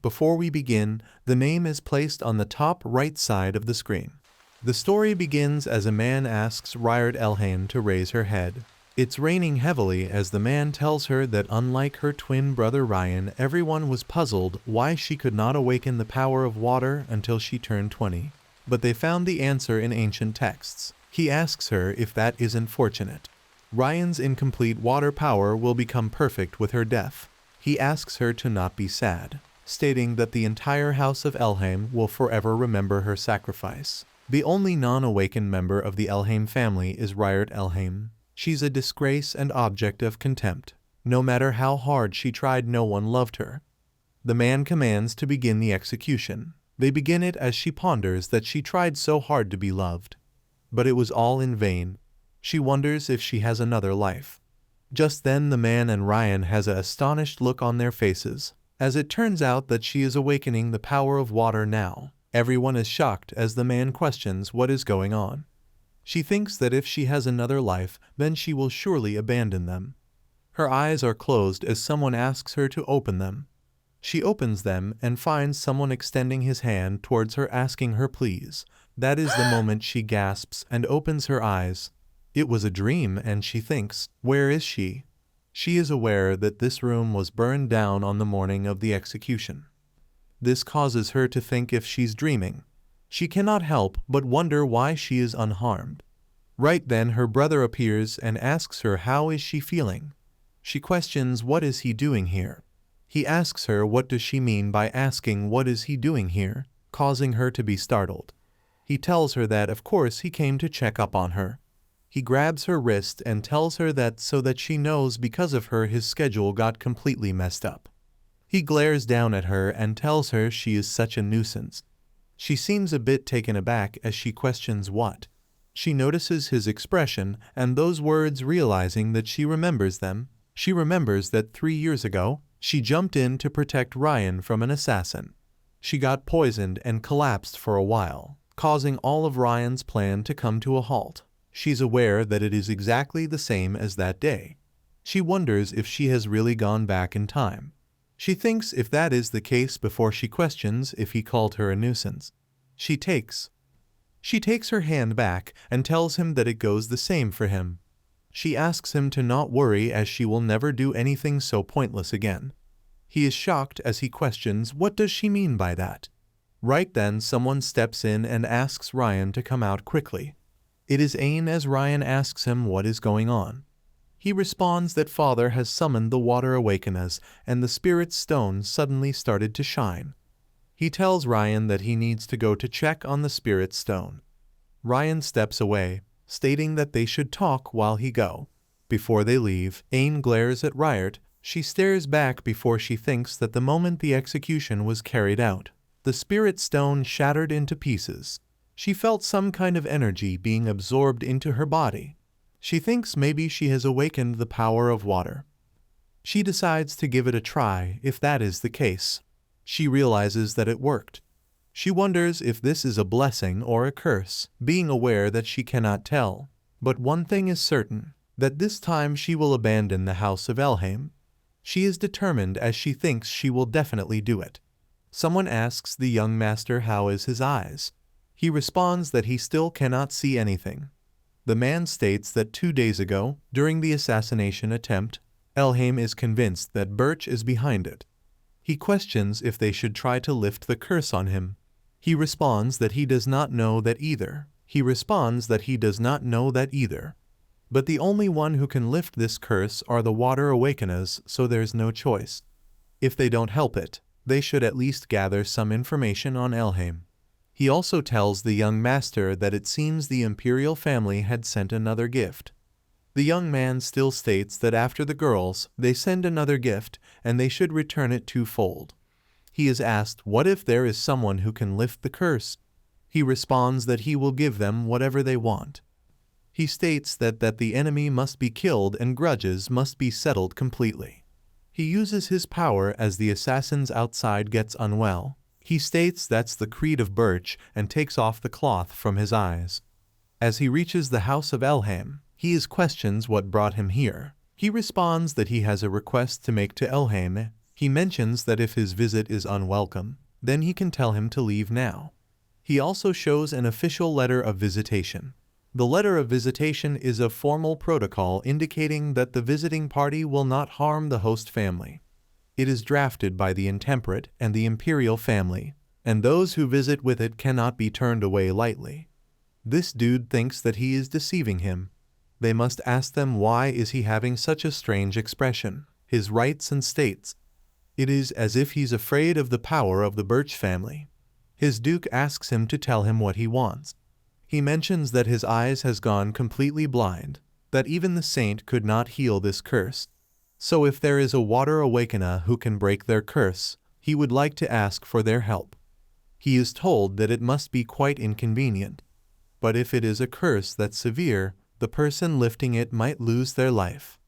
Before we begin, the name is placed on the top right side of the screen. The story begins as a man asks Riard Elhain to raise her head. It's raining heavily as the man tells her that unlike her twin brother Ryan, everyone was puzzled why she could not awaken the power of water until she turned 20. But they found the answer in ancient texts. He asks her if that isn't fortunate. Ryan's incomplete water power will become perfect with her death. He asks her to not be sad, stating that the entire house of Elhain will forever remember her sacrifice. The only non-awakened member of the Elhain family is Riard Elhain. She's a disgrace and object of contempt. No matter how hard she tried, no one loved her. The man commands to begin the execution. They begin it as she ponders that she tried so hard to be loved. But it was all in vain. She wonders if she has another life. Just then the man and Ryan has an astonished look on their faces, as it turns out that she is awakening the power of water now. Everyone is shocked as the man questions what is going on. She thinks that if she has another life, then she will surely abandon them. Her eyes are closed as someone asks her to open them. She opens them and finds someone extending his hand towards her, asking her please. That is the moment she gasps and opens her eyes. It was a dream, and she thinks, where is she? She is aware that this room was burned down on the morning of the execution. This causes her to think if she's dreaming. She cannot help but wonder why she is unharmed. Right then her brother appears and asks her how is she feeling. She questions what is he doing here. He asks her what does she mean by asking what is he doing here, causing her to be startled. He tells her that of course he came to check up on her. He grabs her wrist and tells her that so that she knows because of her his schedule got completely messed up. He glares down at her and tells her she is such a nuisance. She seems a bit taken aback as she questions what. She notices his expression and those words, realizing that she remembers them. She remembers that 3 years ago, she jumped in to protect Ryan from an assassin. She got poisoned and collapsed for a while, causing all of Ryan's plan to come to a halt. She's aware that it is exactly the same as that day. She wonders if she has really gone back in time. She thinks if that is the case before she questions if he called her a nuisance. She takes her hand back and tells him that it goes the same for him. She asks him to not worry as she will never do anything so pointless again. He is shocked as he questions what does she mean by that. Right then someone steps in and asks Ryan to come out quickly. It is Ain as Ryan asks him what is going on. He responds that Father has summoned the Water Awakeners and the Spirit Stone suddenly started to shine. He tells Ryan that he needs to go to check on the Spirit Stone. Ryan steps away, stating that they should talk while he go. Before they leave, Ain glares at Riard. She stares back before she thinks that the moment the execution was carried out, the Spirit Stone shattered into pieces. She felt some kind of energy being absorbed into her body. She thinks maybe she has awakened the power of water. She decides to give it a try if that is the case. She realizes that it worked. She wonders if this is a blessing or a curse, being aware that she cannot tell. But one thing is certain, that this time she will abandon the house of Elhain. She is determined as she thinks she will definitely do it. Someone asks the young master how is his eyes. He responds that he still cannot see anything. The man states that 2 days ago, during the assassination attempt, Elhain is convinced that Birch is behind it. He questions if they should try to lift the curse on him. He responds that he does not know that either. But the only one who can lift this curse are the Water Awakeners, so there's no choice. If they don't help it, they should at least gather some information on Elhain. He also tells the young master that it seems the imperial family had sent another gift. The young man still states that after the girls, they send another gift and they should return it twofold. He is asked what if there is someone who can lift the curse. He responds that he will give them whatever they want. He states that the enemy must be killed and grudges must be settled completely. He uses his power as the assassins outside gets unwell. He states that's the creed of Birch and takes off the cloth from his eyes. As he reaches the house of Elhain, he is questions what brought him here. He responds that he has a request to make to Elhain. He mentions that if his visit is unwelcome, then he can tell him to leave now. He also shows an official letter of visitation. The letter of visitation is a formal protocol indicating that the visiting party will not harm the host family. It is drafted by the intemperate and the imperial family, and those who visit with it cannot be turned away lightly. This dude thinks that he is deceiving him. They must ask them why is he having such a strange expression, his rights and states. It is as if he's afraid of the power of the Birch family. His duke asks him to tell him what he wants. He mentions that his eyes has gone completely blind, that even the saint could not heal this curse. So if there is a water awakener who can break their curse, he would like to ask for their help. He is told that it must be quite inconvenient. But if it is a curse that's severe, the person lifting it might lose their life.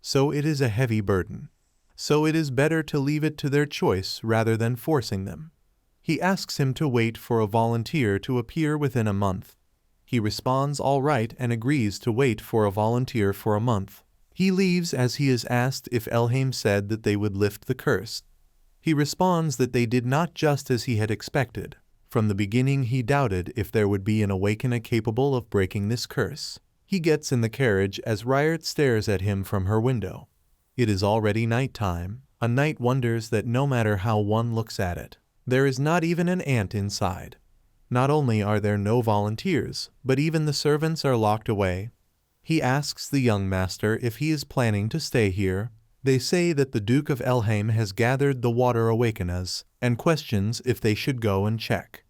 So it is a heavy burden. So it is better to leave it to their choice rather than forcing them. He asks him to wait for a volunteer to appear within a month. He responds all right and agrees to wait for a volunteer for a month. He leaves as he is asked if Elhain said that they would lift the curse. He responds that they did not, just as he had expected. From the beginning he doubted if there would be an awakener capable of breaking this curse. He gets in the carriage as Riart stares at him from her window. It is already night time. A knight wonders that no matter how one looks at it, there is not even an ant inside. Not only are there no volunteers, but even the servants are locked away. He asks the young master if he is planning to stay here. They say that the Duke of Elhain has gathered the water awakeners, and questions if they should go and check.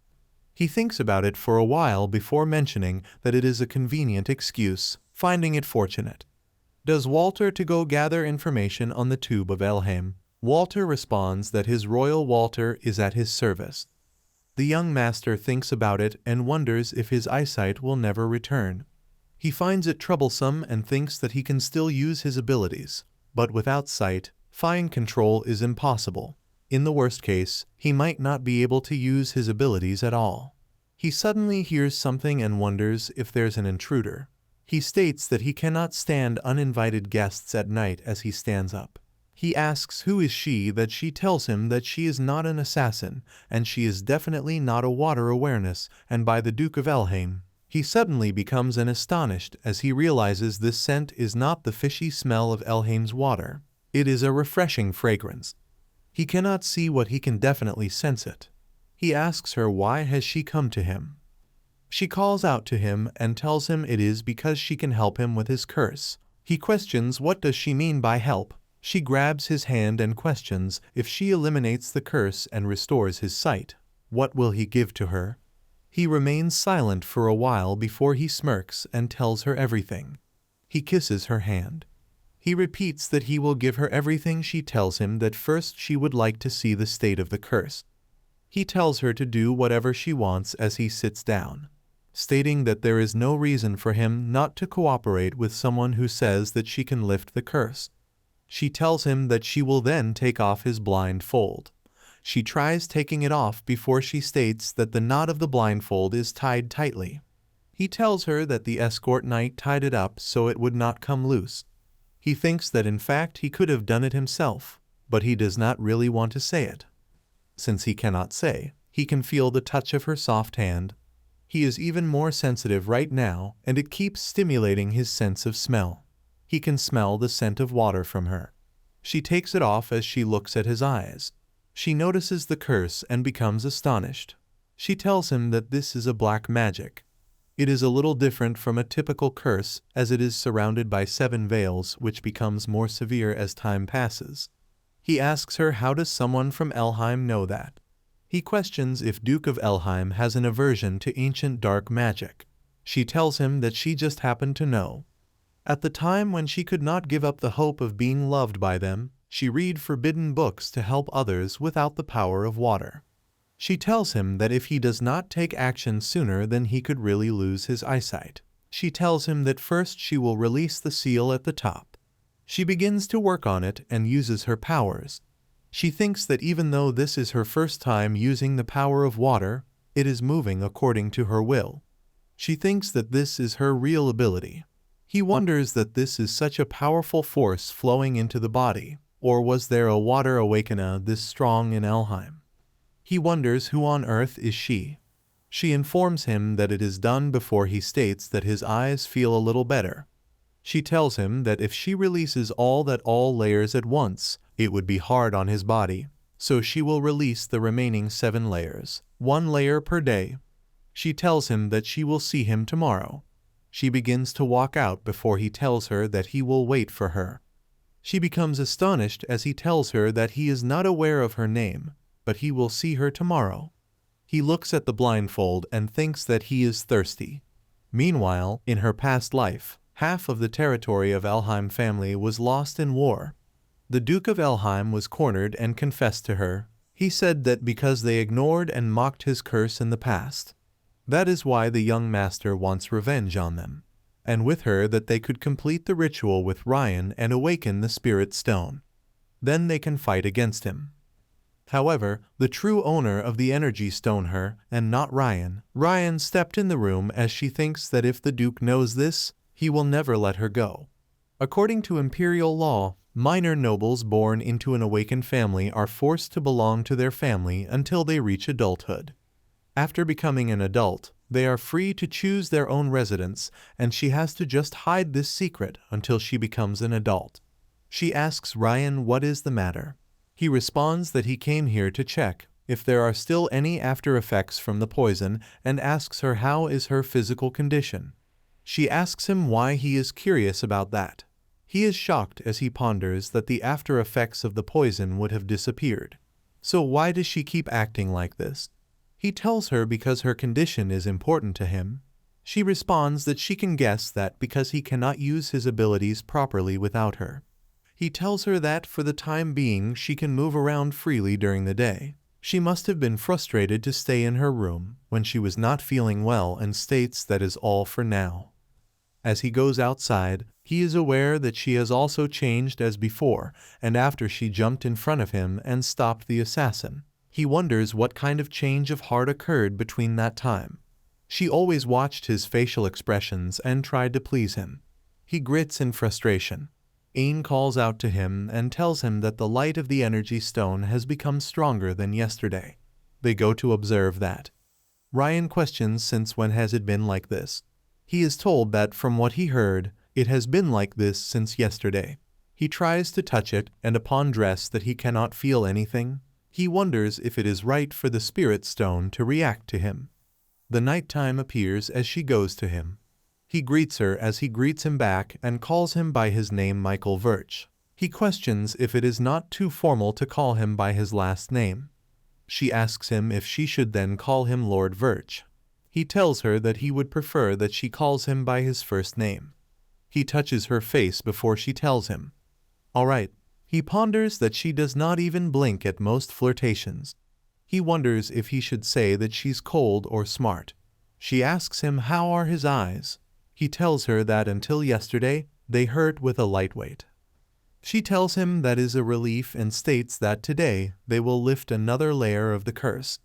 He thinks about it for a while before mentioning that it is a convenient excuse, finding it fortunate. Does Walter to go gather information on the tube of Elhain? Walter responds that his royal Walter is at his service. The young master thinks about it and wonders if his eyesight will never return. He finds it troublesome and thinks that he can still use his abilities, but without sight, fine control is impossible. In the worst case, he might not be able to use his abilities at all. He suddenly hears something and wonders if there's an intruder. He states that he cannot stand uninvited guests at night as he stands up. He asks who is she, that she tells him that she is not an assassin, and she is definitely not a water awareness, and by the Duke of Elhain. He suddenly becomes astonished as he realizes this scent is not the fishy smell of Elhain's water. It is a refreshing fragrance. He cannot see what he can definitely sense it. He asks her why has she come to him. She calls out to him and tells him it is because she can help him with his curse. He questions what does she mean by help. She grabs his hand and questions if she eliminates the curse and restores his sight. What will he give to her? He remains silent for a while before he smirks and tells her everything. He kisses her hand. He repeats that he will give her everything. She tells him that first she would like to see the state of the curse. He tells her to do whatever she wants as he sits down, stating that there is no reason for him not to cooperate with someone who says that she can lift the curse. She tells him that she will then take off his blindfold. She tries taking it off before she states that the knot of the blindfold is tied tightly. He tells her that the escort knight tied it up so it would not come loose. He thinks that in fact he could have done it himself, but he does not really want to say it. Since he cannot say, he can feel the touch of her soft hand. He is even more sensitive right now, and it keeps stimulating his sense of smell. He can smell the scent of water from her. She takes it off as she looks at his eyes. She notices the curse and becomes astonished. She tells him that this is a black magic. It is a little different from a typical curse as it is surrounded by 7 veils, which becomes more severe as time passes. He asks her how does someone from Elhain know that. He questions if Duke of Elhain has an aversion to ancient dark magic. She tells him that she just happened to know. At the time when she could not give up the hope of being loved by them, she read forbidden books to help others without the power of water. She tells him that if he does not take action sooner then he could really lose his eyesight. She tells him that first she will release the seal at the top. She begins to work on it and uses her powers. She thinks that even though this is her first time using the power of water, it is moving according to her will. She thinks that this is her real ability. He wonders that this is such a powerful force flowing into the body. Or was there a water awakener this strong in Elheim? He wonders who on earth is she. She informs him that it is done before he states that his eyes feel a little better. She tells him that if she releases all layers at once, it would be hard on his body, so she will release the remaining 7 layers, 1 layer per day. She tells him that she will see him tomorrow. She begins to walk out before he tells her that he will wait for her. She becomes astonished as he tells her that he is not aware of her name, but he will see her tomorrow. He looks at the blindfold and thinks that he is thirsty. Meanwhile, in her past life, half of the territory of Elheim family was lost in war. The Duke of Elheim was cornered and confessed to her. He said that because they ignored and mocked his curse in the past. That is why the young master wants revenge on them, and with her that they could complete the ritual with Ryan and awaken the Spirit Stone. Then they can fight against him. However, the true owner of the Energy Stone, her, and not Ryan, stepped in the room as she thinks that if the Duke knows this, he will never let her go. According to imperial law, minor nobles born into an awakened family are forced to belong to their family until they reach adulthood. After becoming an adult, they are free to choose their own residence, and she has to just hide this secret until she becomes an adult. She asks Ryan what is the matter. He responds that he came here to check if there are still any after effects from the poison and asks her how is her physical condition. She asks him why he is curious about that. He is shocked as he ponders that the after effects of the poison would have disappeared. So why does she keep acting like this? He tells her because her condition is important to him. She responds that she can guess that because he cannot use his abilities properly without her. He tells her that for the time being she can move around freely during the day. She must have been frustrated to stay in her room when she was not feeling well and states that is all for now. As he goes outside, he is aware that she has also changed as before, and after she jumped in front of him and stopped the assassin. He wonders what kind of change of heart occurred between that time. She always watched his facial expressions and tried to please him. He grits in frustration. Ain calls out to him and tells him that the light of the Energy Stone has become stronger than yesterday. They go to observe that. Ryan questions since when has it been like this. He is told that from what he heard, it has been like this since yesterday. He tries to touch it, and upon dress that he cannot feel anything. He wonders if it is right for the Spirit Stone to react to him. The nighttime appears as she goes to him. He greets her as he greets him back and calls him by his name Michael Virch. He questions if it is not too formal to call him by his last name. She asks him if she should then call him Lord Virch. He tells her that he would prefer that she calls him by his first name. He touches her face before she tells him. All right. He ponders that she does not even blink at most flirtations. He wonders if he should say that she's cold or smart. She asks him how are his eyes. He tells her that until yesterday, they hurt with a lightweight. She tells him that is a relief and states that today they will lift another layer of the curse.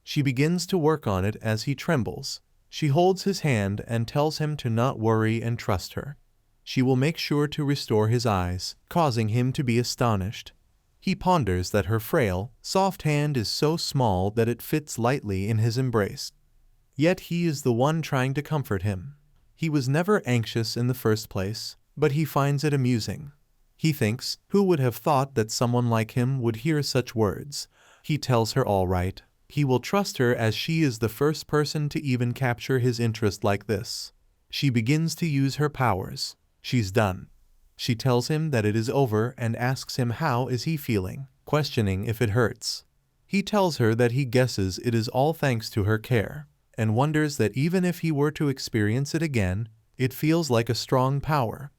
She begins to work on it as he trembles. She holds his hand and tells him to not worry and trust her. She will make sure to restore his eyes, causing him to be astonished. He ponders that her frail, soft hand is so small that it fits lightly in his embrace. Yet he is the one trying to comfort him. He was never anxious in the first place, but he finds it amusing. He thinks, who would have thought that someone like him would hear such words? He tells her all right. He will trust her as she is the first person to even capture his interest like this. She begins to use her powers. She's done. She tells him that it is over and asks him how is he feeling, questioning if it hurts. He tells her that he guesses it is all thanks to her care, and wonders that even if he were to experience it again, it feels like a strong power.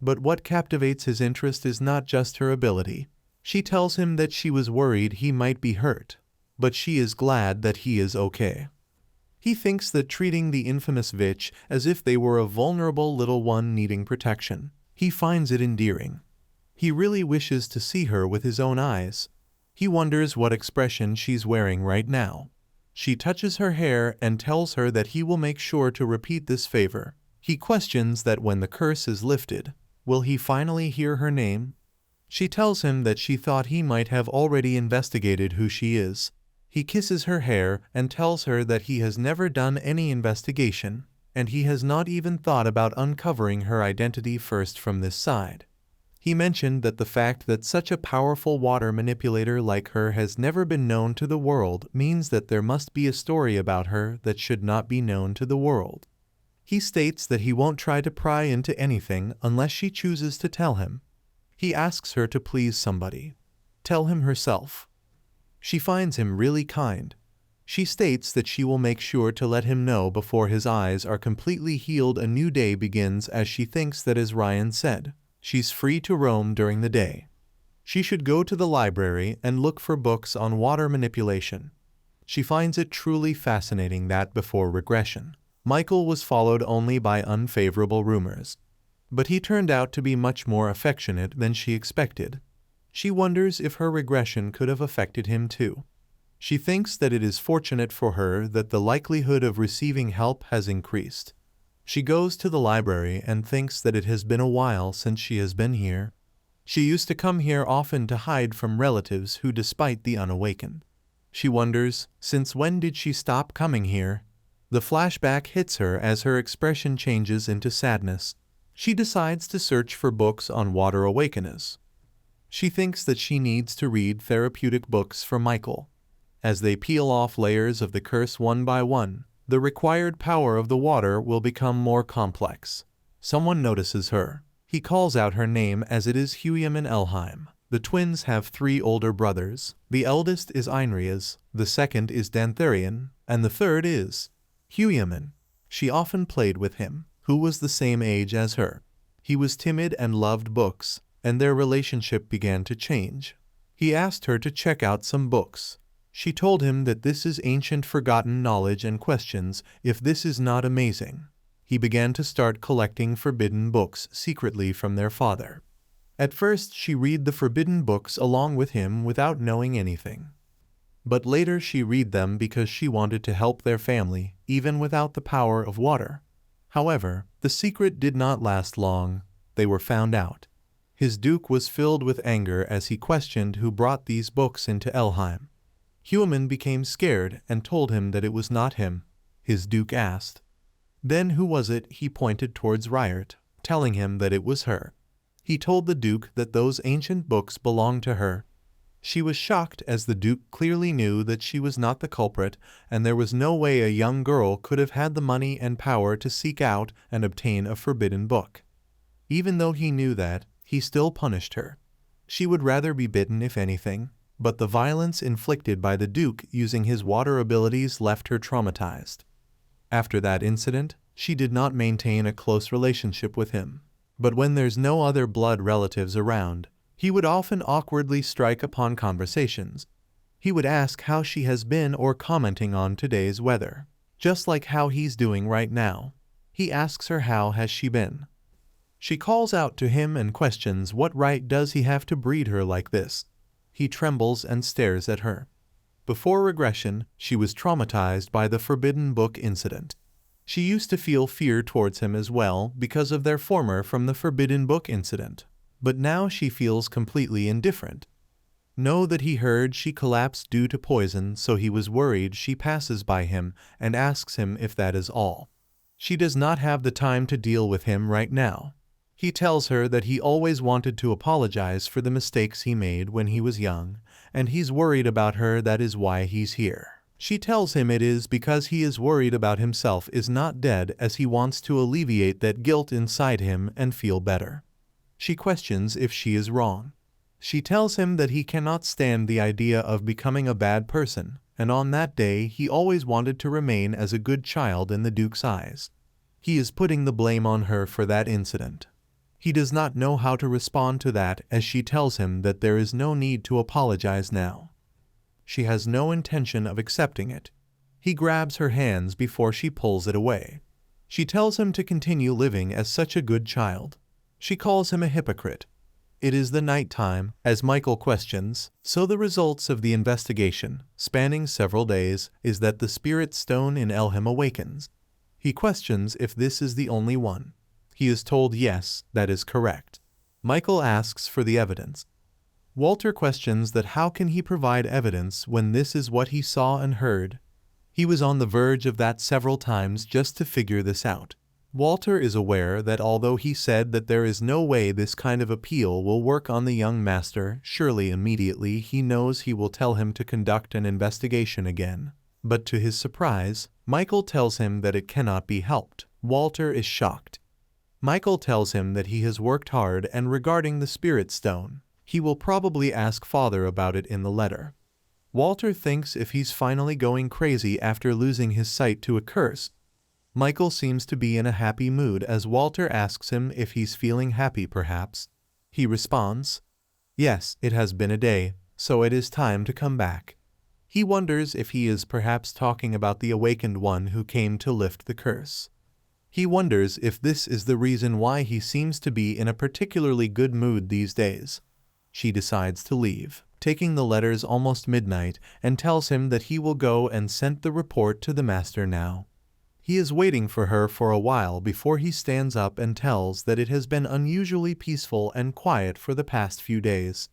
But what captivates his interest is not just her ability. She tells him that she was worried he might be hurt, but she is glad that he is okay. He thinks that treating the infamous Vitch as if they were a vulnerable little one needing protection, he finds it endearing. He really wishes to see her with his own eyes. He wonders what expression she's wearing right now. She touches her hair and tells her that he will make sure to repeat this favor. He questions that when the curse is lifted, will he finally hear her name? She tells him that she thought he might have already investigated who she is. He kisses her hair and tells her that he has never done any investigation, and he has not even thought about uncovering her identity first from this side. He mentioned that the fact that such a powerful water manipulator like her has never been known to the world means that there must be a story about her that should not be known to the world. He states that he won't try to pry into anything unless she chooses to tell him. He asks her to please somebody. Tell him herself. She finds him really kind. She states that she will make sure to let him know before his eyes are completely healed. A new day begins, as she thinks that, as Ryan said, she's free to roam during the day. She should go to the library and look for books on water manipulation. She finds it truly fascinating that before regression, Michael was followed only by unfavorable rumors. But he turned out to be much more affectionate than she expected. She wonders if her regression could have affected him too. She thinks that it is fortunate for her that the likelihood of receiving help has increased. She goes to the library and thinks that it has been a while since she has been here. She used to come here often to hide from relatives who despite the unawakened. She wonders, since when did she stop coming here? The flashback hits her as her expression changes into sadness. She decides to search for books on water awakeners. She thinks that she needs to read therapeutic books for Michael. As they peel off layers of the curse one by one, the required power of the water will become more complex. Someone notices her. He calls out her name as it is Hugheman Elheim. The twins have 3 older brothers. The eldest is Einrias, the second is Dantharion, and the third is Hugheman. She often played with him, who was the same age as her. He was timid and loved books, and their relationship began to change. He asked her to check out some books. She told him that this is ancient forgotten knowledge and questions if this is not amazing. He began to start collecting forbidden books secretly from their father. At first she read the forbidden books along with him without knowing anything. But later she read them because she wanted to help their family, even without the power of water. However, the secret did not last long. They were found out. His duke was filled with anger as he questioned who brought these books into Elheim. Hugheman became scared and told him that it was not him. His duke asked, "Then who was it?" He pointed towards Riart, telling him that it was her. He told the duke that those ancient books belonged to her. She was shocked as the duke clearly knew that she was not the culprit, and there was no way a young girl could have had the money and power to seek out and obtain a forbidden book. Even though he knew that, he still punished her. She would rather be bitten if anything, but the violence inflicted by the duke using his water abilities left her traumatized. After that incident, she did not maintain a close relationship with him. But when there's no other blood relatives around, he would often awkwardly strike upon conversations. He would ask how she has been or commenting on today's weather, just like how he's doing right now. He asks her how has she been. She calls out to him and questions what right does he have to breed her like this. He trembles and stares at her. Before regression, she was traumatized by the forbidden book incident. She used to feel fear towards him as well because of their former from the forbidden book incident. But now she feels completely indifferent. Know that he heard she collapsed due to poison, so he was worried. She passes by him and asks him if that is all. She does not have the time to deal with him right now. He tells her that he always wanted to apologize for the mistakes he made when he was young, and he's worried about her. That is why he's here. She tells him it is because he is worried about himself is not dead, as he wants to alleviate that guilt inside him and feel better. She questions if she is wrong. She tells him that he cannot stand the idea of becoming a bad person, and on that day he always wanted to remain as a good child in the Duke's eyes. He is putting the blame on her for that incident. He does not know how to respond to that, as she tells him that there is no need to apologize now. She has no intention of accepting it. He grabs her hands before she pulls it away. She tells him to continue living as such a good child. She calls him a hypocrite. It is the night time, as Michael questions, so the results of the investigation, spanning several days, is that the spirit stone in Elheim awakens. He questions if this is the only one. He is told yes, that is correct. Michael asks for the evidence. Walter questions that how can he provide evidence when this is what he saw and heard. He was on the verge of that several times just to figure this out. Walter is aware that although he said that there is no way this kind of appeal will work on the young master, surely immediately he knows he will tell him to conduct an investigation again. But to his surprise, Michael tells him that it cannot be helped. Walter is shocked. Michael tells him that he has worked hard and regarding the spirit stone, he will probably ask Father about it in the letter. Walter thinks if he's finally going crazy after losing his sight to a curse. Michael seems to be in a happy mood as Walter asks him if he's feeling happy perhaps. He responds, "Yes, it has been a day, so it is time to come back." He wonders if he is perhaps talking about the awakened one who came to lift the curse. He wonders if this is the reason why he seems to be in a particularly good mood these days. She decides to leave, taking the letters almost midnight, and tells him that he will go and send the report to the master now. He is waiting for her for a while before he stands up and tells that it has been unusually peaceful and quiet for the past few days.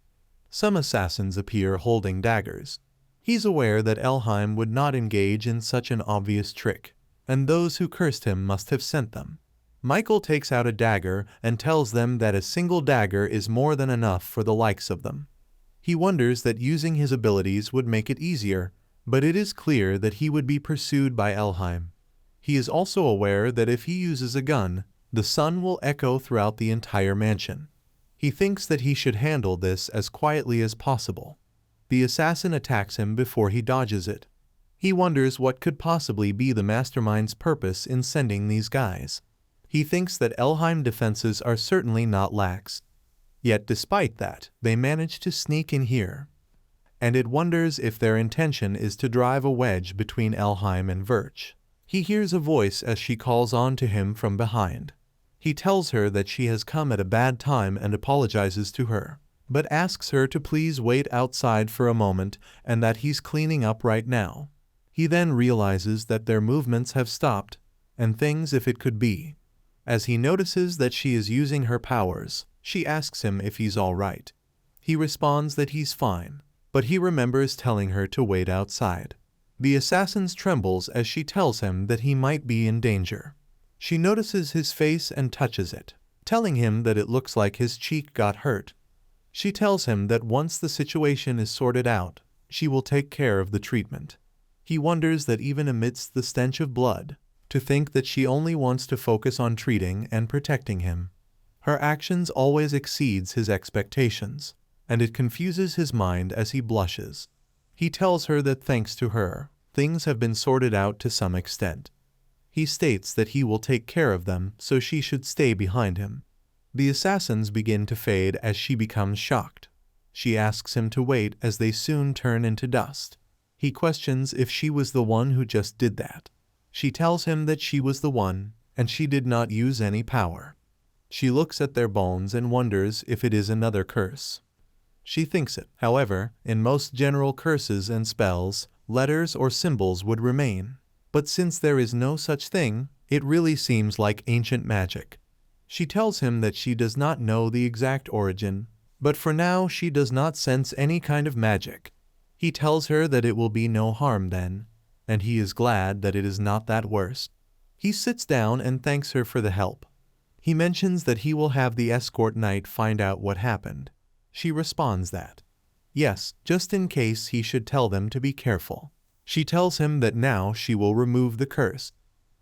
Some assassins appear holding daggers. He's aware that Elheim would not engage in such an obvious trick, and those who cursed him must have sent them. Michael takes out a dagger and tells them that a single dagger is more than enough for the likes of them. He wonders that using his abilities would make it easier, but it is clear that he would be pursued by Elheim. He is also aware that if he uses a gun, the sun will echo throughout the entire mansion. He thinks that he should handle this as quietly as possible. The assassin attacks him before he dodges it. He wonders what could possibly be the mastermind's purpose in sending these guys. He thinks that Elheim defenses are certainly not lax. Yet despite that, they manage to sneak in here. And it wonders if their intention is to drive a wedge between Elheim and Verch. He hears a voice as she calls on to him from behind. He tells her that she has come at a bad time and apologizes to her, but asks her to please wait outside for a moment and that he's cleaning up right now. He then realizes that their movements have stopped and thinks if it could be. As he notices that she is using her powers, she asks him if he's all right. He responds that he's fine, but he remembers telling her to wait outside. The assassin trembles as she tells him that he might be in danger. She notices his face and touches it, telling him that it looks like his cheek got hurt. She tells him that once the situation is sorted out, she will take care of the treatment. He wonders that even amidst the stench of blood, to think that she only wants to focus on treating and protecting him. Her actions always exceeds his expectations, and it confuses his mind as he blushes. He tells her that thanks to her, things have been sorted out to some extent. He states that he will take care of them, so she should stay behind him. The assassins begin to fade as she becomes shocked. She asks him to wait as they soon turn into dust. He questions if she was the one who just did that. She tells him that she was the one, and she did not use any power. She looks at their bones and wonders if it is another curse. She thinks it. However, in most general curses and spells, letters or symbols would remain. But since there is no such thing, it really seems like ancient magic. She tells him that she does not know the exact origin, but for now she does not sense any kind of magic. He tells her that it will be no harm then, and he is glad that it is not that worse. He sits down and thanks her for the help. He mentions that he will have the escort knight find out what happened. She responds that, yes, just in case he should tell them to be careful. She tells him that now she will remove the curse.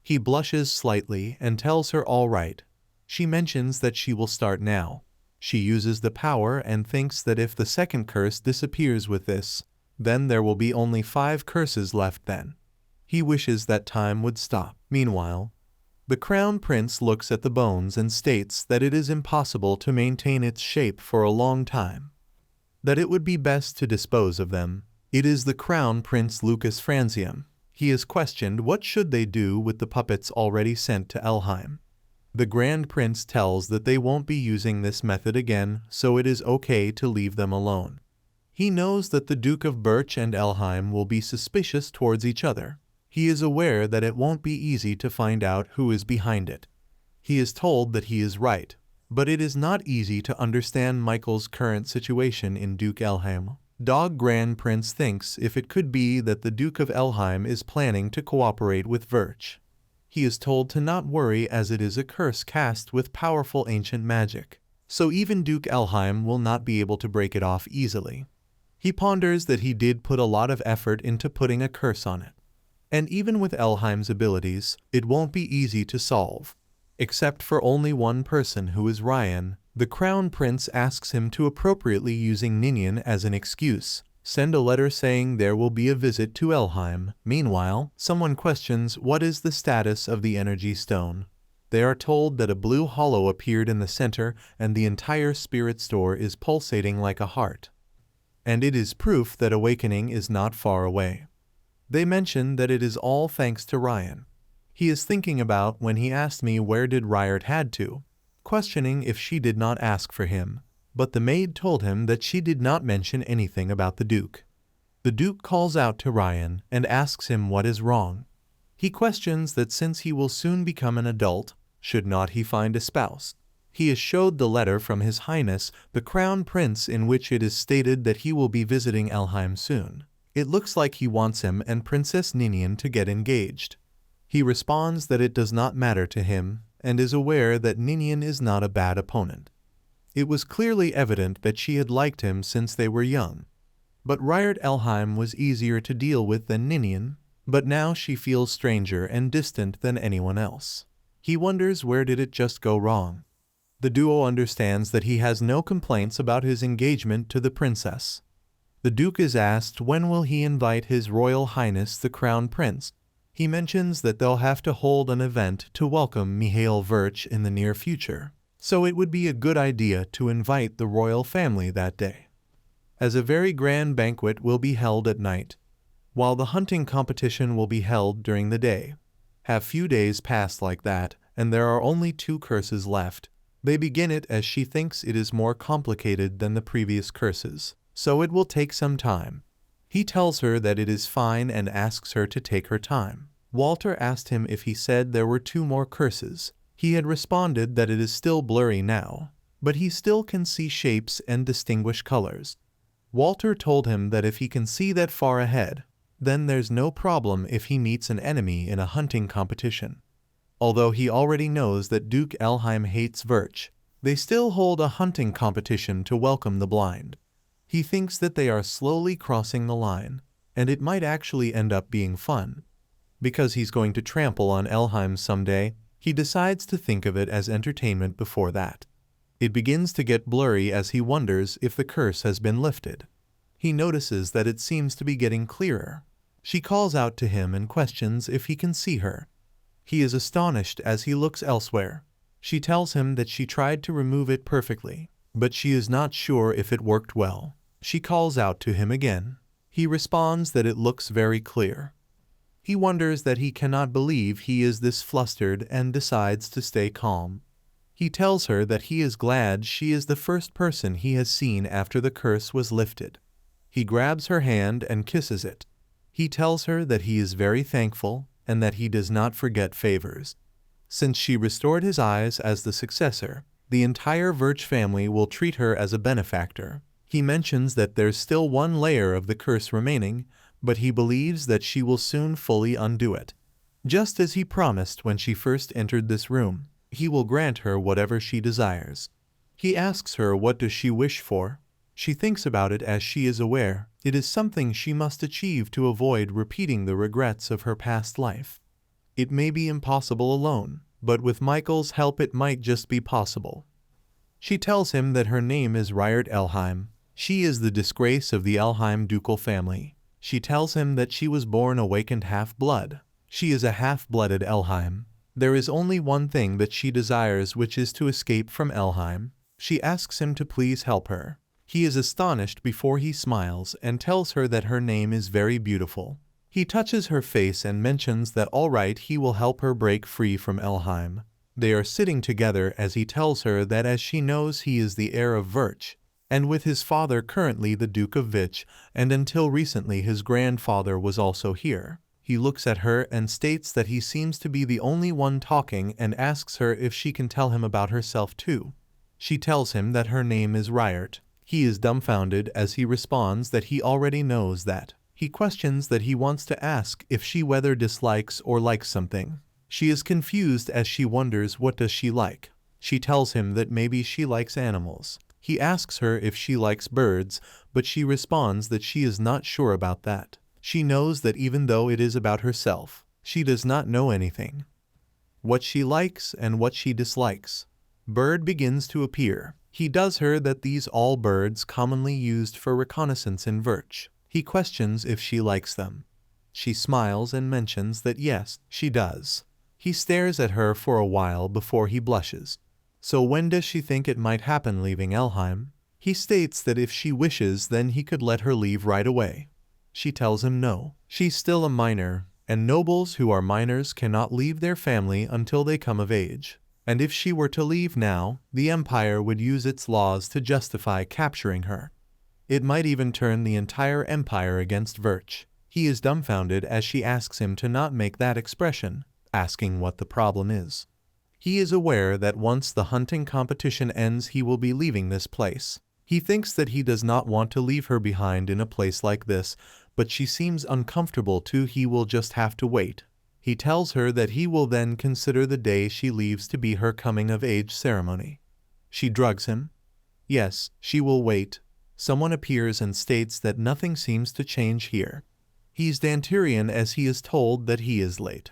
He blushes slightly and tells her all right. She mentions that she will start now. She uses the power and thinks that if the second curse disappears with this, then there will be only 5 curses left then. He wishes that time would stop. Meanwhile, the Crown Prince looks at the bones and states that it is impossible to maintain its shape for a long time, that it would be best to dispose of them. It is the Crown Prince Lucas Franzium. He is questioned what should they do with the puppets already sent to Elheim. The Grand Prince tells that they won't be using this method again, so it is okay to leave them alone. He knows that the Duke of Birch and Elheim will be suspicious towards each other. He is aware that it won't be easy to find out who is behind it. He is told that he is right. But it is not easy to understand Michael's current situation in Duke Elheim. Dog Grand Prince thinks if it could be that the Duke of Elheim is planning to cooperate with Verch. He is told to not worry as it is a curse cast with powerful ancient magic, so even Duke Elheim will not be able to break it off easily. He ponders that he did put a lot of effort into putting a curse on it. And even with Elheim's abilities, it won't be easy to solve. Except for only one person, who is Ryan. The Crown Prince asks him to, appropriately using Ninian as an excuse, send a letter saying there will be a visit to Elheim. Meanwhile, someone questions what is the status of the energy stone. They are told that a blue hollow appeared in the center and the entire spirit store is pulsating like a heart. And it is proof that awakening is not far away. They mention that it is all thanks to Ryan. He is thinking about when he asked me where did Ryard had to, questioning if she did not ask for him, but the maid told him that she did not mention anything about the Duke. The Duke calls out to Ryan and asks him what is wrong. He questions that since he will soon become an adult, should not he find a spouse? He is showed the letter from His Highness, the Crown Prince, in which it is stated that he will be visiting Elheim soon. It looks like he wants him and Princess Ninian to get engaged. He responds that it does not matter to him, and is aware that Ninian is not a bad opponent. It was clearly evident that she had liked him since they were young. But Ryard Elheim was easier to deal with than Ninian, but now she feels stranger and distant than anyone else. He wonders where did it just go wrong. The duo understands that he has no complaints about his engagement to the princess. The Duke is asked when will he invite His Royal Highness the Crown Prince. He mentions that they'll have to hold an event to welcome Mihail Verch in the near future, so it would be a good idea to invite the royal family that day, as a very grand banquet will be held at night, while the hunting competition will be held during the day. Have few days passed like that, and there are only 2 curses left. They begin it as she thinks it is more complicated than the previous curses, so it will take some time. He tells her that it is fine and asks her to take her time. Walter asked him if he said there were 2 more curses. He had responded that it is still blurry now, but he still can see shapes and distinguish colors. Walter told him that if he can see that far ahead, then there's no problem if he meets an enemy in a hunting competition. Although he already knows that Duke Elheim hates Verch, they still hold a hunting competition to welcome the blind. He thinks that they are slowly crossing the line, and it might actually end up being fun. Because he's going to trample on Elheim someday, he decides to think of it as entertainment before that. It begins to get blurry as he wonders if the curse has been lifted. He notices that it seems to be getting clearer. She calls out to him and questions if he can see her. He is astonished as he looks elsewhere. She tells him that she tried to remove it perfectly, but she is not sure if it worked well. She calls out to him again. He responds that it looks very clear. He wonders that he cannot believe he is this flustered and decides to stay calm. He tells her that he is glad she is the first person he has seen after the curse was lifted. He grabs her hand and kisses it. He tells her that he is very thankful and that he does not forget favors. Since she restored his eyes as the successor, the entire Verch family will treat her as a benefactor. He mentions that there's still 1 layer of the curse remaining, but he believes that she will soon fully undo it. Just as he promised when she first entered this room, he will grant her whatever she desires. He asks her what does she wish for. She thinks about it as she is aware it is something she must achieve to avoid repeating the regrets of her past life. It may be impossible alone, but with Michael's help it might just be possible. She tells him that her name is Ryard Elheim. She is the disgrace of the Elheim ducal family. She tells him that she was born awakened half-blood. She is a half-blooded Elheim. There is only one thing that she desires, which is to escape from Elheim. She asks him to please help her. He is astonished before he smiles and tells her that her name is very beautiful. He touches her face and mentions that all right, he will help her break free from Elheim. They are sitting together as he tells her that as she knows he is the heir of Verch, and with his father currently the Duke of Vich, and until recently his grandfather was also here. He looks at her and states that he seems to be the only one talking and asks her if she can tell him about herself too. She tells him that her name is Ryart. He is dumbfounded as he responds that he already knows that. He questions that he wants to ask if she whether dislikes or likes something. She is confused as she wonders what does she like. She tells him that maybe she likes animals. He asks her if she likes birds, but she responds that she is not sure about that. She knows that even though it is about herself, she does not know anything. What she likes and what she dislikes. Bird begins to appear. He tells her that these all birds commonly used for reconnaissance in Verch. He questions if she likes them. She smiles and mentions that yes, she does. He stares at her for a while before he blushes. So when does she think it might happen leaving Elheim? He states that if she wishes then he could let her leave right away. She tells him no. She's still a minor, and nobles who are minors cannot leave their family until they come of age. And if she were to leave now, the Empire would use its laws to justify capturing her. It might even turn the entire Empire against Verch. He is dumbfounded as she asks him to not make that expression, asking what the problem is. He is aware that once the hunting competition ends he will be leaving this place. He thinks that he does not want to leave her behind in a place like this, but she seems uncomfortable too. He will just have to wait. He tells her that he will then consider the day she leaves to be her coming-of-age ceremony. She drugs him. Yes, she will wait. Someone appears and states that nothing seems to change here. He's Dantirian as he is told that he is late.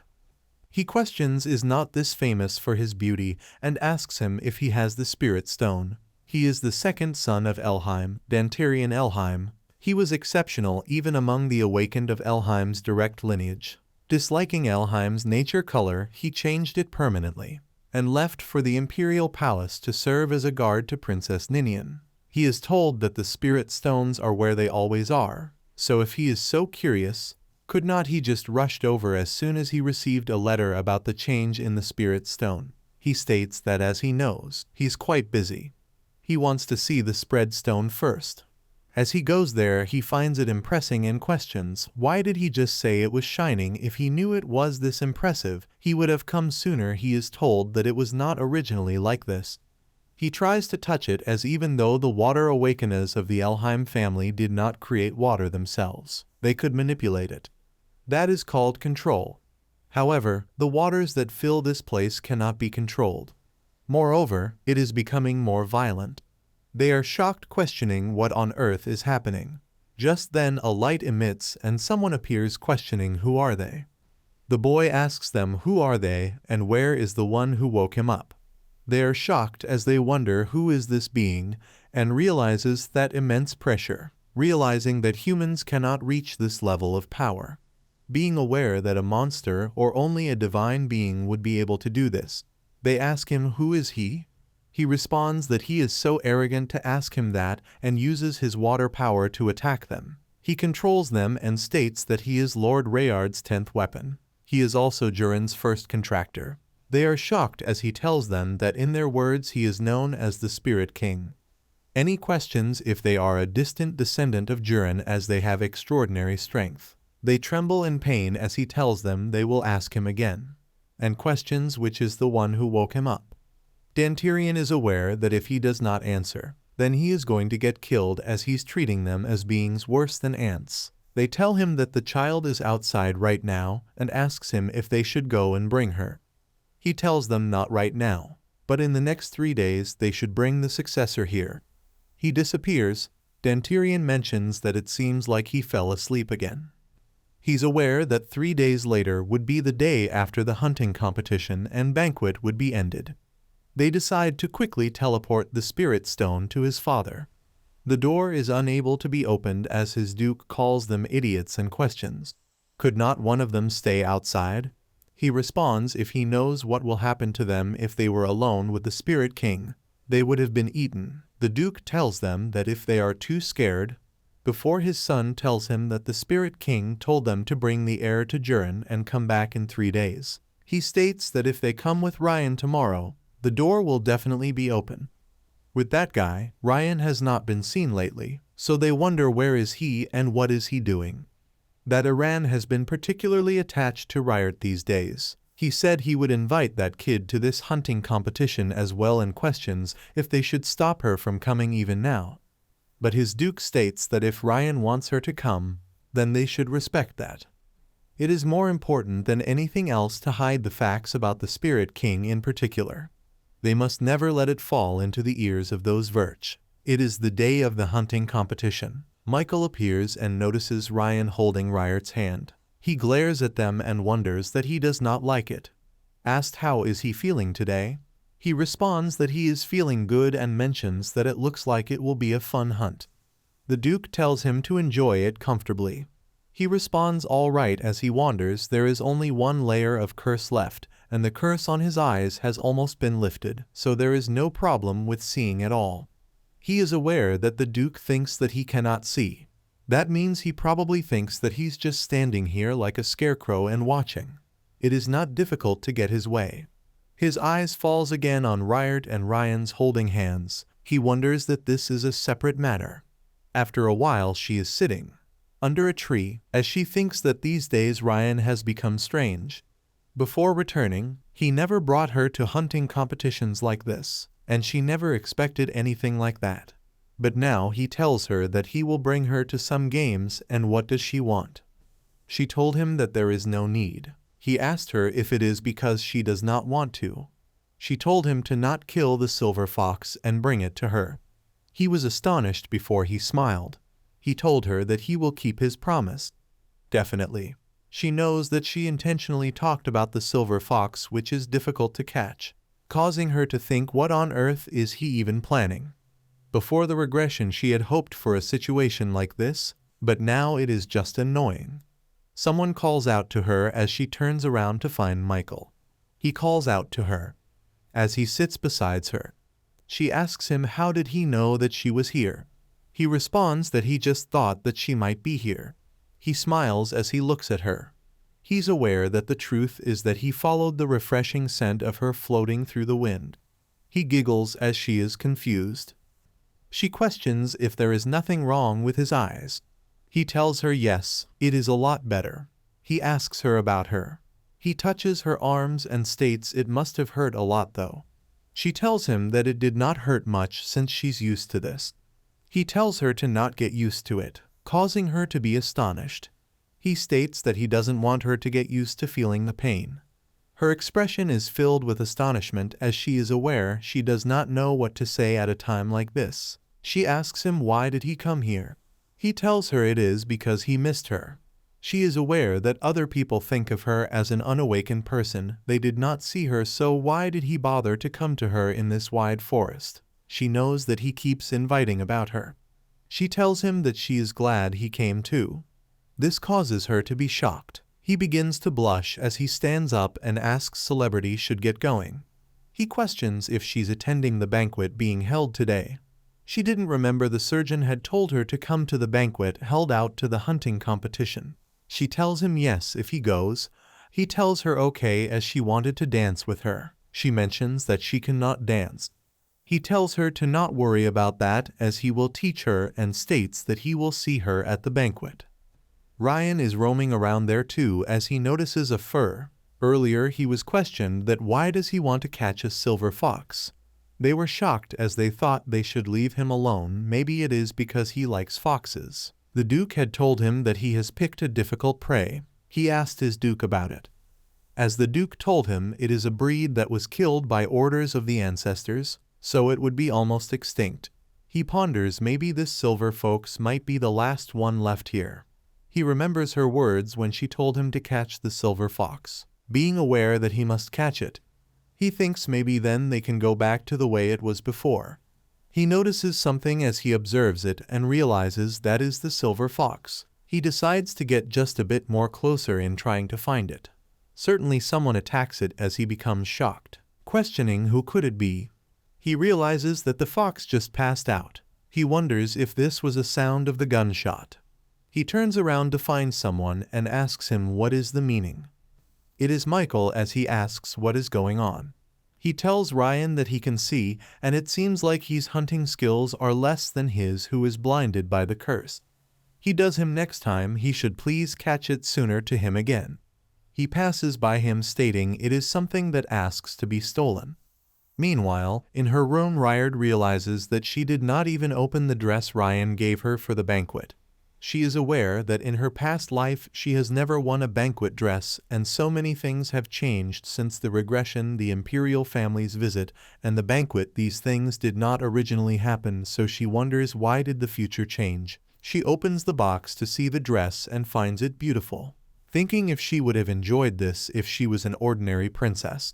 He questions is not this famous for his beauty and asks him if he has the Spirit Stone. He is the second son of Elheim, Dantirian Elheim. He was exceptional even among the awakened of Elheim's direct lineage. Disliking Elheim's nature color, he changed it permanently, and left for the Imperial Palace to serve as a guard to Princess Ninian. He is told that the Spirit Stones are where they always are, so if he is so curious, could not he just rushed over as soon as he received a letter about the change in the Spirit Stone? He states that as he knows, he's quite busy. He wants to see the Spread Stone first. As he goes there, he finds it impressing and questions, why did he just say it was shining if he knew it was this impressive? He would have come sooner. He is told that it was not originally like this. He tries to touch it as even though the water awakeners of the Elheim family did not create water themselves, they could manipulate it. That is called control. However, the waters that fill this place cannot be controlled. Moreover, it is becoming more violent. They are shocked, questioning what on earth is happening. Just then a light emits and someone appears, questioning who are they. The boy asks them who are they and where is the one who woke him up. They are shocked as they wonder who is this being and realizes that immense pressure, realizing that humans cannot reach this level of power. Being aware that a monster or only a divine being would be able to do this, they ask him who is he? He responds that he is so arrogant to ask him that and uses his water power to attack them. He controls them and states that he is Lord Rayard's 10th weapon. He is also Durin's first contractor. They are shocked as he tells them that in their words he is known as the Spirit King. Any questions if they are a distant descendant of Durin as they have extraordinary strength. They tremble in pain as he tells them they will ask him again, and questions which is the one who woke him up. Dantirian is aware that if he does not answer, then he is going to get killed as he's treating them as beings worse than ants. They tell him that the child is outside right now and asks him if they should go and bring her. He tells them not right now, but in the next 3 days they should bring the successor here. He disappears. Dantirian mentions that it seems like he fell asleep again. He's aware that 3 days later would be the day after the hunting competition and banquet would be ended. They decide to quickly teleport the Spirit Stone to his father. The door is unable to be opened as his duke calls them idiots and questions. Could not one of them stay outside? He responds if he knows what will happen to them if they were alone with the Spirit King. They would have been eaten. The duke tells them that if they are too scared, before his son tells him that the Spirit King told them to bring the heir to Durin and come back in 3 days. He states that if they come with Ryan tomorrow, the door will definitely be open. With that guy, Ryan has not been seen lately, so they wonder where is he and what is he doing. That Iran has been particularly attached to Ryart these days. He said he would invite that kid to this hunting competition as well and questions if they should stop her from coming even now. But his Duke states that if Ryan wants her to come, then they should respect that. It is more important than anything else to hide the facts about the Spirit King in particular. They must never let it fall into the ears of those Verch. It is the day of the hunting competition. Michael appears and notices Ryan holding Ryart's hand. He glares at them and wonders that he does not like it. Asked how is he feeling today, he responds that he is feeling good and mentions that it looks like it will be a fun hunt. The Duke tells him to enjoy it comfortably. He responds all right as he wonders there is only one layer of curse left, and the curse on his eyes has almost been lifted, so there is no problem with seeing at all. He is aware that the Duke thinks that he cannot see. That means he probably thinks that he's just standing here like a scarecrow and watching. It is not difficult to get his way. His eyes falls again on Ryart and Ryan's holding hands. He wonders that this is a separate matter. After a while she is sitting under a tree, as she thinks that these days Ryan has become strange. Before returning, he never brought her to hunting competitions like this, and she never expected anything like that. But now he tells her that he will bring her to some games, and what does she want? She told him that there is no need. He asked her if it is because she does not want to. She told him to not kill the silver fox and bring it to her. He was astonished before he smiled. He told her that he will keep his promise. Definitely. She knows that she intentionally talked about the silver fox, which is difficult to catch, causing her to think what on earth is he even planning. Before the regression she had hoped for a situation like this, but now it is just annoying. Someone calls out to her as she turns around to find Michael. He calls out to her as he sits beside her. She asks him how did he know that she was here. He responds that he just thought that she might be here. He smiles as he looks at her. He's aware that the truth is that he followed the refreshing scent of her floating through the wind. He giggles as she is confused. She questions if there is nothing wrong with his eyes. He tells her yes, it is a lot better. He asks her about her. He touches her arms and states it must have hurt a lot though. She tells him that it did not hurt much since she's used to this. He tells her to not get used to it, causing her to be astonished. He states that he doesn't want her to get used to feeling the pain. Her expression is filled with astonishment as she is aware she does not know what to say at a time like this. She asks him why did he come here. He tells her it is because he missed her. She is aware that other people think of her as an unawakened person. They did not see her, so why did he bother to come to her in this wide forest? She knows that he keeps inviting about her. She tells him that she is glad he came too. This causes her to be shocked. He begins to blush as he stands up and asks Celebrity should get going. He questions if she's attending the banquet being held today. She didn't remember the surgeon had told her to come to the banquet held out to the hunting competition. She tells him yes if he goes. He tells her okay as she wanted to dance with her. She mentions that she cannot dance. He tells her to not worry about that as he will teach her and states that he will see her at the banquet. Ryan is roaming around there too as he notices a fur. Earlier he was questioned that why does he want to catch a silver fox. They were shocked as they thought they should leave him alone. Maybe it is because he likes foxes. The Duke had told him that he has picked a difficult prey. He asked his Duke about it. As the Duke told him, it is a breed that was killed by orders of the ancestors, so it would be almost extinct. He ponders maybe this silver fox might be the last one left here. He remembers her words when she told him to catch the silver fox, being aware that he must catch it. He thinks maybe then they can go back to the way it was before. He notices something as he observes it and realizes that is the silver fox. He decides to get just a bit more closer in trying to find it. Certainly someone attacks it as he becomes shocked, questioning who could it be. He realizes that the fox just passed out. He wonders if this was a sound of the gunshot. He turns around to find someone and asks him what is the meaning. It is Michael as he asks what is going on. He tells Ryan that he can see, and it seems like his hunting skills are less than his who is blinded by the curse. He does him next time he should please catch it sooner to him again. He passes by him stating it is something that asks to be stolen. Meanwhile, in her room Ryan realizes that she did not even open the dress Ryan gave her for the banquet. She is aware that in her past life she has never won a banquet dress, and so many things have changed since the regression, the imperial family's visit, and the banquet. These things did not originally happen, so she wonders why did the future change. She opens the box to see the dress and finds it beautiful, thinking if she would have enjoyed this if she was an ordinary princess.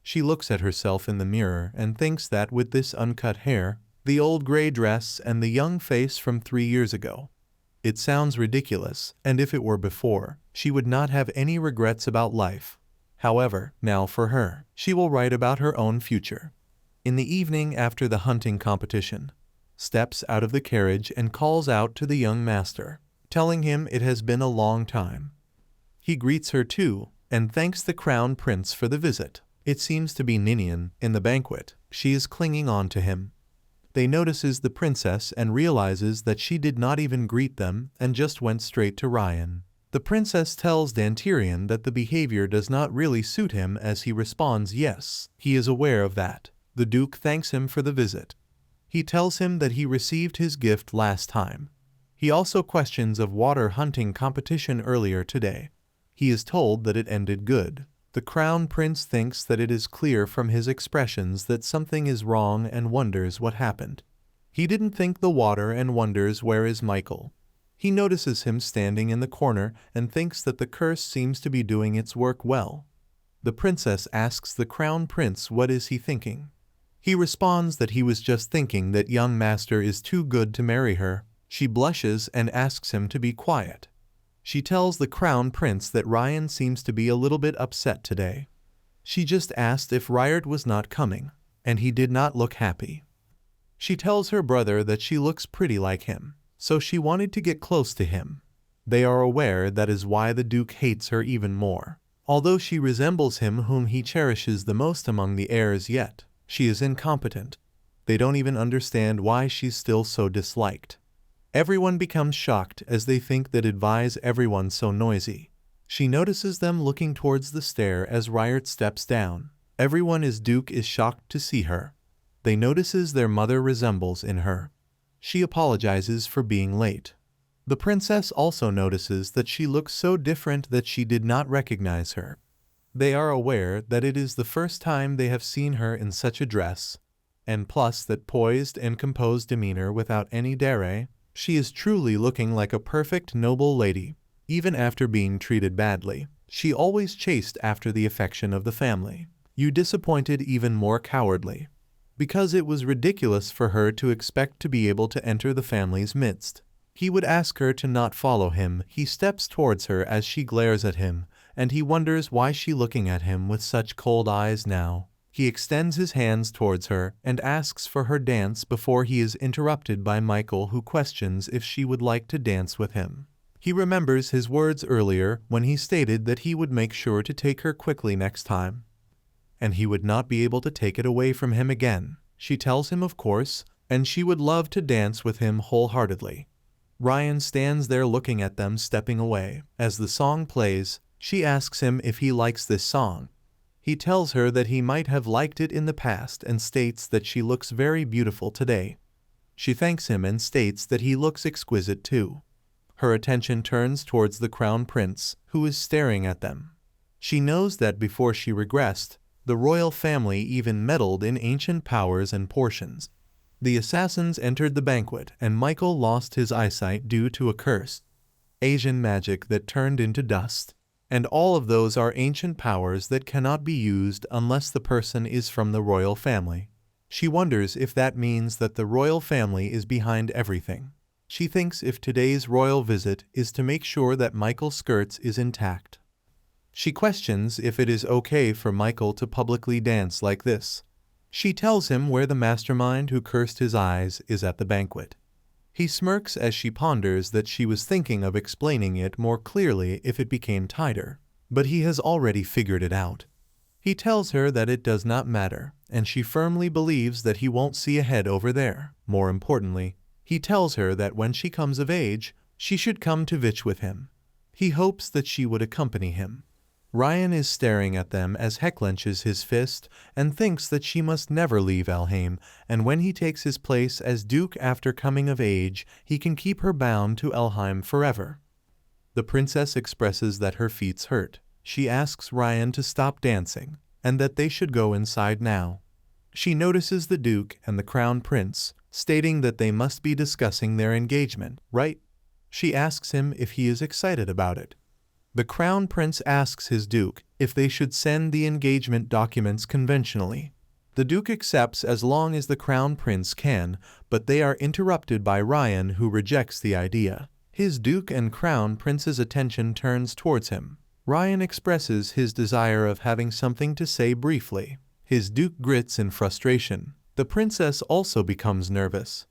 She looks at herself in the mirror and thinks that with this uncut hair, the old gray dress, and the young face from 3 years ago, it sounds ridiculous, and if it were before, she would not have any regrets about life. However, now for her, she will write about her own future. In the evening after the hunting competition, steps out of the carriage and calls out to the young master, telling him it has been a long time. He greets her too, and thanks the crown prince for the visit. It seems to be Ninian in the banquet. She is clinging on to him. They notices the princess and realizes that she did not even greet them and just went straight to Ryan. The princess tells Dantirian that the behavior does not really suit him as he responds yes, he is aware of that. The Duke thanks him for the visit. He tells him that he received his gift last time. He also questions of water hunting competition earlier today. He is told that it ended good. The crown prince thinks that it is clear from his expressions that something is wrong and wonders what happened. He didn't think the water and wonders where is Michael. He notices him standing in the corner and thinks that the curse seems to be doing its work well. The princess asks the crown prince what is he thinking. He responds that he was just thinking that young master is too good to marry her. She blushes and asks him to be quiet. She tells the crown prince that Ryan seems to be a little bit upset today. She just asked if Ryan was not coming, and he did not look happy. She tells her brother that she looks pretty like him, so she wanted to get close to him. They are aware that is why the Duke hates her even more. Although she resembles him whom he cherishes the most among the heirs, yet she is incompetent. They don't even understand why she's still so disliked. Everyone becomes shocked as they think that advise everyone so noisy. She notices them looking towards the stair as Ryan steps down. Everyone as Duke is shocked to see her. They notices their mother resembles in her. She apologizes for being late. The princess also notices that she looks so different that she did not recognize her. They are aware that it is the first time they have seen her in such a dress, and plus that poised and composed demeanor without any dare. She is truly looking like a perfect noble lady. Even after being treated badly, she always chased after the affection of the family. You disappointed even more cowardly. Because it was ridiculous for her to expect to be able to enter the family's midst. He would ask her to not follow him. He steps towards her as she glares at him, and he wonders why she looking at him with such cold eyes now. He extends his hands towards her and asks for her dance before he is interrupted by Michael, who questions if she would like to dance with him. He remembers his words earlier when he stated that he would make sure to take her quickly next time, and he would not be able to take it away from him again. She tells him of course, and she would love to dance with him wholeheartedly. Ryan stands there looking at them stepping away. As the song plays, she asks him if he likes this song. He tells her that he might have liked it in the past and states that she looks very beautiful today. She thanks him and states that he looks exquisite too. Her attention turns towards the crown prince, who is staring at them. She knows that before she regressed, the royal family even meddled in ancient powers and portions. The assassins entered the banquet and Michael lost his eyesight due to a curse, Asian magic that turned into dust. And all of those are ancient powers that cannot be used unless the person is from the royal family. She wonders if that means that the royal family is behind everything. She thinks if today's royal visit is to make sure that Michael's skirts is intact. She questions if it is okay for Michael to publicly dance like this. She tells him where the mastermind who cursed his eyes is at the banquet. He smirks as she ponders that she was thinking of explaining it more clearly if it became tighter, but he has already figured it out. He tells her that it does not matter, and she firmly believes that he won't see ahead over there. More importantly, he tells her that when she comes of age, she should come to Vich with him. He hopes that she would accompany him. Ryan is staring at them as he clenches his fist and thinks that she must never leave Elheim, and when he takes his place as Duke after coming of age, he can keep her bound to Elheim forever. The princess expresses that her feet hurt. She asks Ryan to stop dancing, and that they should go inside now. She notices the Duke and the Crown Prince, stating that they must be discussing their engagement, right? She asks him if he is excited about it. The Crown Prince asks his Duke if they should send the engagement documents conventionally. The Duke accepts as long as the Crown Prince can, but they are interrupted by Ryan, who rejects the idea. His Duke and Crown Prince's attention turns towards him. Ryan expresses his desire of having something to say briefly. His Duke grits in frustration. The princess also becomes nervous.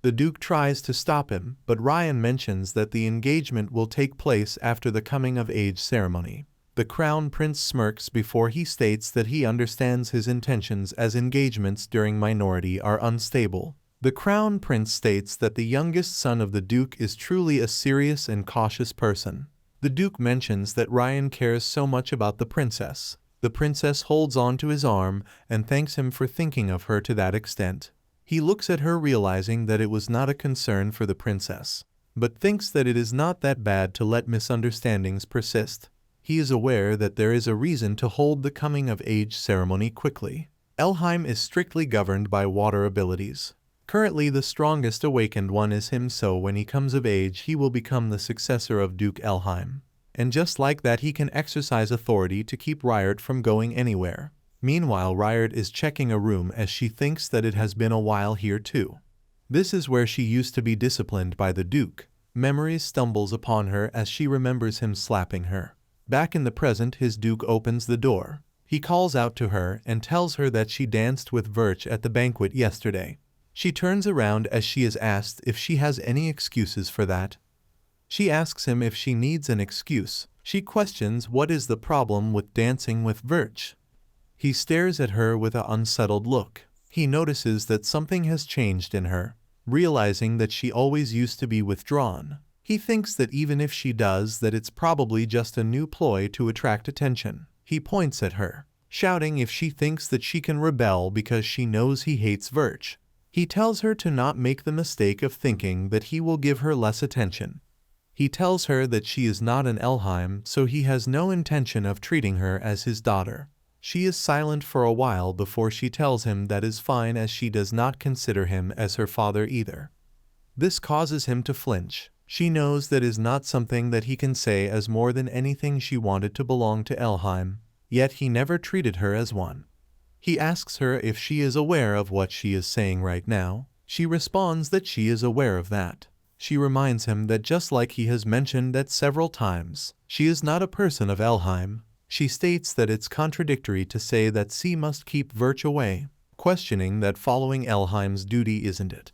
The Duke tries to stop him, but Ryan mentions that the engagement will take place after the coming-of-age ceremony. The Crown Prince smirks before he states that he understands his intentions, as engagements during minority are unstable. The Crown Prince states that the youngest son of the Duke is truly a serious and cautious person. The Duke mentions that Ryan cares so much about the princess. The princess holds on to his arm and thanks him for thinking of her to that extent. He looks at her, realizing that it was not a concern for the princess, but thinks that it is not that bad to let misunderstandings persist. He is aware that there is a reason to hold the coming-of-age ceremony quickly. Elheim is strictly governed by water abilities. Currently, the strongest awakened one is him, so when he comes of age, he will become the successor of Duke Elheim. And just like that, he can exercise authority to keep Rhyd from going anywhere. Meanwhile, Rhyd is checking a room as she thinks that it has been a while here too. This is where she used to be disciplined by the Duke. Memories stumbles upon her as she remembers him slapping her. Back in the present, his Duke opens the door. He calls out to her and tells her that she danced with Verch at the banquet yesterday. She turns around as she is asked if she has any excuses for that. She asks him if she needs an excuse. She questions what is the problem with dancing with Verch. He stares at her with an unsettled look. He notices that something has changed in her, realizing that she always used to be withdrawn. He thinks that even if she does, that it's probably just a new ploy to attract attention. He points at her, shouting if she thinks that she can rebel because she knows he hates Verch. He tells her to not make the mistake of thinking that he will give her less attention. He tells her that she is not an Elheim, so he has no intention of treating her as his daughter. She is silent for a while before she tells him that is fine, as she does not consider him as her father either. This causes him to flinch. She knows that is not something that he can say, as more than anything she wanted to belong to Elheim, yet he never treated her as one. He asks her if she is aware of what she is saying right now. She responds that she is aware of that. She reminds him that just like he has mentioned that several times, she is not a person of Elheim. She states that it's contradictory to say that she must keep Verch away, questioning that following Elheim's duty isn't it.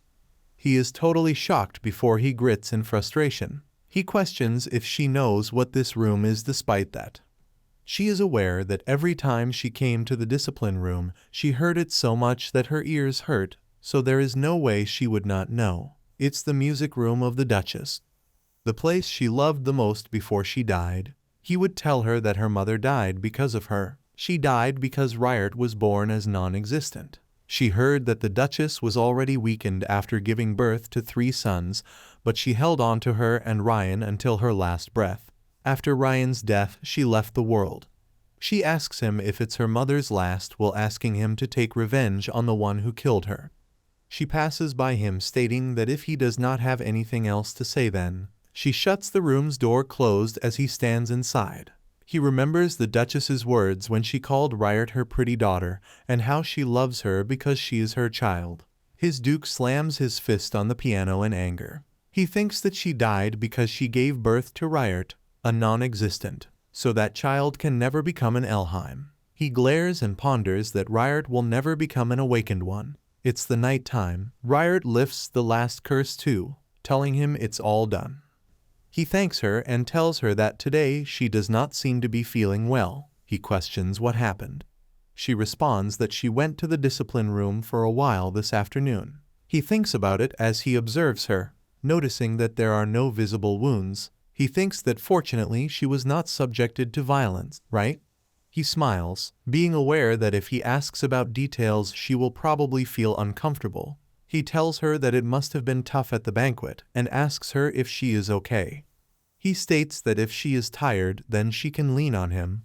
He is totally shocked before he grits in frustration. He questions if she knows what this room is despite that. She is aware that every time she came to the discipline room, she heard it so much that her ears hurt, so there is no way she would not know. It's the music room of the Duchess, the place she loved the most before she died. He would tell her that her mother died because of her. She died because Rhyd was born as non-existent. She heard that the Duchess was already weakened after giving birth to 3 sons, but she held on to her and Ryan until her last breath. After Ryan's death, she left the world. She asks him if it's her mother's last, while asking him to take revenge on the one who killed her. She passes by him, stating that if he does not have anything else to say then. She shuts the room's door closed as he stands inside. He remembers the Duchess's words when she called Rhyd her pretty daughter, and how she loves her because she is her child. His Duke slams his fist on the piano in anger. He thinks that she died because she gave birth to Rhyd, a non-existent, so that child can never become an Elheim. He glares and ponders that Rhyd will never become an awakened one. It's the night time. Rhyd lifts the last curse too, telling him it's all done. He thanks her and tells her that today she does not seem to be feeling well. He questions what happened. She responds that she went to the discipline room for a while this afternoon. He thinks about it as he observes her, noticing that there are no visible wounds. He thinks that fortunately she was not subjected to violence, right? He smiles, being aware that if he asks about details she will probably feel uncomfortable. He tells her that it must have been tough at the banquet and asks her if she is okay. He states that if she is tired, then she can lean on him.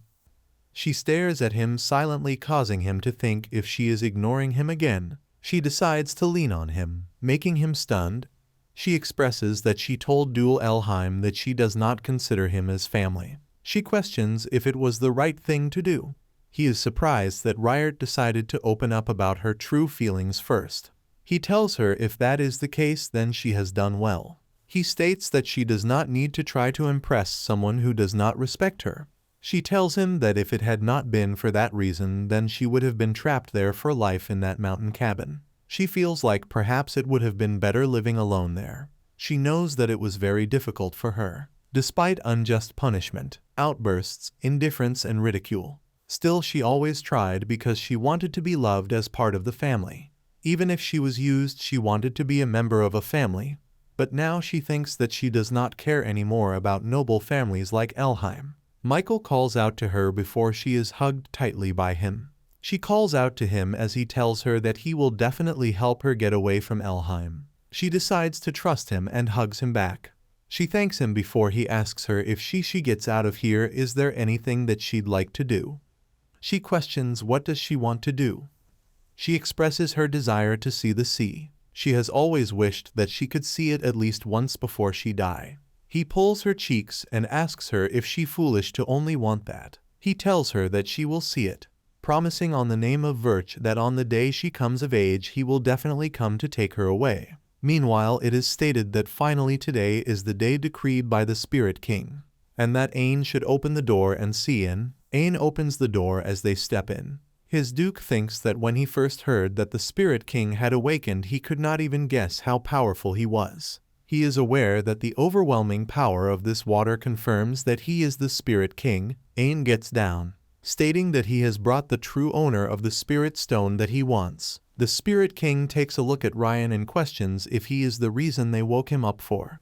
She stares at him silently, causing him to think if she is ignoring him again. She decides to lean on him, making him stunned. She expresses that she told Duel Elheim that she does not consider him as family. She questions if it was the right thing to do. He is surprised that Riart decided to open up about her true feelings first. He tells her if that is the case, then she has done well. He states that she does not need to try to impress someone who does not respect her. She tells him that if it had not been for that reason, then she would have been trapped there for life in that mountain cabin. She feels like perhaps it would have been better living alone there. She knows that it was very difficult for her. Despite unjust punishment, outbursts, indifference, and ridicule, still she always tried because she wanted to be loved as part of the family. Even if she was used, she wanted to be a member of a family. But now she thinks that she does not care anymore about noble families like Elheim. Michael calls out to her before she is hugged tightly by him. She calls out to him as he tells her that he will definitely help her get away from Elheim. She decides to trust him and hugs him back. She thanks him before he asks her if she gets out of here, is there anything that she'd like to do? She questions what does she want to do. She expresses her desire to see the sea. She has always wished that she could see it at least once before she die. He pulls her cheeks and asks her if she foolish to only want that. He tells her that she will see it, promising on the name of Virch that on the day she comes of age he will definitely come to take her away. Meanwhile, it is stated that finally today is the day decreed by the Spirit King, and that Ain should open the door and see in. Ain opens the door as they step in. His Duke thinks that when he first heard that the Spirit King had awakened, he could not even guess how powerful he was. He is aware that the overwhelming power of this water confirms that he is the Spirit King. Ain gets down, stating that he has brought the true owner of the Spirit Stone that he wants. The Spirit King takes a look at Ryan and questions if he is the reason they woke him up for.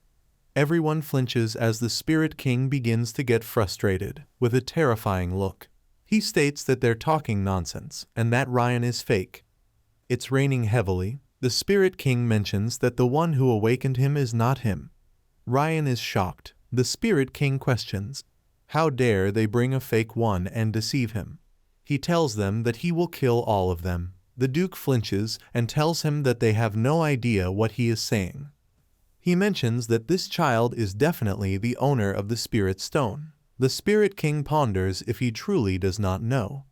Everyone flinches as the Spirit King begins to get frustrated, with a terrifying look. He states that they're talking nonsense, and that Ryan is fake. It's raining heavily. The Spirit King mentions that the one who awakened him is not him. Ryan is shocked. The Spirit King questions, how dare they bring a fake one and deceive him? He tells them that he will kill all of them. The Duke flinches and tells him that they have no idea what he is saying. He mentions that this child is definitely the owner of the Spirit Stone. The Spirit King ponders if he truly does not know,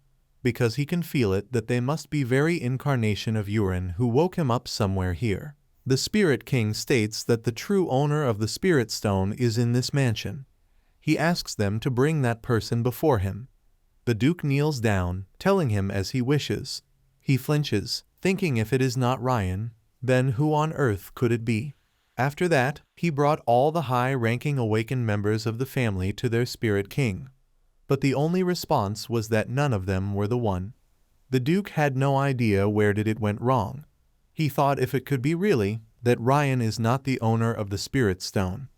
because he can feel it that they must be very incarnation of Urin who woke him up somewhere here. The Spirit King states that the true owner of the Spirit Stone is in this mansion. He asks them to bring that person before him. The Duke kneels down, telling him as he wishes. He flinches, thinking if it is not Ryan, then who on earth could it be? After that, he brought all the high-ranking awakened members of the family to their Spirit King. But the only response was that none of them were the one. The Duke had no idea where it went wrong. He thought if it could be really, that Ryan is not the owner of the Spirit Stone.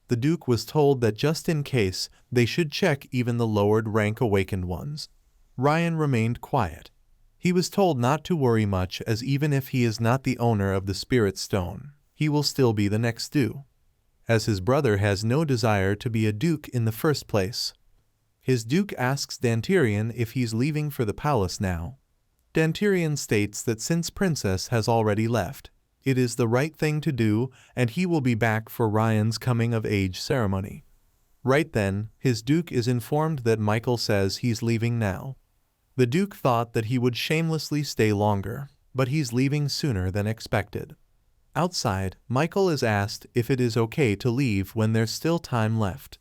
The Duke was told that just in case, they should check even the lowered rank awakened ones. Ryan remained quiet. He was told not to worry much, as even if he is not the owner of the Spirit Stone, he will still be the next due, as his brother has no desire to be a duke in the first place. His Duke asks Dantirian if he's leaving for the palace now. Dantirian states that since Princess has already left, it is the right thing to do and he will be back for Ryan's coming-of-age ceremony. Right then, his Duke is informed that Michael says he's leaving now. The Duke thought that he would shamelessly stay longer, but he's leaving sooner than expected. Outside, Michael is asked if it is okay to leave when there's still time left.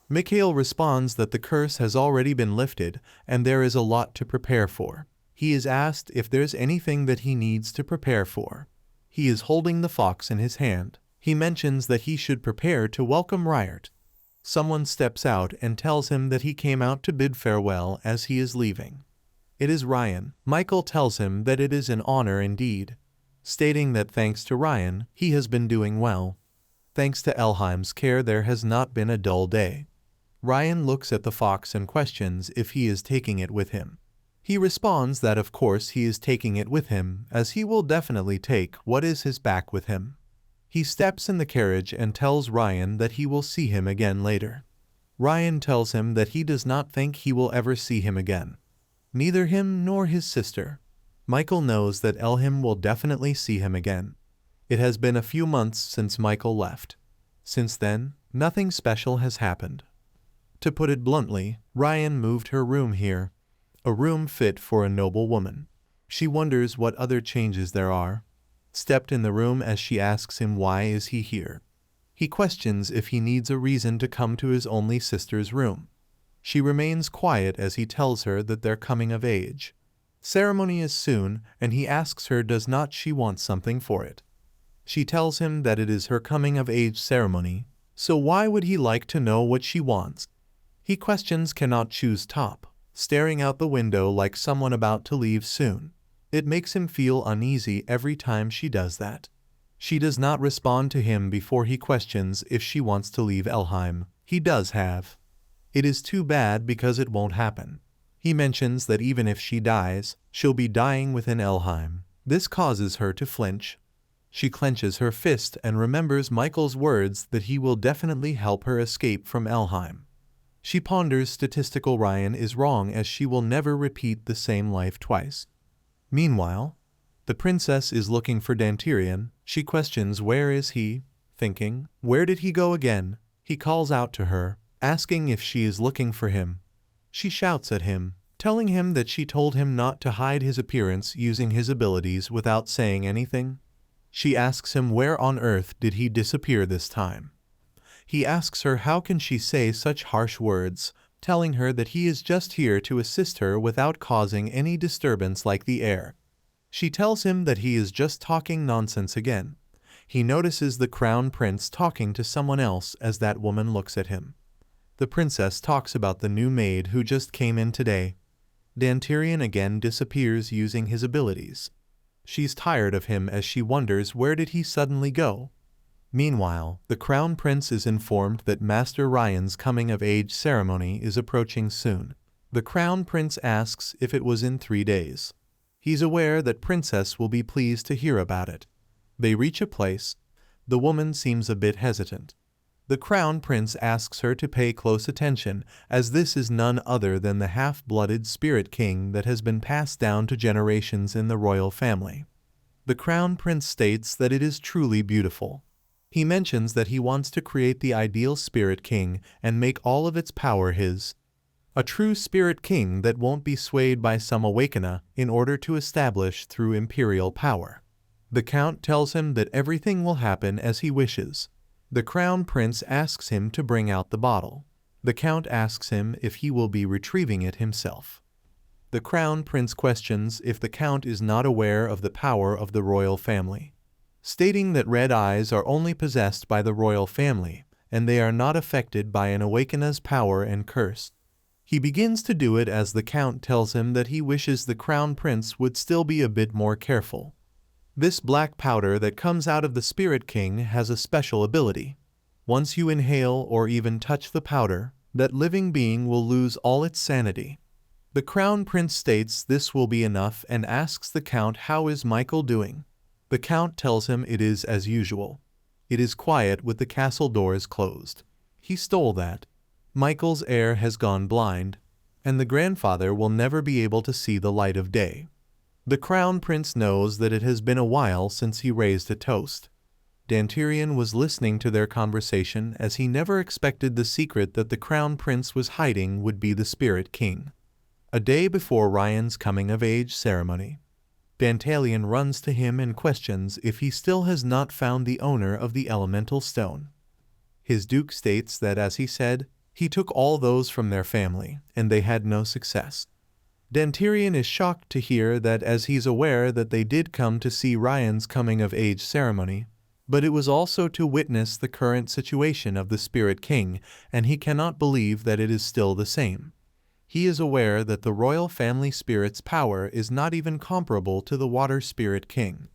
Mikhail responds that the curse has already been lifted and there is a lot to prepare for. He is asked if there's anything that he needs to prepare for. He is holding the fox in his hand. He mentions that he should prepare to welcome Riart. Someone steps out and tells him that he came out to bid farewell as he is leaving. It is Ryan. Michael tells him that it is an honor indeed, stating that thanks to Ryan, he has been doing well. Thanks to Elheim's care, there has not been a dull day. Ryan looks at the fox and questions if he is taking it with him. He responds that of course he is taking it with him, as he will definitely take what is his back with him. He steps in the carriage and tells Ryan that he will see him again later. Ryan tells him that he does not think he will ever see him again. Neither him nor his sister. Michael knows that Elheim will definitely see him again. It has been a few months since Michael left. Since then, nothing special has happened. To put it bluntly, Ryan moved her room here. A room fit for a noble woman. She wonders what other changes there are. Stepped in the room as she asks him why is he here. He questions if he needs a reason to come to his only sister's room. She remains quiet as he tells her that they're coming of age. Ceremony is soon, and he asks her does not she want something for it. She tells him that it is her coming of age ceremony, so why would he like to know what she wants? He questions cannot choose top, staring out the window like someone about to leave soon. It makes him feel uneasy every time she does that. She does not respond to him before he questions if she wants to leave Elheim. He does have. It is too bad because it won't happen. He mentions that even if she dies, she'll be dying within Elheim. This causes her to flinch. She clenches her fist and remembers Michael's words that he will definitely help her escape from Elheim. She ponders statistical Ryan is wrong as she will never repeat the same life twice. Meanwhile, the princess is looking for Dantirian. She questions where is he, thinking, where did he go again? He calls out to her, asking if she is looking for him. She shouts at him, telling him that she told him not to hide his appearance using his abilities without saying anything. She asks him where on earth did he disappear this time. He asks her how can she say such harsh words, telling her that he is just here to assist her without causing any disturbance like the air. She tells him that he is just talking nonsense again. He notices the crown prince talking to someone else as that woman looks at him. The princess talks about the new maid who just came in today. Dantirian again disappears using his abilities. She's tired of him as she wonders where did he suddenly go. Meanwhile, the crown prince is informed that Master Ryan's coming-of-age ceremony is approaching soon. The crown prince asks if it was in 3 days. He's aware that princess will be pleased to hear about it. They reach a place. The woman seems a bit hesitant. The crown prince asks her to pay close attention, as this is none other than the half-blooded spirit king that has been passed down to generations in the royal family. The crown prince states that it is truly beautiful. He mentions that he wants to create the ideal spirit king and make all of its power his. A true spirit king that won't be swayed by some awakener in order to establish through imperial power. The count tells him that everything will happen as he wishes. The crown prince asks him to bring out the bottle. The count asks him if he will be retrieving it himself. The crown prince questions if the count is not aware of the power of the royal family, stating that red eyes are only possessed by the royal family, and they are not affected by an awakener's power and curse. He begins to do it as the count tells him that he wishes the crown prince would still be a bit more careful. This black powder that comes out of the Spirit King has a special ability. Once you inhale or even touch the powder, that living being will lose all its sanity. The crown prince states this will be enough and asks the count how is Michael doing. The count tells him it is as usual. It is quiet with the castle doors closed. He stole that. Michael's heir has gone blind, and the grandfather will never be able to see the light of day. The crown prince knows that it has been a while since he raised a toast. Dantirian was listening to their conversation as he never expected the secret that the crown prince was hiding would be the Spirit King. A day before Ryan's coming-of-age ceremony, Dantalion runs to him and questions if he still has not found the owner of the elemental stone. His duke states that, as he said, he took all those from their family, and they had no success. Dantirian is shocked to hear that, as he's aware that they did come to see Ryan's coming-of-age ceremony, but it was also to witness the current situation of the Spirit King, and he cannot believe that it is still the same. He is aware that the royal family spirit's power is not even comparable to the Water Spirit King.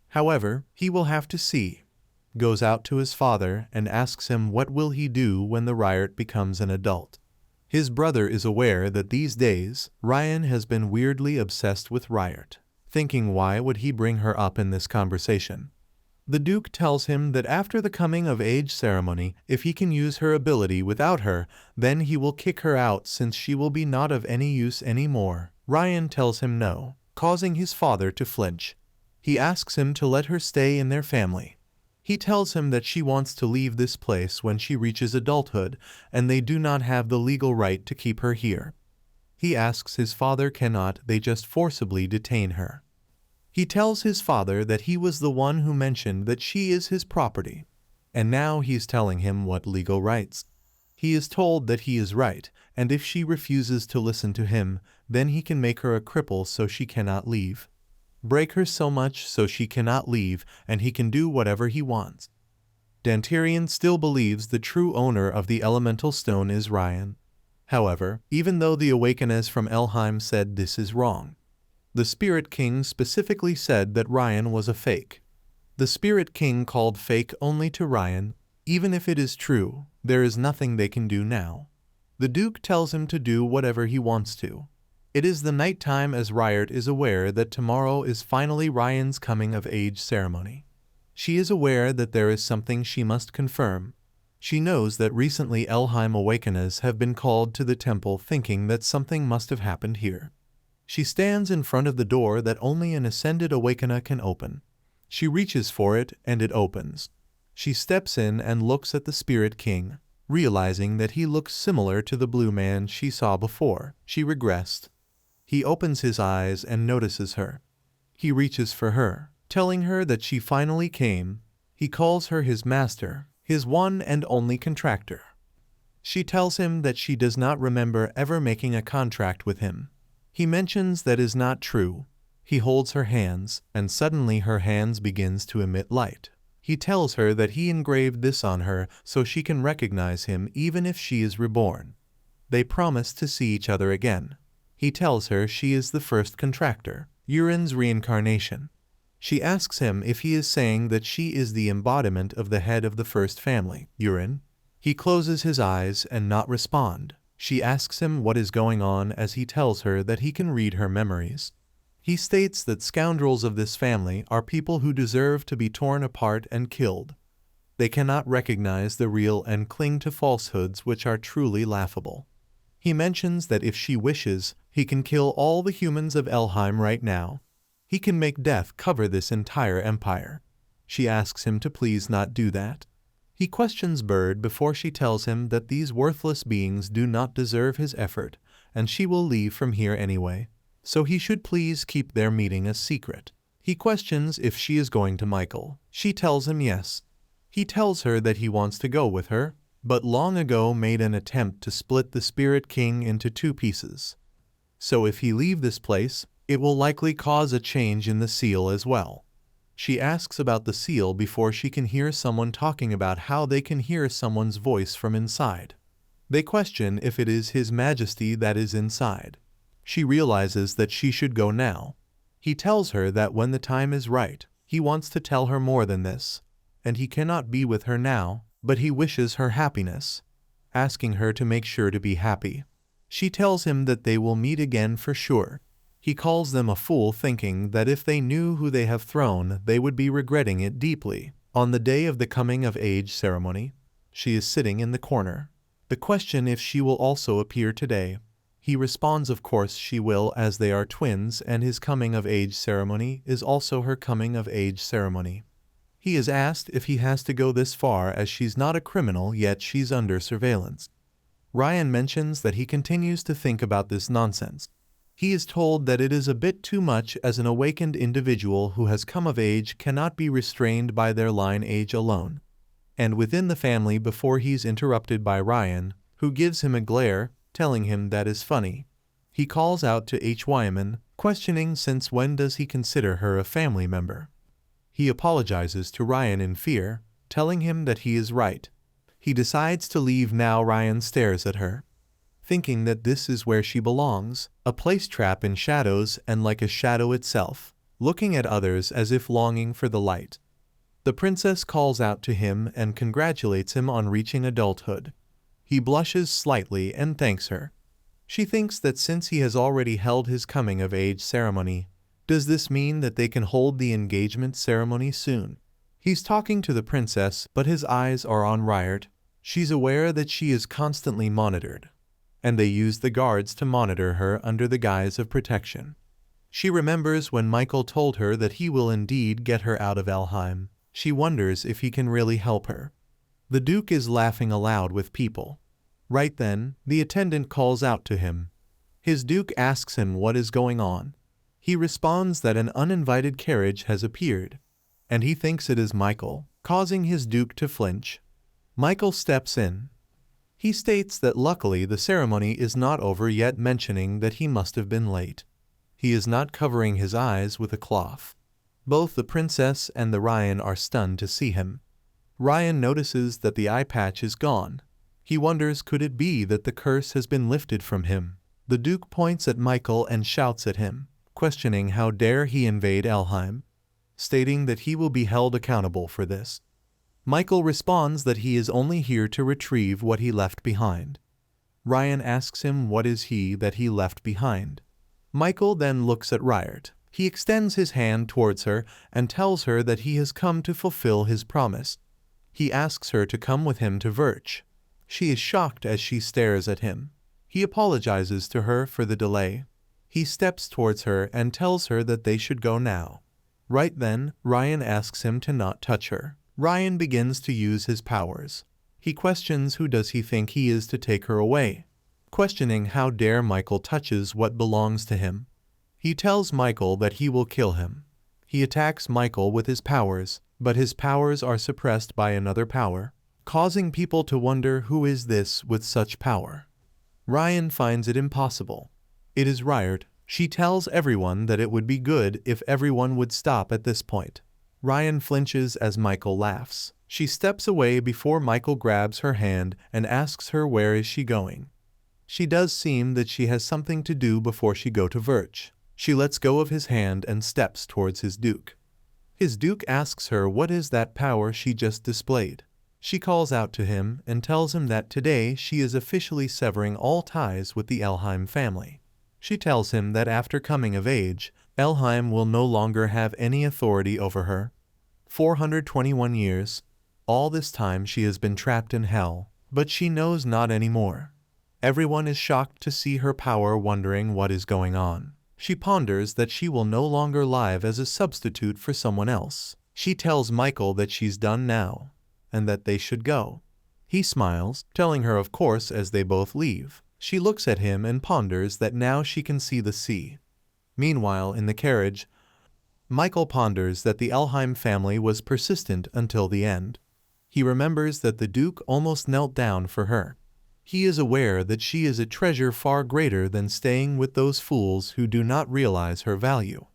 However, he will have to see. goes out to his father and asks him what will he do when the Ryart becomes an adult. His brother is aware that these days, Ryan has been weirdly obsessed with Ryart, thinking why would he bring her up in this conversation. The Duke tells him that after the coming-of-age ceremony, if he can use her ability without her, then he will kick her out since she will be not of any use anymore. Ryan tells him no, causing his father to flinch. He asks him to let her stay in their family. He tells him that she wants to leave this place when she reaches adulthood, and they do not have the legal right to keep her here. He asks his father cannot they just forcibly detain her. He tells his father that he was the one who mentioned that she is his property, and now he's telling him what legal rights. He is told that he is right, and if she refuses to listen to him, then he can make her a cripple so she cannot leave. Break her so much so she cannot leave, and he can do whatever he wants. Dantirian still believes the true owner of the elemental stone is Ryan. However, even though the Awakeners from Elheim said this is wrong, the Spirit King specifically said that Ryan was a fake. The Spirit King called fake only to Ryan. Even if it is true, there is nothing they can do now. The Duke tells him to do whatever he wants to. It is the night time as Ryart is aware that tomorrow is finally Ryan's coming-of-age ceremony. She is aware that there is something she must confirm. She knows that recently Elheim Awakeners have been called to the temple thinking that something must have happened here. She stands in front of the door that only an ascended Awakener can open. She reaches for it and it opens. She steps in and looks at the Spirit King. Realizing that he looks similar to the blue man she saw before, she regressed. He opens his eyes and notices her. He reaches for her, telling her that she finally came. He calls her his master, his one and only contractor. She tells him that she does not remember ever making a contract with him. He mentions that is not true. He holds her hands, and suddenly her hands begins to emit light. He tells her that he engraved this on her so she can recognize him even if she is reborn. They promise to see each other again. He tells her she is the first contractor, Urin's reincarnation. She asks him if he is saying that she is the embodiment of the head of the first family, Urin. He closes his eyes and not respond. She asks him what is going on as he tells her that he can read her memories. He states that scoundrels of this family are people who deserve to be torn apart and killed. They cannot recognize the real and cling to falsehoods which are truly laughable. He mentions that if she wishes, he can kill all the humans of Elheim right now. He can make death cover this entire empire. She asks him to please not do that. He questions Bird before she tells him that these worthless beings do not deserve his effort, and she will leave from here anyway, so he should please keep their meeting a secret. He questions if she is going to Michael. She tells him yes. He tells her that he wants to go with her, but long ago made an attempt to split the Spirit King into two pieces. So if he leave this place, it will likely cause a change in the seal as well. She asks about the seal before she can hear someone talking about how they can hear someone's voice from inside. They question if it is His Majesty that is inside. She realizes that she should go now. He tells her that when the time is right, he wants to tell her more than this, and he cannot be with her now, but he wishes her happiness, asking her to make sure to be happy. She tells him that they will meet again for sure. He calls them a fool, thinking that if they knew who they have thrown, they would be regretting it deeply. On the day of the coming-of-age ceremony, she is sitting in the corner. The question if she will also appear today. He responds of course she will, as they are twins and his coming-of-age ceremony is also her coming-of-age ceremony. He is asked if he has to go this far as she's not a criminal yet she's under surveillance. Ryan mentions that he continues to think about this nonsense. He is told that it is a bit too much as an awakened individual who has come of age cannot be restrained by their lineage alone. And within the family before he's interrupted by Ryan, who gives him a glare, telling him that is funny. He calls out to H. Wyman, questioning since when does he consider her a family member. He apologizes to Ryan in fear, telling him that he is right. He decides to leave now. Ryan stares at her, thinking that this is where she belongs, a place trapped in shadows and like a shadow itself, looking at others as if longing for the light. The princess calls out to him and congratulates him on reaching adulthood. He blushes slightly and thanks her. She thinks that since he has already held his coming-of-age ceremony, does this mean that they can hold the engagement ceremony soon? He's talking to the princess, but his eyes are on Rhyd. She's aware that she is constantly monitored, and they use the guards to monitor her under the guise of protection. She remembers when Michael told her that he will indeed get her out of Elfheim. She wonders if he can really help her. The Duke is laughing aloud with people. Right then, the attendant calls out to him. His Duke asks him what is going on. He responds that an uninvited carriage has appeared, and he thinks it is Michael, causing his Duke to flinch. Michael steps in. He states that luckily the ceremony is not over yet, mentioning that he must have been late. He is not covering his eyes with a cloth. Both the princess and the Ryan are stunned to see him. Ryan notices that the eye patch is gone. He wonders, could it be that the curse has been lifted from him? The Duke points at Michael and shouts at him, questioning how dare he invade Elfheim, stating that he will be held accountable for this. Michael responds that he is only here to retrieve what he left behind. Ryan asks him what is he that he left behind. Michael then looks at Rhyd. He extends his hand towards her and tells her that he has come to fulfill his promise. He asks her to come with him to Verch. She is shocked as she stares at him. He apologizes to her for the delay. He steps towards her and tells her that they should go now. Right then, Ryan asks him to not touch her. Ryan begins to use his powers. He questions who does he think he is to take her away, questioning how dare Michael touches what belongs to him. He tells Michael that he will kill him. He attacks Michael with his powers, but his powers are suppressed by another power, causing people to wonder who is this with such power. Ryan finds it impossible. It is Rhyd. She tells everyone that it would be good if everyone would stop at this point. Ryan flinches as Michael laughs. She steps away before Michael grabs her hand and asks her where is she going. She does seem that she has something to do before she go to Verch. She lets go of his hand and steps towards his Duke. His Duke asks her what is that power she just displayed. She calls out to him and tells him that today she is officially severing all ties with the Elfheim family. She tells him that after coming of age, Elfheim will no longer have any authority over her. 421 years. All this time she has been trapped in hell, but she knows not anymore. Everyone is shocked to see her power, wondering what is going on. She ponders that she will no longer live as a substitute for someone else. She tells Michael that she's done now, and that they should go. He smiles, telling her of course as they both leave. She looks at him and ponders that now she can see the sea. Meanwhile, in the carriage, Michael ponders that the Elfheim family was persistent until the end. He remembers that the Duke almost knelt down for her. He is aware that she is a treasure far greater than staying with those fools who do not realize her value.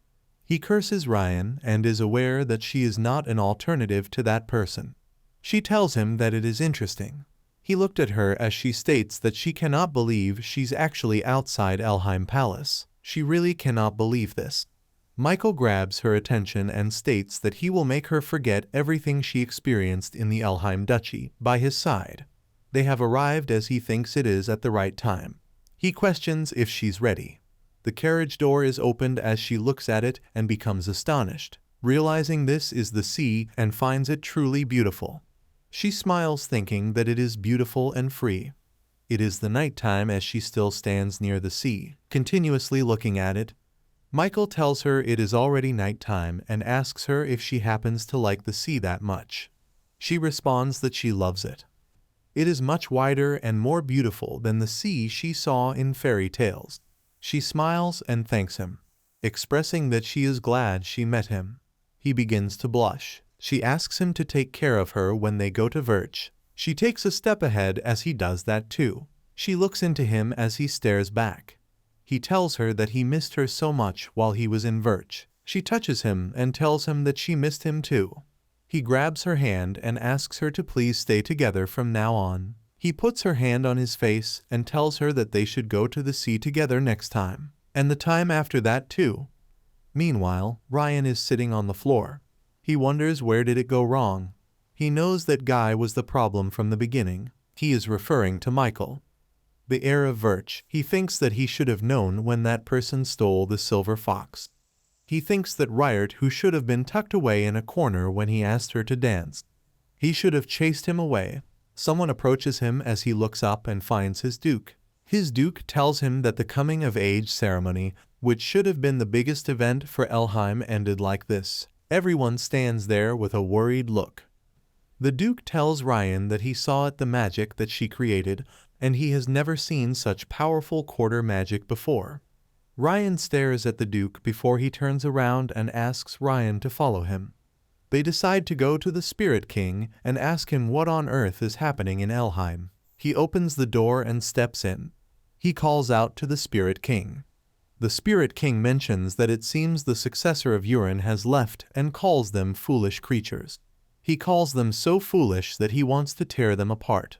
He curses Ryan and is aware that she is not an alternative to that person. She tells him that it is interesting. He looked at her as she states that she cannot believe she's actually outside Elfheim Palace. She really cannot believe this. Michael grabs her attention and states that he will make her forget everything she experienced in the Elfheim Duchy by his side. They have arrived as he thinks it is at the right time. He questions if she's ready. The carriage door is opened as she looks at it and becomes astonished, realizing this is the sea and finds it truly beautiful. She smiles, thinking that it is beautiful and free. It is the night time as she still stands near the sea, continuously looking at it. Michael tells her it is already night time and asks her if she happens to like the sea that much. She responds that she loves it. It is much wider and more beautiful than the sea she saw in fairy tales. She smiles and thanks him, expressing that she is glad she met him. He begins to blush. She asks him to take care of her when they go to Verch. She takes a step ahead as he does that too. She looks into him as he stares back. He tells her that he missed her so much while he was in Verch. She touches him and tells him that she missed him too. He grabs her hand and asks her to please stay together from now on. He puts her hand on his face and tells her that they should go to the sea together next time, and the time after that too. Meanwhile, Ryan is sitting on the floor. He wonders where did it go wrong. He knows that Guy was the problem from the beginning. He is referring to Michael, the heir of Verch. He thinks that he should have known when that person stole the silver fox. He thinks that Ryart, who should have been tucked away in a corner when he asked her to dance, he should have chased him away. Someone approaches him as he looks up and finds his duke. His duke tells him that the coming-of-age ceremony, which should have been the biggest event for Elheim, ended like this. Everyone stands there with a worried look. The duke tells Ryan that he saw it the magic that she created, and he has never seen such powerful quarter magic before. Ryan stares at the duke before he turns around and asks Ryan to follow him. They decide to go to the Spirit King and ask him what on earth is happening in Elheim. He opens the door and steps in. He calls out to the Spirit King. The Spirit King mentions that it seems the successor of Urin has left and calls them foolish creatures. He calls them so foolish that he wants to tear them apart.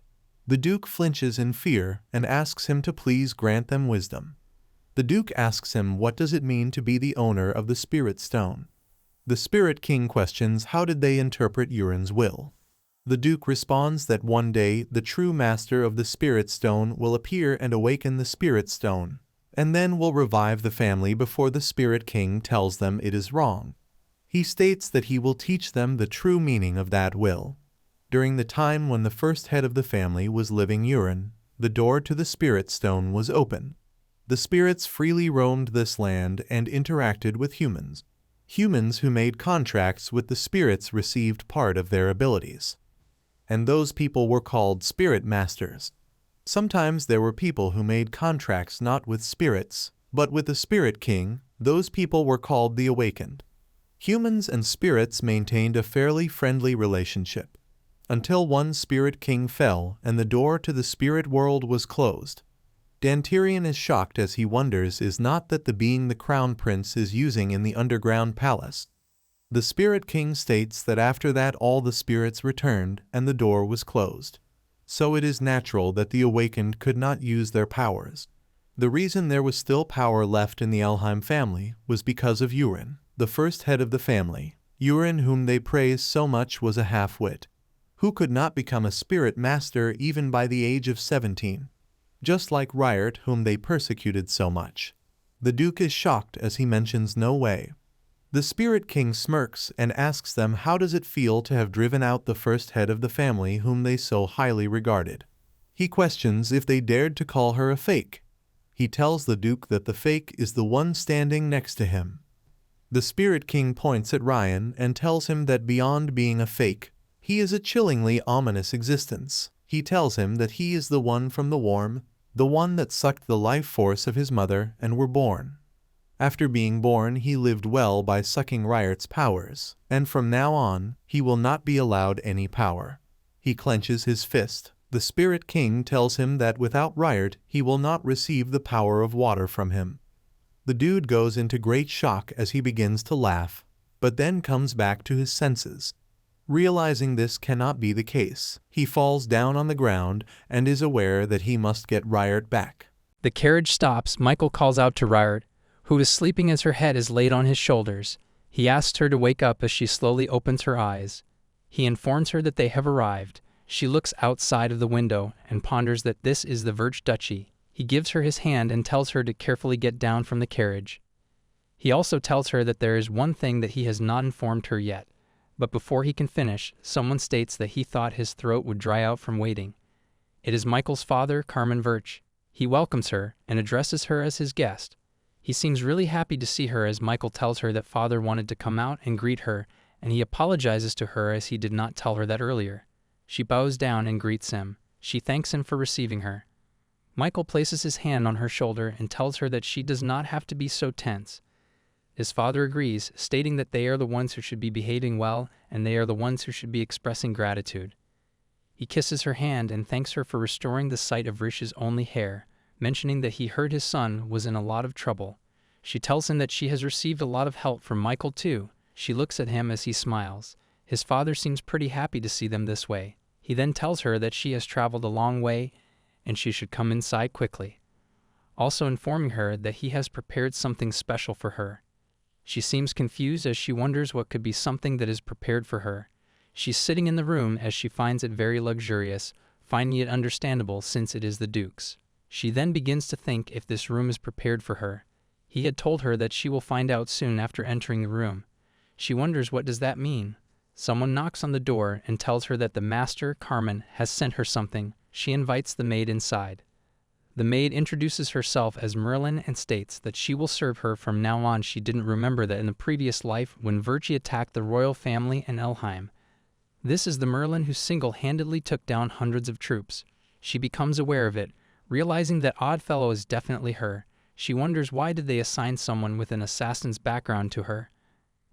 The Duke flinches in fear and asks him to please grant them wisdom. The Duke asks him what does it mean to be the owner of the Spirit Stone. The Spirit King questions how did they interpret Urin's will. The Duke responds that one day the true master of the Spirit Stone will appear and awaken the Spirit Stone, and then will revive the family before the Spirit King tells them it is wrong. He states that he will teach them the true meaning of that will. During the time when the first head of the family was living Urin, the door to the Spirit Stone was open. The spirits freely roamed this land and interacted with humans. Humans who made contracts with the spirits received part of their abilities. And those people were called Spirit Masters. Sometimes there were people who made contracts not with spirits, but with the Spirit King. Those people were called the Awakened. Humans and spirits maintained a fairly friendly relationship, until one Spirit King fell and the door to the spirit world was closed. Dantirian is shocked as he wonders is not that the being the Crown Prince is using in the underground palace. The Spirit King states that after that all the spirits returned and the door was closed. So it is natural that the Awakened could not use their powers. The reason there was still power left in the Elheim family was because of Urin, the first head of the family. Urin, whom they praised so much, was a half-wit, who could not become a spirit master even by the age of 17. Just like Ryart, whom they persecuted so much. The Duke is shocked as he mentions no way. The Spirit King smirks and asks them how does it feel to have driven out the first head of the family whom they so highly regarded. He questions if they dared to call her a fake. He tells the Duke that the fake is the one standing next to him. The Spirit King points at Ryan and tells him that beyond being a fake, he is a chillingly ominous existence. He tells him that he is the one from the Worm, the one that sucked the life force of his mother and were born. After being born, he lived well by sucking Ryart's powers, and from now on, he will not be allowed any power. He clenches his fist. The Spirit King tells him that without Ryart, he will not receive the power of water from him. The dude goes into great shock as he begins to laugh, but then comes back to his senses. Realizing this cannot be the case, he falls down on the ground and is aware that he must get Ryart back. The carriage stops. Michael calls out to Ryart, who is sleeping as her head is laid on his shoulders. He asks her to wake up as she slowly opens her eyes. He informs her that they have arrived. She looks outside of the window and ponders that this is the Verch Duchy. He gives her his hand and tells her to carefully get down from the carriage. He also tells her that there is one thing that he has not informed her yet. But before he can finish, someone states that he thought his throat would dry out from waiting. It is Michael's father, Carmen Verch. He welcomes her and addresses her as his guest. He seems really happy to see her as Michael tells her that father wanted to come out and greet her, and he apologizes to her as he did not tell her that earlier. She bows down and greets him. She thanks him for receiving her. Michael places his hand on her shoulder and tells her that she does not have to be so tense. His father agrees, stating that they are the ones who should be behaving well and they are the ones who should be expressing gratitude. He kisses her hand and thanks her for restoring the sight of Rish's only hair, mentioning that he heard his son was in a lot of trouble. She tells him that she has received a lot of help from Michael too. She looks at him as he smiles. His father seems pretty happy to see them this way. He then tells her that she has traveled a long way and she should come inside quickly, also informing her that he has prepared something special for her. She seems confused as she wonders what could be something that is prepared for her. She's sitting in the room as she finds it very luxurious, finding it understandable since it is the Duke's. She then begins to think if this room is prepared for her. He had told her that she will find out soon after entering the room. She wonders what does that mean. Someone knocks on the door and tells her that the master, Carmen, has sent her something. She invites the maid inside. The maid introduces herself as Merlin and states that she will serve her from now on. She didn't remember that in the previous life when Virgie attacked the royal family in Elheim. This is the Merlin who single-handedly took down hundreds of troops. She becomes aware of it, realizing that Oddfellow is definitely her. She wonders why did they assign someone with an assassin's background to her.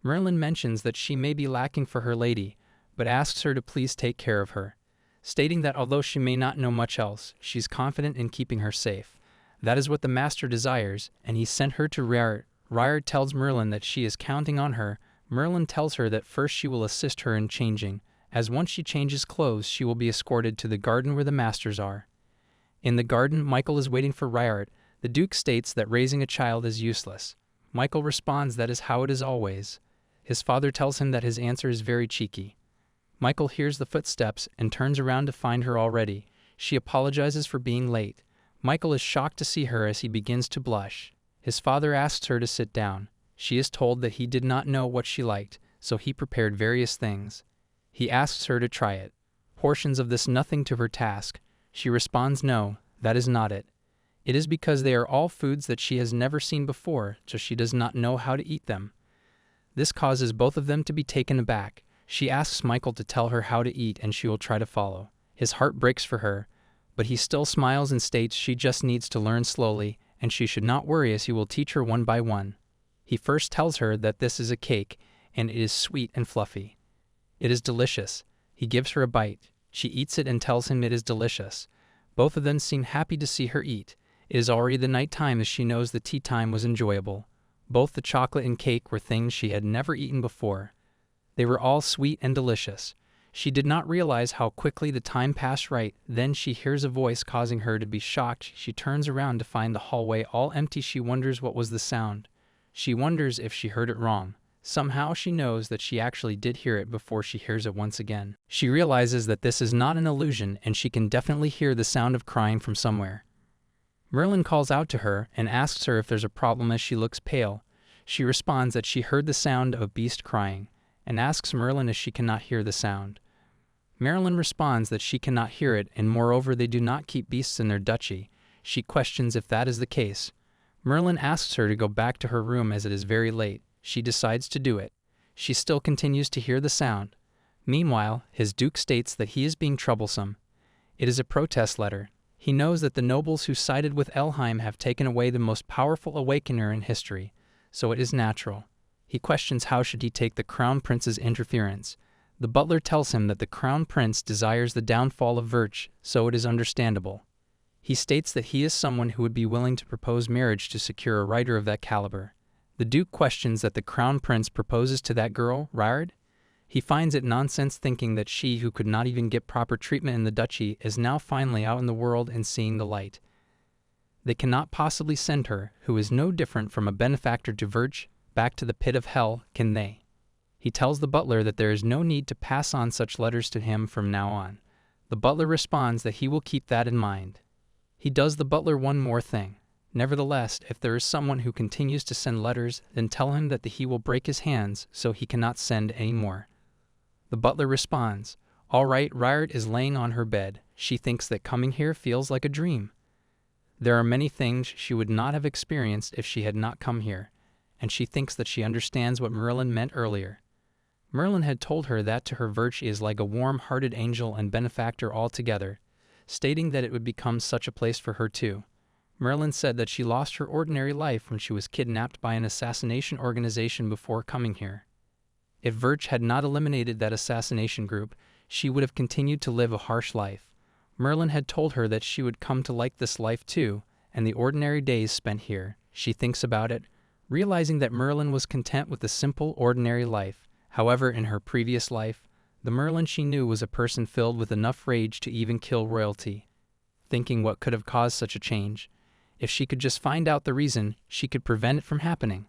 Merlin mentions that she may be lacking for her lady, but asks her to please take care of her, stating that although she may not know much else, she's confident in keeping her safe. That is what the master desires, and he sent her to Riard. Riard tells Merlin that she is counting on her. Merlin tells her that first she will assist her in changing, as once she changes clothes she will be escorted to the garden where the masters are. In the garden, Michael is waiting for Riard. The Duke states that raising a child is useless. Michael responds that is how it is always. His father tells him that his answer is very cheeky. Michael hears the footsteps and turns around to find her already. She apologizes for being late. Michael is shocked to see her as he begins to blush. His father asks her to sit down. She is told that he did not know what she liked, so he prepared various things. He asks her to try it. Portions of this nothing to her task. She responds no, that is not it. It is because they are all foods that she has never seen before, so she does not know how to eat them. This causes both of them to be taken aback. She asks Michael to tell her how to eat and she will try to follow. His heart breaks for her, but he still smiles and states she just needs to learn slowly and she should not worry as he will teach her one by one. He first tells her that this is a cake and it is sweet and fluffy. It is delicious. He gives her a bite. She eats it and tells him it is delicious. Both of them seem happy to see her eat. It is already the night time as she knows the tea time was enjoyable. Both the chocolate and cake were things she had never eaten before. They were all sweet and delicious. She did not realize how quickly the time passed right. Then she hears a voice causing her to be shocked. She turns around to find the hallway all empty. She wonders what was the sound. She wonders if she heard it wrong. Somehow she knows that she actually did hear it before she hears it once again. She realizes that this is not an illusion and she can definitely hear the sound of crying from somewhere. Merlin calls out to her and asks her if there's a problem as she looks pale. She responds that she heard the sound of a beast crying and asks Merlin if she cannot hear the sound. Merlin responds that she cannot hear it and moreover they do not keep beasts in their duchy. She questions if that is the case. Merlin asks her to go back to her room as it is very late. She decides to do it. She still continues to hear the sound. Meanwhile, his duke states that he is being troublesome. It is a protest letter. He knows that the nobles who sided with Elheim have taken away the most powerful awakener in history, so it is natural. He questions how should he take the crown prince's interference. The butler tells him that the crown prince desires the downfall of Virch, so it is understandable. He states that he is someone who would be willing to propose marriage to secure a writer of that caliber. The duke questions that the crown prince proposes to that girl, Riard. He finds it nonsense thinking that she who could not even get proper treatment in the duchy is now finally out in the world and seeing the light. They cannot possibly send her, who is no different from a benefactor to Virch, back to the pit of hell, can they? He tells the butler that there is no need to pass on such letters to him from now on. The butler responds that he will keep that in mind. He does the butler one more thing. Nevertheless, if there is someone who continues to send letters, then tell him that he will break his hands so he cannot send any more. The butler responds, all right, Riard is laying on her bed. She thinks that coming here feels like a dream. There are many things she would not have experienced if she had not come here, and she thinks that she understands what Merlin meant earlier. Merlin had told her that to her Virch is like a warm-hearted angel and benefactor altogether, stating that it would become such a place for her too. Merlin said that she lost her ordinary life when she was kidnapped by an assassination organization before coming here. If Virch had not eliminated that assassination group, she would have continued to live a harsh life. Merlin had told her that she would come to like this life too, and the ordinary days spent here. She thinks about it, realizing that Merlin was content with the simple, ordinary life. However, in her previous life, the Merlin she knew was a person filled with enough rage to even kill royalty. Thinking what could have caused such a change. If she could just find out the reason, she could prevent it from happening.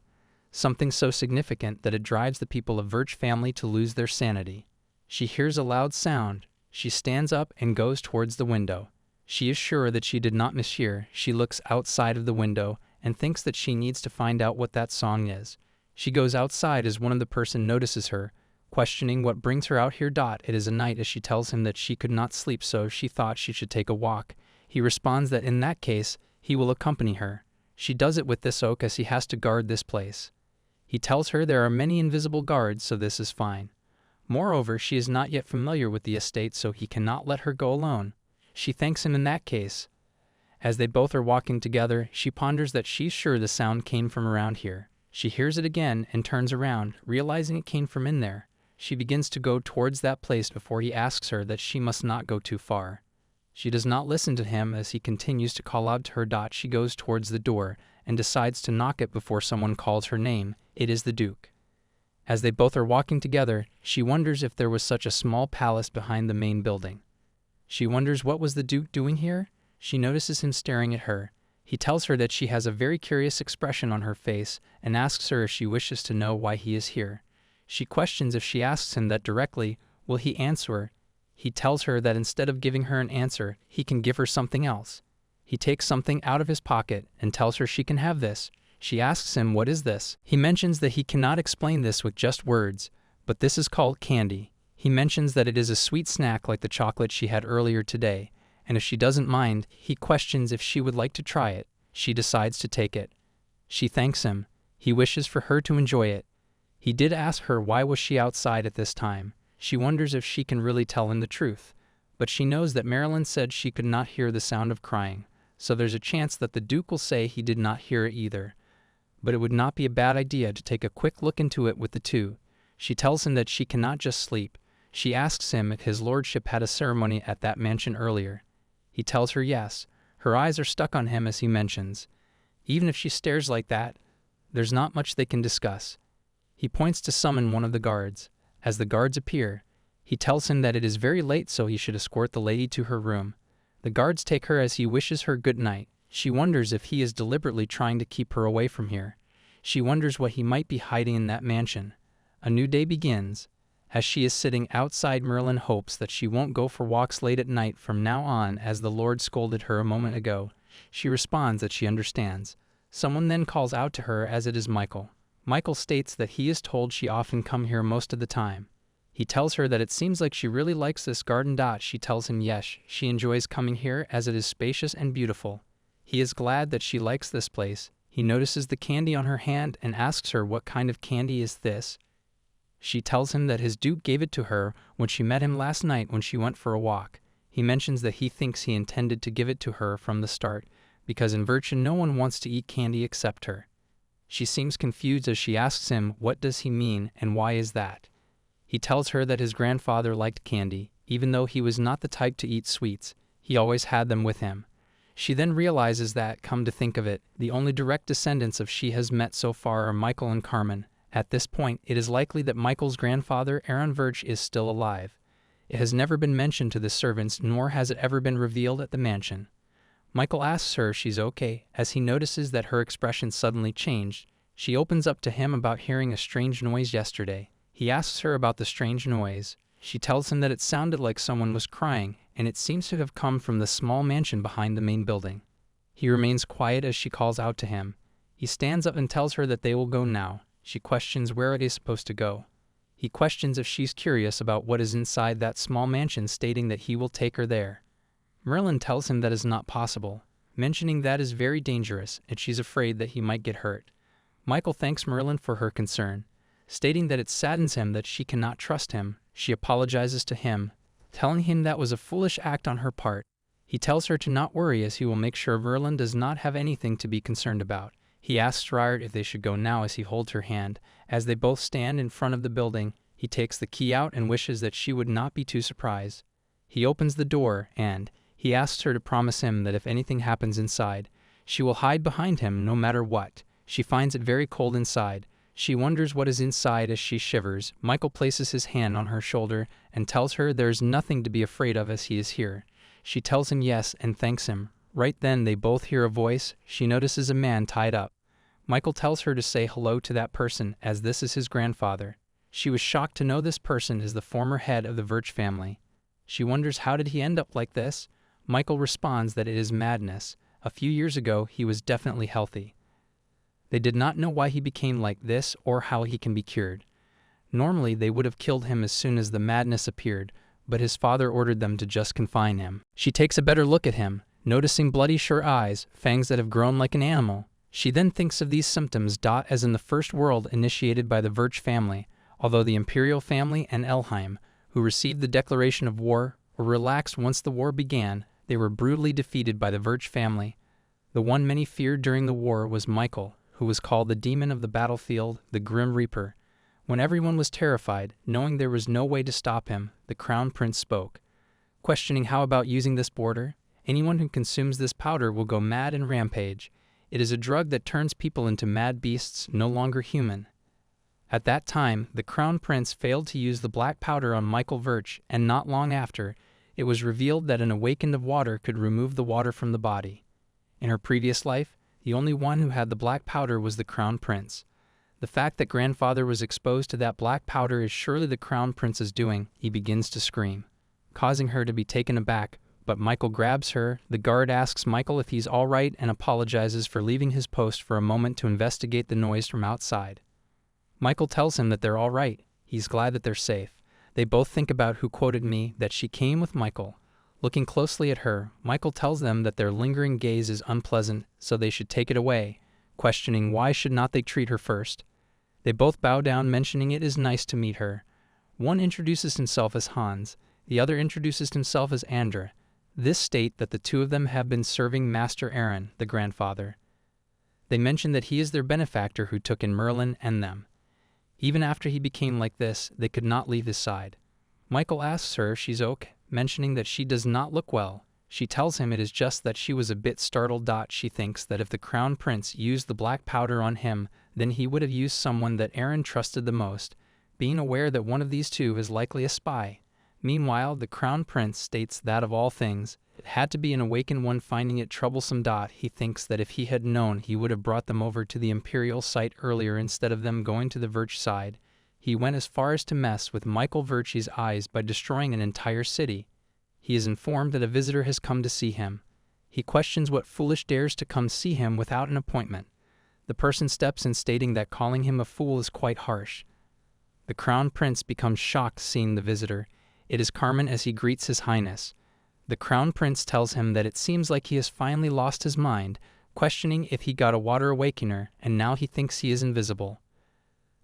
something so significant that it drives the people of Verge family to lose their sanity. She hears a loud sound. She stands up and goes towards the window. She is sure that she did not mishear. She looks outside of the window and thinks that she needs to find out what that song is. She goes outside as one of the person notices her, questioning what brings her out here. It is a night, as she tells him that she could not sleep, so she thought she should take a walk. He responds that in that case, he will accompany her. She does it with this oak as he has to guard this place. He tells her there are many invisible guards, so this is fine. Moreover, she is not yet familiar with the estate, so he cannot let her go alone. She thanks him in that case. As they both are walking together, she ponders that she's sure the sound came from around here. She hears it again and turns around, realizing it came from in there. She begins to go towards that place before he asks her that she must not go too far. She does not listen to him as he continues to call out to her. She goes towards the door and decides to knock it before someone calls her name. It is the Duke. As they both are walking together, she wonders if there was such a small palace behind the main building. She wonders what was the Duke doing here? She notices him staring at her. He tells her that she has a very curious expression on her face and asks her if she wishes to know why he is here. She questions if she asks him that directly, will he answer her? He tells her that instead of giving her an answer, he can give her something else. He takes something out of his pocket and tells her she can have this. She asks him, what is this? He mentions that he cannot explain this with just words, but this is called candy. He mentions that it is a sweet snack like the chocolate she had earlier today, and if she doesn't mind, he questions if she would like to try it. She decides to take it. She thanks him. He wishes for her to enjoy it. He did ask her why was she outside at this time. She wonders if she can really tell him the truth, but she knows that Marilyn said she could not hear the sound of crying, so there's a chance that the Duke will say he did not hear it either. But it would not be a bad idea to take a quick look into it with the two. She tells him that she cannot just sleep. She asks him if his lordship had a ceremony at that mansion earlier. He tells her yes. Her eyes are stuck on him as he mentions. Even if she stares like that, there's not much they can discuss. He points to summon one of the guards. As the guards appear, he tells him that it is very late, so he should escort the lady to her room. The guards take her as he wishes her good night. She wonders if he is deliberately trying to keep her away from here. She wonders what he might be hiding in that mansion. A new day begins. As she is sitting outside, Merlin hopes that she won't go for walks late at night from now on, as the Lord scolded her a moment ago. She responds that she understands. Someone then calls out to her, as it is Michael. Michael states that he is told she often come here most of the time. He tells her that it seems like she really likes this garden. She tells him yes, she enjoys coming here as it is spacious and beautiful. He is glad that she likes this place. He notices the candy on her hand and asks her what kind of candy is this. She tells him that his Duke gave it to her when she met him last night when she went for a walk. He mentions that he thinks he intended to give it to her from the start, because in Virtune no one wants to eat candy except her. She seems confused as she asks him what does he mean and why is that. He tells her that his grandfather liked candy. Even though he was not the type to eat sweets, he always had them with him. She then realizes that, come to think of it, the only direct descendants of she has met so far are Michael and Carmen. At this point, it is likely that Michael's grandfather, Aaron Verge, is still alive. It has never been mentioned to the servants, nor has it ever been revealed at the mansion. Michael asks her if she's okay, as he notices that her expression suddenly changed. She opens up to him about hearing a strange noise yesterday. He asks her about the strange noise. She tells him that it sounded like someone was crying, and it seems to have come from the small mansion behind the main building. He remains quiet as she calls out to him. He stands up and tells her that they will go now. She questions where it is supposed to go. He questions if she's curious about what is inside that small mansion, stating that he will take her there. Merlin tells him that is not possible, mentioning that is very dangerous and she's afraid that he might get hurt. Michael thanks Merlin for her concern, stating that it saddens him that she cannot trust him. She apologizes to him, telling him that was a foolish act on her part. He tells her to not worry as he will make sure Merlin does not have anything to be concerned about. He asks Ryard if they should go now as he holds her hand. As they both stand in front of the building, he takes the key out and wishes that she would not be too surprised. He opens the door and he asks her to promise him that if anything happens inside, she will hide behind him no matter what. She finds it very cold inside. She wonders what is inside as she shivers. Michael places his hand on her shoulder and tells her there is nothing to be afraid of as he is here. She tells him yes and thanks him. Right then they both hear a voice. She notices a man tied up. Michael tells her to say hello to that person, as this is his grandfather. She was shocked to know this person is the former head of the Verch family. She wonders, how did he end up like this? Michael responds that it is madness. A few years ago, he was definitely healthy. They did not know why he became like this or how he can be cured. Normally, they would have killed him as soon as the madness appeared, but his father ordered them to just confine him. She takes a better look at him, noticing bloody sure eyes, fangs that have grown like an animal. She then thinks of these symptoms as in the first world initiated by the Verch family, although the Imperial family and Elheim, who received the declaration of war, were relaxed once the war began. They were brutally defeated by the Verch family. The one many feared during the war was Michael, who was called the demon of the battlefield, the Grim Reaper. When everyone was terrified, knowing there was no way to stop him, the Crown Prince spoke, questioning how about using this border? Anyone who consumes this powder will go mad and rampage. It is a drug that turns people into mad beasts, no longer human. At that time, the Crown Prince failed to use the black powder on Michael Verch, and not long after, it was revealed that an awakened of water could remove the water from the body. In her previous life, the only one who had the black powder was the Crown Prince. The fact that grandfather was exposed to that black powder is surely the Crown Prince's doing. He begins to scream, causing her to be taken aback, but Michael grabs her. The guard asks Michael if he's all right and apologizes for leaving his post for a moment to investigate the noise from outside. Michael tells him that they're all right. He's glad that they're safe. They both think about who quoted me, that she came with Michael. Looking closely at her, Michael tells them that their lingering gaze is unpleasant, so they should take it away, questioning why should not they treat her first. They both bow down, mentioning it is nice to meet her. One introduces himself as Hans, the other introduces himself as Andra. This state that the two of them have been serving Master Aaron, the grandfather. They mention that he is their benefactor who took in Merlin and them. Even after he became like this, they could not leave his side. Michael asks her if she's okay, mentioning that she does not look well. She tells him it is just that she was a bit startled. She thinks that if the Crown Prince used the black powder on him, then he would have used someone that Aaron trusted the most, being aware that one of these two is likely a spy. Meanwhile, the Crown Prince states that of all things, it had to be an awakened one, finding it troublesome. He thinks that if he had known, he would have brought them over to the Imperial site earlier instead of them going to the Verch side. He went as far as to mess with Michael Verch's eyes by destroying an entire city. He is informed that a visitor has come to see him. He questions what foolish dares to come see him without an appointment. The person steps in, stating that calling him a fool is quite harsh. The Crown Prince becomes shocked seeing the visitor. It is Carmen as he greets His Highness. The Crown Prince tells him that it seems like he has finally lost his mind, questioning if he got a water awakener, and now he thinks he is invisible.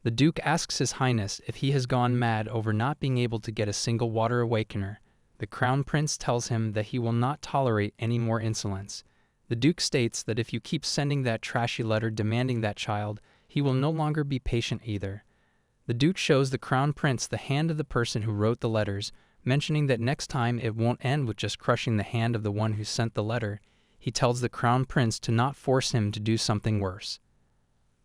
The Duke asks His Highness if he has gone mad over not being able to get a single water awakener. The Crown Prince tells him that he will not tolerate any more insolence. The Duke states that if you keep sending that trashy letter demanding that child, he will no longer be patient either. The Duke shows the Crown Prince the hand of the person who wrote the letters, mentioning that next time it won't end with just crushing the hand of the one who sent the letter. He tells the Crown Prince to not force him to do something worse.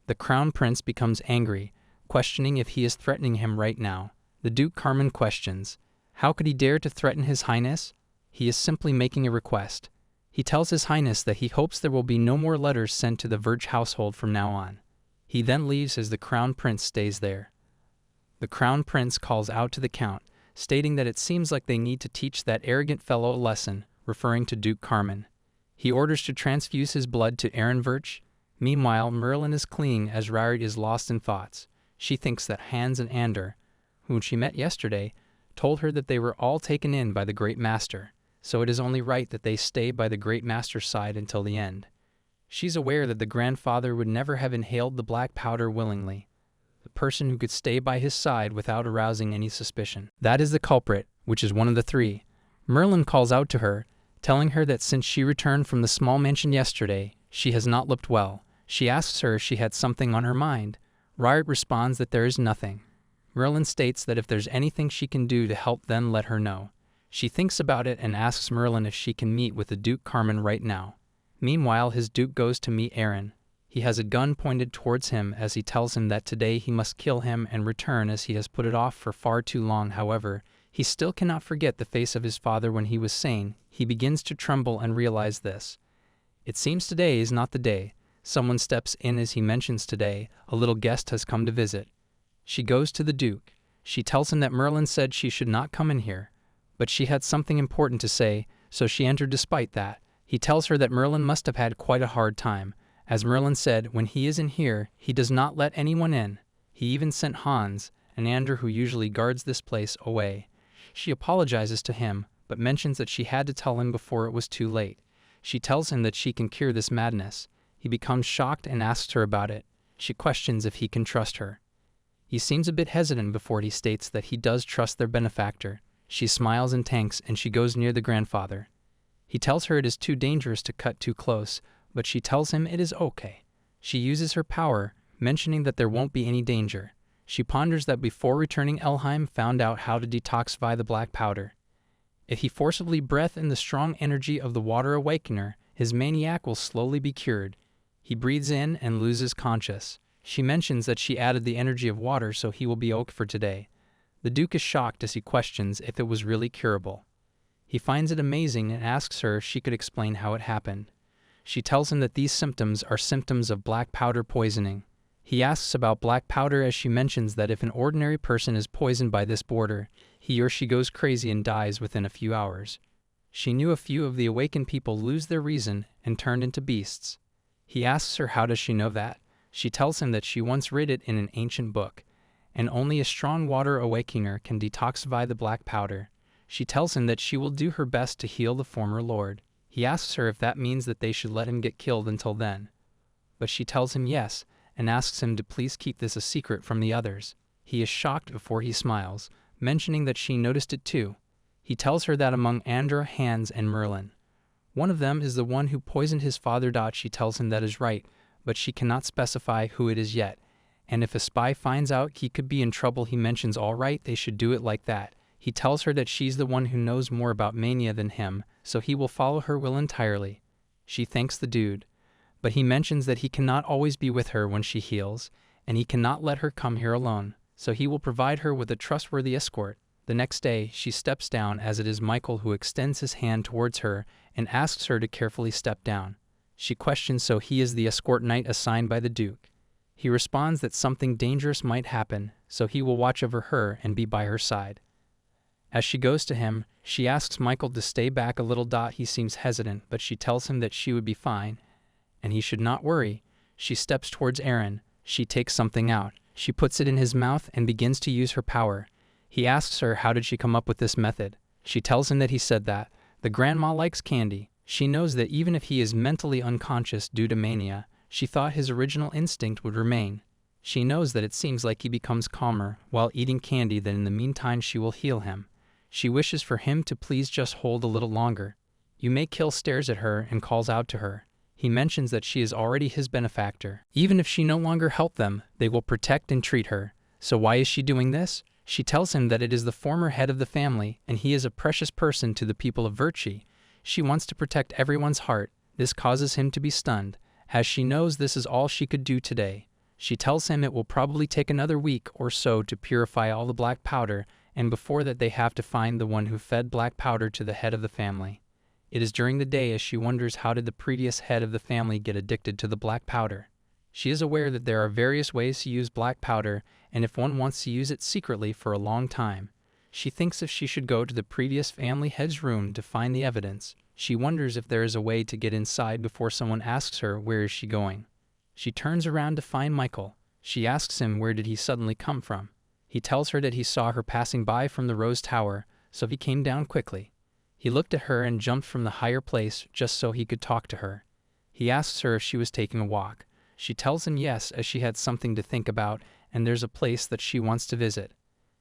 The Crown Prince becomes angry, questioning if he is threatening him right now. The Duke Carmen questions, how could he dare to threaten His Highness? He is simply making a request. He tells His Highness that he hopes there will be no more letters sent to the Verch household from now on. He then leaves as the Crown Prince stays there. The Crown Prince calls out to the Count, stating that it seems like they need to teach that arrogant fellow a lesson, referring to Duke Carmen. He orders to transfuse his blood to Aaron Verch. Meanwhile, Merlin is clinging as Rarity is lost in thoughts. She thinks that Hans and Ander, whom she met yesterday, told her that they were all taken in by the Great Master, so it is only right that they stay by the Great Master's side until the end. She's aware that the grandfather would never have inhaled the black powder willingly. The person who could stay by his side without arousing any suspicion. That is the culprit, which is one of the three. Merlin calls out to her, telling her that since she returned from the small mansion yesterday, she has not looked well. She asks her if she had something on her mind. Riot responds that there is nothing. Merlin states that if there's anything she can do to help, then let her know. She thinks about it and asks Merlin if she can meet with the Duke Carmen right now. Meanwhile, his Duke goes to meet Aaron. He has a gun pointed towards him as he tells him that today he must kill him and return as he has put it off for far too long. However, he still cannot forget the face of his father when he was sane. He begins to tremble and realize this. It seems today is not the day, Someone steps in as he mentions today a little guest has come to visit. She goes to the Duke. She tells him that Merlin said she should not come in here, but she had something important to say, so she entered despite that. He tells her that Merlin must have had quite a hard time. As Merlin said, when he is in here, he does not let anyone in. He even sent Hans, and Andrew, who usually guards this place, away. She apologizes to him, but mentions that she had to tell him before it was too late. She tells him that she can cure this madness. He becomes shocked and asks her about it. She questions if he can trust her. He seems a bit hesitant before he states that he does trust their benefactor. She smiles and thanks, and she goes near the grandfather. He tells her it is too dangerous to cut too close, but she tells him it is okay. She uses her power, mentioning that there won't be any danger. She ponders that before returning, Elheim found out how to detoxify the black powder. If he forcibly breathes in the strong energy of the Water Awakener, his maniac will slowly be cured. He breathes in and loses conscious. She mentions that she added the energy of water so he will be okay for today. The Duke is shocked as he questions if it was really curable. He finds it amazing and asks her if she could explain how it happened. She tells him that these symptoms are symptoms of black powder poisoning. He asks about black powder as she mentions that if an ordinary person is poisoned by this border, he or she goes crazy and dies within a few hours. She knew a few of the awakened people lose their reason and turned into beasts. He asks her how does she know that. She tells him that she once read it in an ancient book, and only a strong Water Awakener can detoxify the black powder. She tells him that she will do her best to heal the former lord. He asks her if that means that they should let him get killed until then. But she tells him yes, and asks him to please keep this a secret from the others. He is shocked before he smiles, mentioning that she noticed it too. He tells her that among Andra, Hans, and Merlin, one of them is the one who poisoned his father. She tells him that is right, but she cannot specify who it is yet. And if a spy finds out, he could be in trouble. He mentions all right, they should do it like that. He tells her that she's the one who knows more about mania than him, so he will follow her will entirely. She thanks the dude, but he mentions that he cannot always be with her when she heals, and he cannot let her come here alone, so he will provide her with a trustworthy escort. The next day, she steps down as it is Michael who extends his hand towards her and asks her to carefully step down. She questions so he is the escort knight assigned by the Duke. He responds that something dangerous might happen, so he will watch over her and be by her side. As she goes to him, she asks Michael to stay back a little. He seems hesitant, but she tells him that she would be fine, and he should not worry. She steps towards Aaron. She takes something out. She puts it in his mouth and begins to use her power. He asks her how did she come up with this method. She tells him that he said that. The grandma likes candy. She knows that even if he is mentally unconscious due to mania, she thought his original instinct would remain. She knows that it seems like he becomes calmer while eating candy, that in the meantime she will heal him. She wishes for him to please just hold a little longer. Yumekill stares at her and calls out to her. He mentions that she is already his benefactor. Even if she no longer helped them, they will protect and treat her. So why is she doing this? She tells him that it is the former head of the family, and he is a precious person to the people of Virtue. She wants to protect everyone's heart. This causes him to be stunned, as she knows this is all she could do today. She tells him it will probably take another week or so to purify all the black powder, and before that they have to find the one who fed black powder to the head of the family. It is during the day as she wonders how did the previous head of the family get addicted to the black powder. She is aware that there are various ways to use black powder, and if one wants to use it secretly for a long time, she thinks if she should go to the previous family head's room to find the evidence. She wonders if there is a way to get inside before someone asks her where is she going. She turns around to find Michael. She asks him where did he suddenly come from. He tells her that he saw her passing by from the Rose Tower, so he came down quickly. He looked at her and jumped from the higher place just so he could talk to her. He asks her if she was taking a walk. She tells him yes, as she had something to think about, and there's a place that she wants to visit.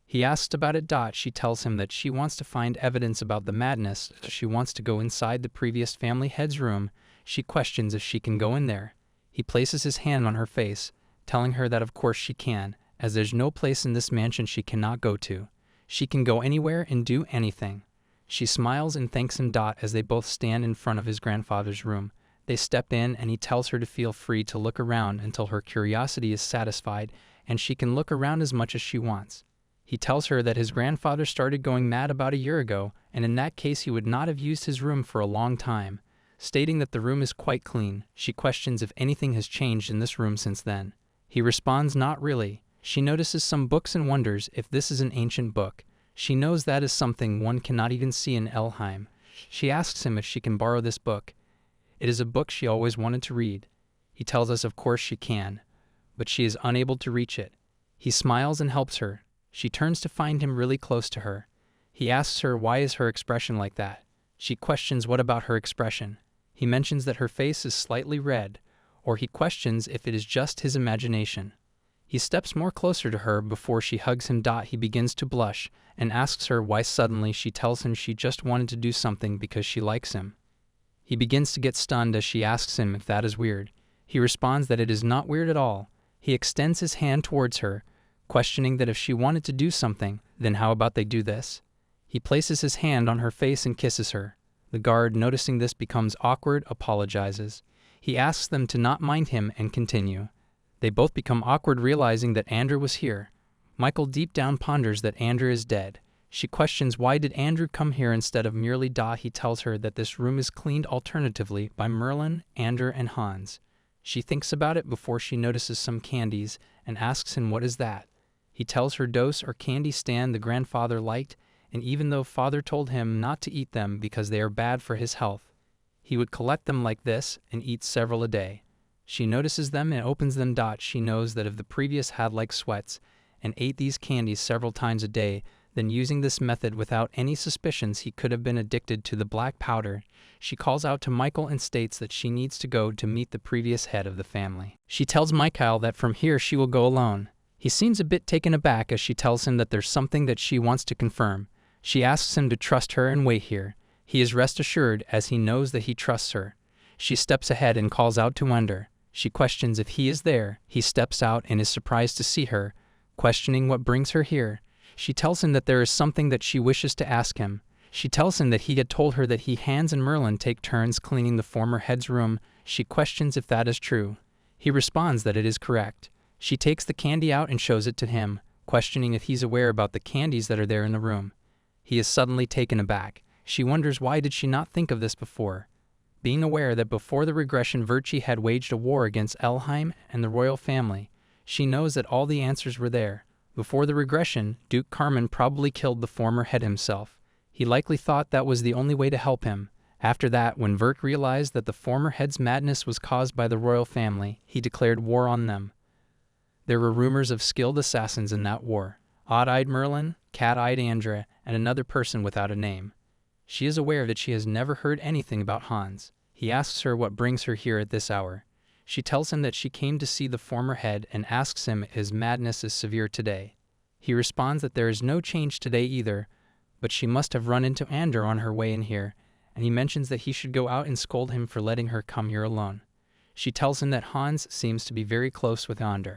He asks about it. She tells him that she wants to find evidence about the madness. She wants to go inside the previous family head's room. She questions if she can go in there. He places his hand on her face, telling her that of course she can, as there's no place in this mansion she cannot go to. She can go anywhere and do anything. She smiles and thanks him. As they both stand in front of his grandfather's room. They step in and he tells her to feel free to look around until her curiosity is satisfied and she can look around as much as she wants. He tells her that his grandfather started going mad about a year ago, and in that case he would not have used his room for a long time, stating that the room is quite clean. She questions if anything has changed in this room since then. He responds not really. She notices some books and wonders if this is an ancient book. She knows that is something one cannot even see in Elheim. She asks him if she can borrow this book. It is a book she always wanted to read. He tells us of course she can, but she is unable to reach it. He smiles and helps her. She turns to find him really close to her. He asks her why is her expression like that. She questions what about her expression. He mentions that her face is slightly red, or he questions if it is just his imagination. He steps more closer to her before she hugs him. He begins to blush and asks her why suddenly. She tells him she just wanted to do something because she likes him. He begins to get stunned as she asks him if that is weird. He responds that it is not weird at all. He extends his hand towards her, questioning that if she wanted to do something, then how about they do this? He places his hand on her face and kisses her. The guard, noticing this, becomes awkward, apologizes. He asks them to not mind him and continue. They both become awkward, realizing that Andrew was here. Michael deep down ponders that Andrew is dead. She questions why did Andrew come here instead of merely He tells her that this room is cleaned alternatively by Merlin, Andrew, and Hans. She thinks about it before she notices some candies and asks him what is that. He tells her dose or candy stand the grandfather liked, and even though father told him not to eat them because they are bad for his health, he would collect them like this and eat several a day. She notices them and opens them. She knows that if the previous had like sweats and ate these candies several times a day, then using this method without any suspicions he could have been addicted to the black powder. She calls out to Michael and states that she needs to go to meet the previous head of the family. She tells Michael that from here she will go alone. He seems a bit taken aback as she tells him that there's something that she wants to confirm. She asks him to trust her and wait here. He is rest assured as he knows that he trusts her. She steps ahead and calls out to Wender. She questions if he is there. He steps out and is surprised to see her, questioning what brings her here. She tells him that there is something that she wishes to ask him. She tells him that he had told her that Hans and Merlin take turns cleaning the former head's room. She questions if that is true. He responds that it is correct. She takes the candy out and shows it to him, questioning if he's aware about the candies that are there in the room. He is suddenly taken aback. She wonders why did she not think of this before. Being aware that before the regression Virtue had waged a war against Elheim and the royal family, she knows that all the answers were there. Before the regression, Duke Carmen probably killed the former head himself. He likely thought that was the only way to help him. After that, when Vert realized that the former head's madness was caused by the royal family, he declared war on them. There were rumors of skilled assassins in that war. Odd-eyed Merlin, cat-eyed Andrea, and another person without a name. She is aware that she has never heard anything about Hans. He asks her what brings her here at this hour. She tells him that she came to see the former head and asks him if his madness is severe today. He responds that there is no change today either, but she must have run into Andrew on her way in here, and he mentions that he should go out and scold him for letting her come here alone. She tells him that Hans seems to be very close with Andrew.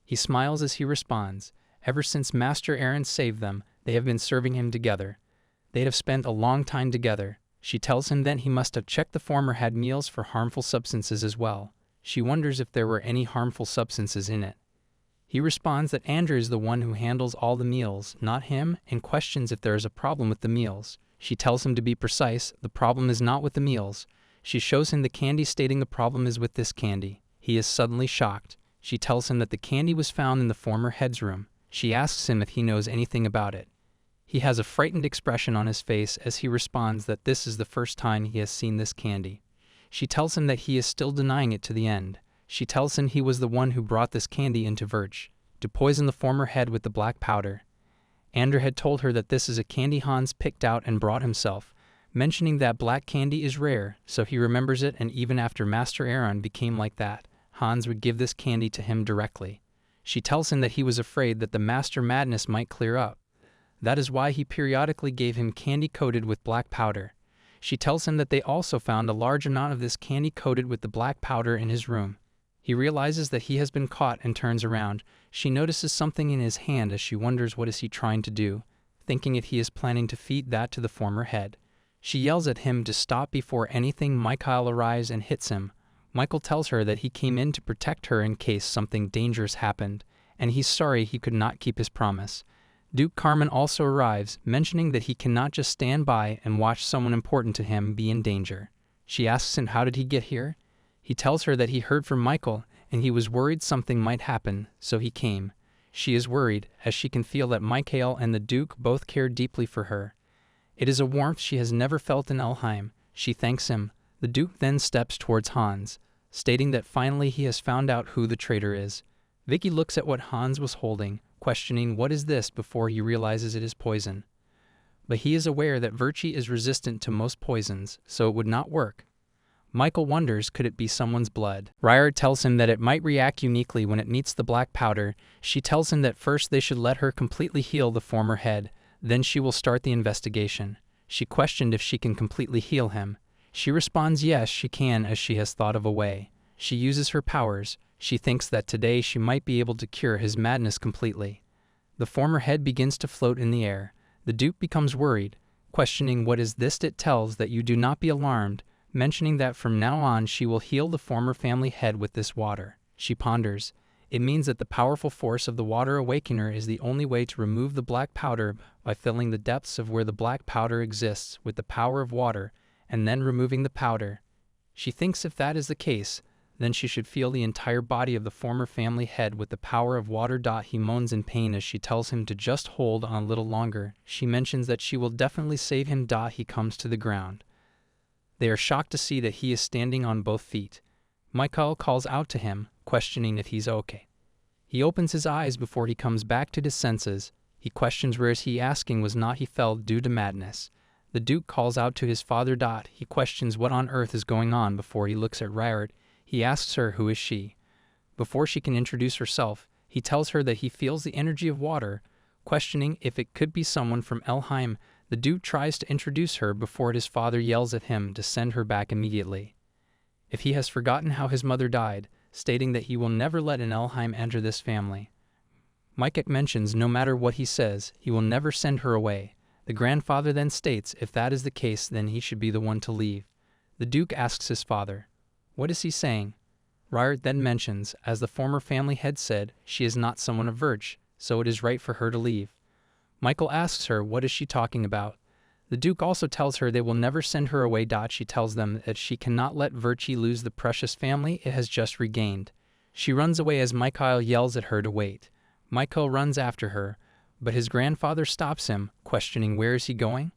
He smiles as he responds. Ever since Master Aaron saved them, they have been serving him together. They'd have spent a long time together. She tells him that he must have checked the former had meals for harmful substances as well. She wonders if there were any harmful substances in it. He responds that Andrew is the one who handles all the meals, not him, and questions if there is a problem with the meals. She tells him to be precise, the problem is not with the meals. She shows him the candy, stating the problem is with this candy. He is suddenly shocked. She tells him that the candy was found in the former head's room. She asks him if he knows anything about it. He has a frightened expression on his face as he responds that this is the first time he has seen this candy. She tells him that he is still denying it to the end. She tells him he was the one who brought this candy into Virch, to poison the former head with the black powder. Andrew had told her that this is a candy Hans picked out and brought himself, mentioning that black candy is rare, so he remembers it, and even after Master Aaron became like that, Hans would give this candy to him directly. She tells him that he was afraid that the Master Madness might clear up. That is why he periodically gave him candy coated with black powder. She tells him that they also found a large amount of this candy coated with the black powder in his room. He realizes that he has been caught and turns around. She notices something in his hand as she wonders what is he trying to do, thinking if he is planning to feed that to the former head. She yells at him to stop before anything. Michael arrives and hits him. Michael tells her that he came in to protect her in case something dangerous happened, and he's sorry he could not keep his promise. Duke Carmen also arrives, mentioning that he cannot just stand by and watch someone important to him be in danger. She asks him how did he get here. He tells her that he heard from Michael and he was worried something might happen, so he came. She is worried, as she can feel that Michael and the Duke both care deeply for her. It is a warmth she has never felt in Elheim. She thanks him. The Duke then steps towards Hans, stating that finally he has found out who the traitor is. Vicky looks at what Hans was holding, questioning what is this before he realizes it is poison. But he is aware that Virchie is resistant to most poisons, so it would not work. Michael wonders, could it be someone's blood? Ryard tells him that it might react uniquely when it meets the black powder. She tells him that first they should let her completely heal the former head, then she will start the investigation. She questioned if she can completely heal him. She responds yes, she can, as she has thought of a way. She uses her powers. She thinks that today she might be able to cure his madness completely. The former head begins to float in the air. The Duke becomes worried, questioning what is this. It tells that you do not be alarmed, mentioning that from now on she will heal the former family head with this water. She ponders. It means that the powerful force of the Water Awakener is the only way to remove the black powder by filling the depths of where the black powder exists with the power of water, and then removing the powder. She thinks if that is the case, then she should feel the entire body of the former family head with the power of water. He moans in pain as she tells him to just hold on a little longer. She mentions that she will definitely save him. He comes to the ground. They are shocked to see that he is standing on both feet. Michael calls out to him, questioning if he's okay. He opens his eyes before he comes back to his senses. He questions where is he, asking was not he fell due to madness. The Duke calls out to his father. He questions what on earth is going on before he looks at Ryard. He asks her who is she. Before she can introduce herself, he tells her that he feels the energy of water, questioning if it could be someone from Elheim. The Duke tries to introduce her before his father yells at him to send her back immediately. If he has forgotten how his mother died, stating that he will never let an Elheim enter this family. Micah mentions no matter what he says, he will never send her away. The grandfather then states if that is the case, then he should be the one to leave. The Duke asks his father, what is he saying? Ryard then mentions, as the former family head said, she is not someone of Virch, so it is right for her to leave. Michael asks her what is she talking about. The Duke also tells her they will never send her away. She tells them that she cannot let Virchie lose the precious family it has just regained. She runs away as Michael yells at her to wait. Michael runs after her, but his grandfather stops him, questioning where is he going?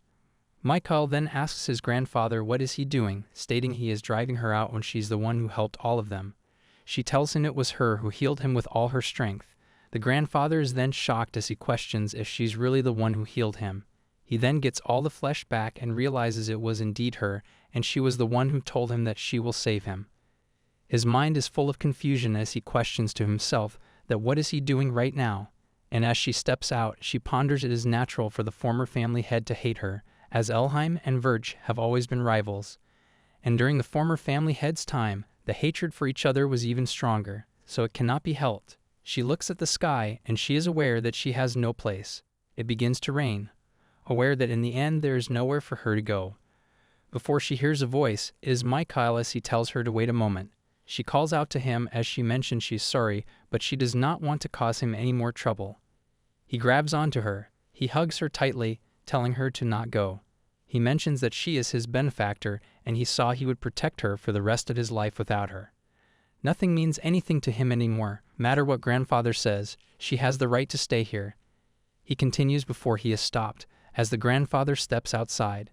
Michael then asks his grandfather what is he doing, stating he is driving her out when she's the one who helped all of them. She tells him it was her who healed him with all her strength. The grandfather is then shocked as he questions if she's really the one who healed him. He then gets all the flesh back and realizes it was indeed her, and she was the one who told him that she will save him. His mind is full of confusion as he questions to himself that what is he doing right now, and as she steps out, she ponders it is natural for the former family head to hate her, as Elheim and Virch have always been rivals. And during the former family head's time, the hatred for each other was even stronger, so it cannot be helped. She looks at the sky, and she is aware that she has no place. It begins to rain, aware that in the end there is nowhere for her to go. Before she hears a voice, it is Michael as he tells her to wait a moment. She calls out to him as she mentions she's sorry, but she does not want to cause him any more trouble. He grabs onto her. He hugs her tightly, telling her to not go. He mentions that she is his benefactor, and he saw he would protect her for the rest of his life without her. Nothing means anything to him anymore. Matter what grandfather says, she has the right to stay here. He continues before he is stopped, as the grandfather steps outside.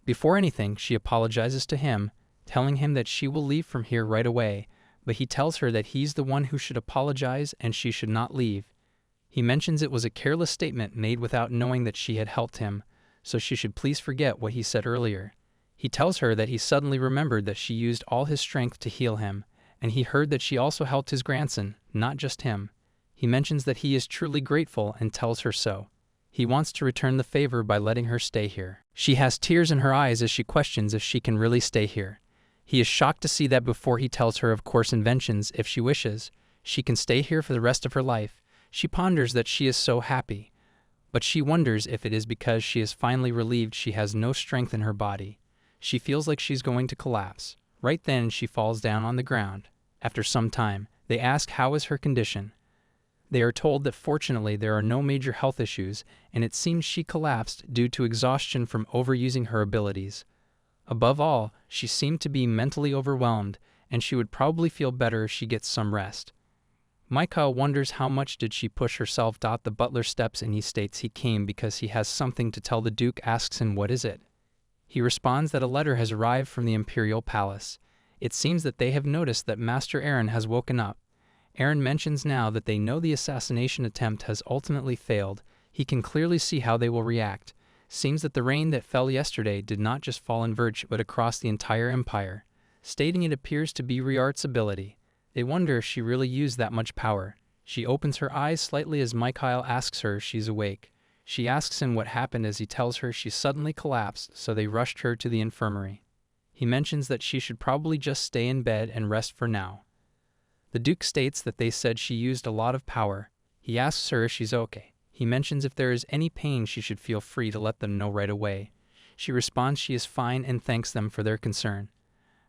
Before anything, she apologizes to him, telling him that she will leave from here right away, but he tells her that he's the one who should apologize and she should not leave. He mentions it was a careless statement made without knowing that she had helped him, so she should please forget what he said earlier. He tells her that he suddenly remembered that she used all his strength to heal him, and he heard that she also helped his grandson, not just him. He mentions that he is truly grateful and tells her so. He wants to return the favor by letting her stay here. She has tears in her eyes as she questions if she can really stay here. He is shocked to see that before he tells her of course inventions, if she wishes, she can stay here for the rest of her life. She ponders that she is so happy, but she wonders if it is because she is finally relieved she has no strength in her body. She feels like she's going to collapse. Right then she falls down on the ground. After some time, they ask how is her condition. They are told that fortunately there are no major health issues, and it seems she collapsed due to exhaustion from overusing her abilities. Above all, she seemed to be mentally overwhelmed, and she would probably feel better if she gets some rest. Michael wonders how much did she push herself. The butler steps in. He states he came because he has something to tell. The Duke asks him what is it. He responds that a letter has arrived from the imperial palace. It seems that they have noticed that Master Aaron has woken up. Aaron mentions now that they know the assassination attempt has ultimately failed. He can clearly see how they will react. Seems that the rain that fell yesterday did not just fall in Verge but across the entire empire, stating it appears to be Riart's ability. They wonder if she really used that much power. She opens her eyes slightly as Michael asks her if she's awake. She asks him what happened as he tells her she suddenly collapsed, so they rushed her to the infirmary. He mentions that she should probably just stay in bed and rest for now. The Duke states that they said she used a lot of power. He asks her if she's okay. He mentions if there is any pain she should feel free to let them know right away. She responds she is fine and thanks them for their concern.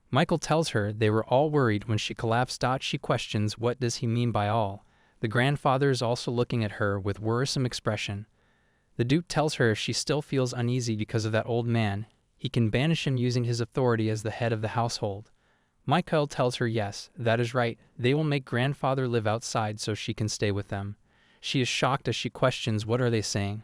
Michael tells her they were all worried when she collapsed. She questions what does he mean by all. The grandfather is also looking at her with worrisome expression. The Duke tells her if she still feels uneasy because of that old man, he can banish him using his authority as the head of the household. Michael tells her yes, that is right, they will make grandfather live outside so she can stay with them. She is shocked as she questions what are they saying.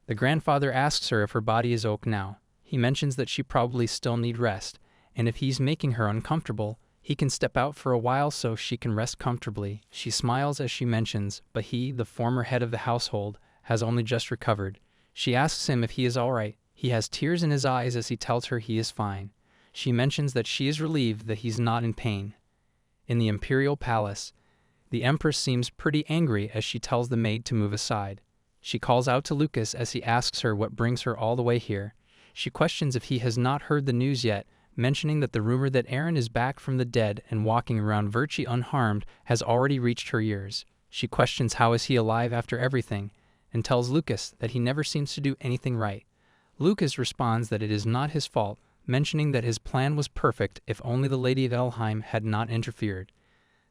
The grandfather asks her if her body is okay now. He mentions that she probably still need rest, and if he's making her uncomfortable, he can step out for a while so she can rest comfortably. She smiles as she mentions, but he, the former head of the household, has only just recovered. She asks him if he is all right. He has tears in his eyes as he tells her he is fine. She mentions that she is relieved that he's not in pain. In the imperial palace, the Empress seems pretty angry as she tells the maid to move aside. She calls out to Lucas as he asks her what brings her all the way here. She questions if he has not heard the news yet, mentioning that the rumor that Aaron is back from the dead and walking around Verci unharmed has already reached her ears. She questions how is he alive after everything, and tells Lucas that he never seems to do anything right. Lucas responds that it is not his fault, mentioning that his plan was perfect if only the Lady of Elheim had not interfered.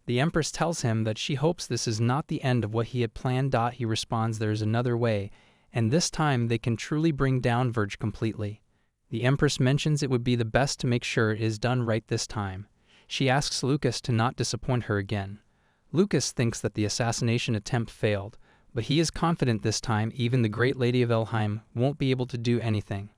The Empress tells him that she hopes this is not the end of what he had planned. He responds there is another way, and this time they can truly bring down Verge completely. The Empress mentions it would be the best to make sure it is done right this time. She asks Lucas to not disappoint her again. Lucas thinks that the assassination attempt failed, but he is confident this time even the great Lady of Elheim won't be able to do anything.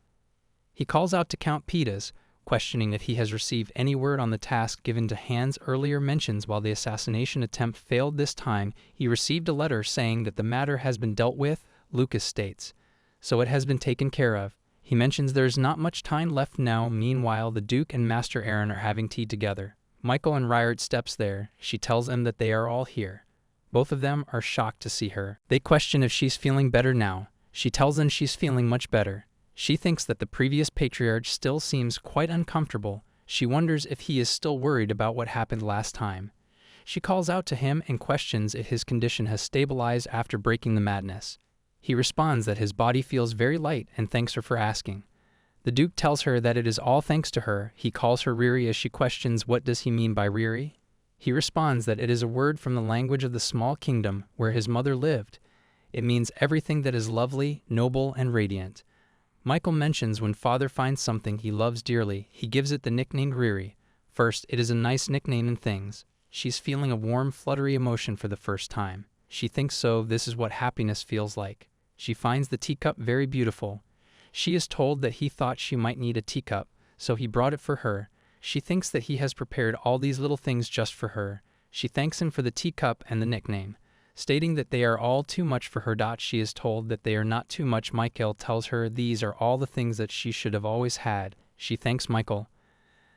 He calls out to Count Pitas, questioning if he has received any word on the task given to Hans. Earlier mentions while the assassination attempt failed this time, he received a letter saying that the matter has been dealt with. Lucas states, so it has been taken care of. He mentions there is not much time left now. Meanwhile, the Duke and Master Aaron are having tea together. Michael and Riart steps there. She tells them that they are all here. Both of them are shocked to see her. They question if she's feeling better now. She tells them she's feeling much better. She thinks that the previous patriarch still seems quite uncomfortable. She wonders if he is still worried about what happened last time. She calls out to him and questions if his condition has stabilized after breaking the madness. He responds that his body feels very light and thanks her for asking. The Duke tells her that it is all thanks to her. He calls her Riri as she questions what does he mean by Riri. He responds that it is a word from the language of the small kingdom where his mother lived. It means everything that is lovely, noble, and radiant. Michael mentions when father finds something he loves dearly, he gives it the nickname Riri. First, it is a nice nickname in things. She's feeling a warm, fluttery emotion for the first time. She thinks so, this is what happiness feels like. She finds the teacup very beautiful. She is told that he thought she might need a teacup, so he brought it for her. She thinks that he has prepared all these little things just for her. She thanks him for the teacup and the nickname, stating that they are all too much for her. She is told that they are not too much. Michael tells her these are all the things that she should have always had. She thanks Michael.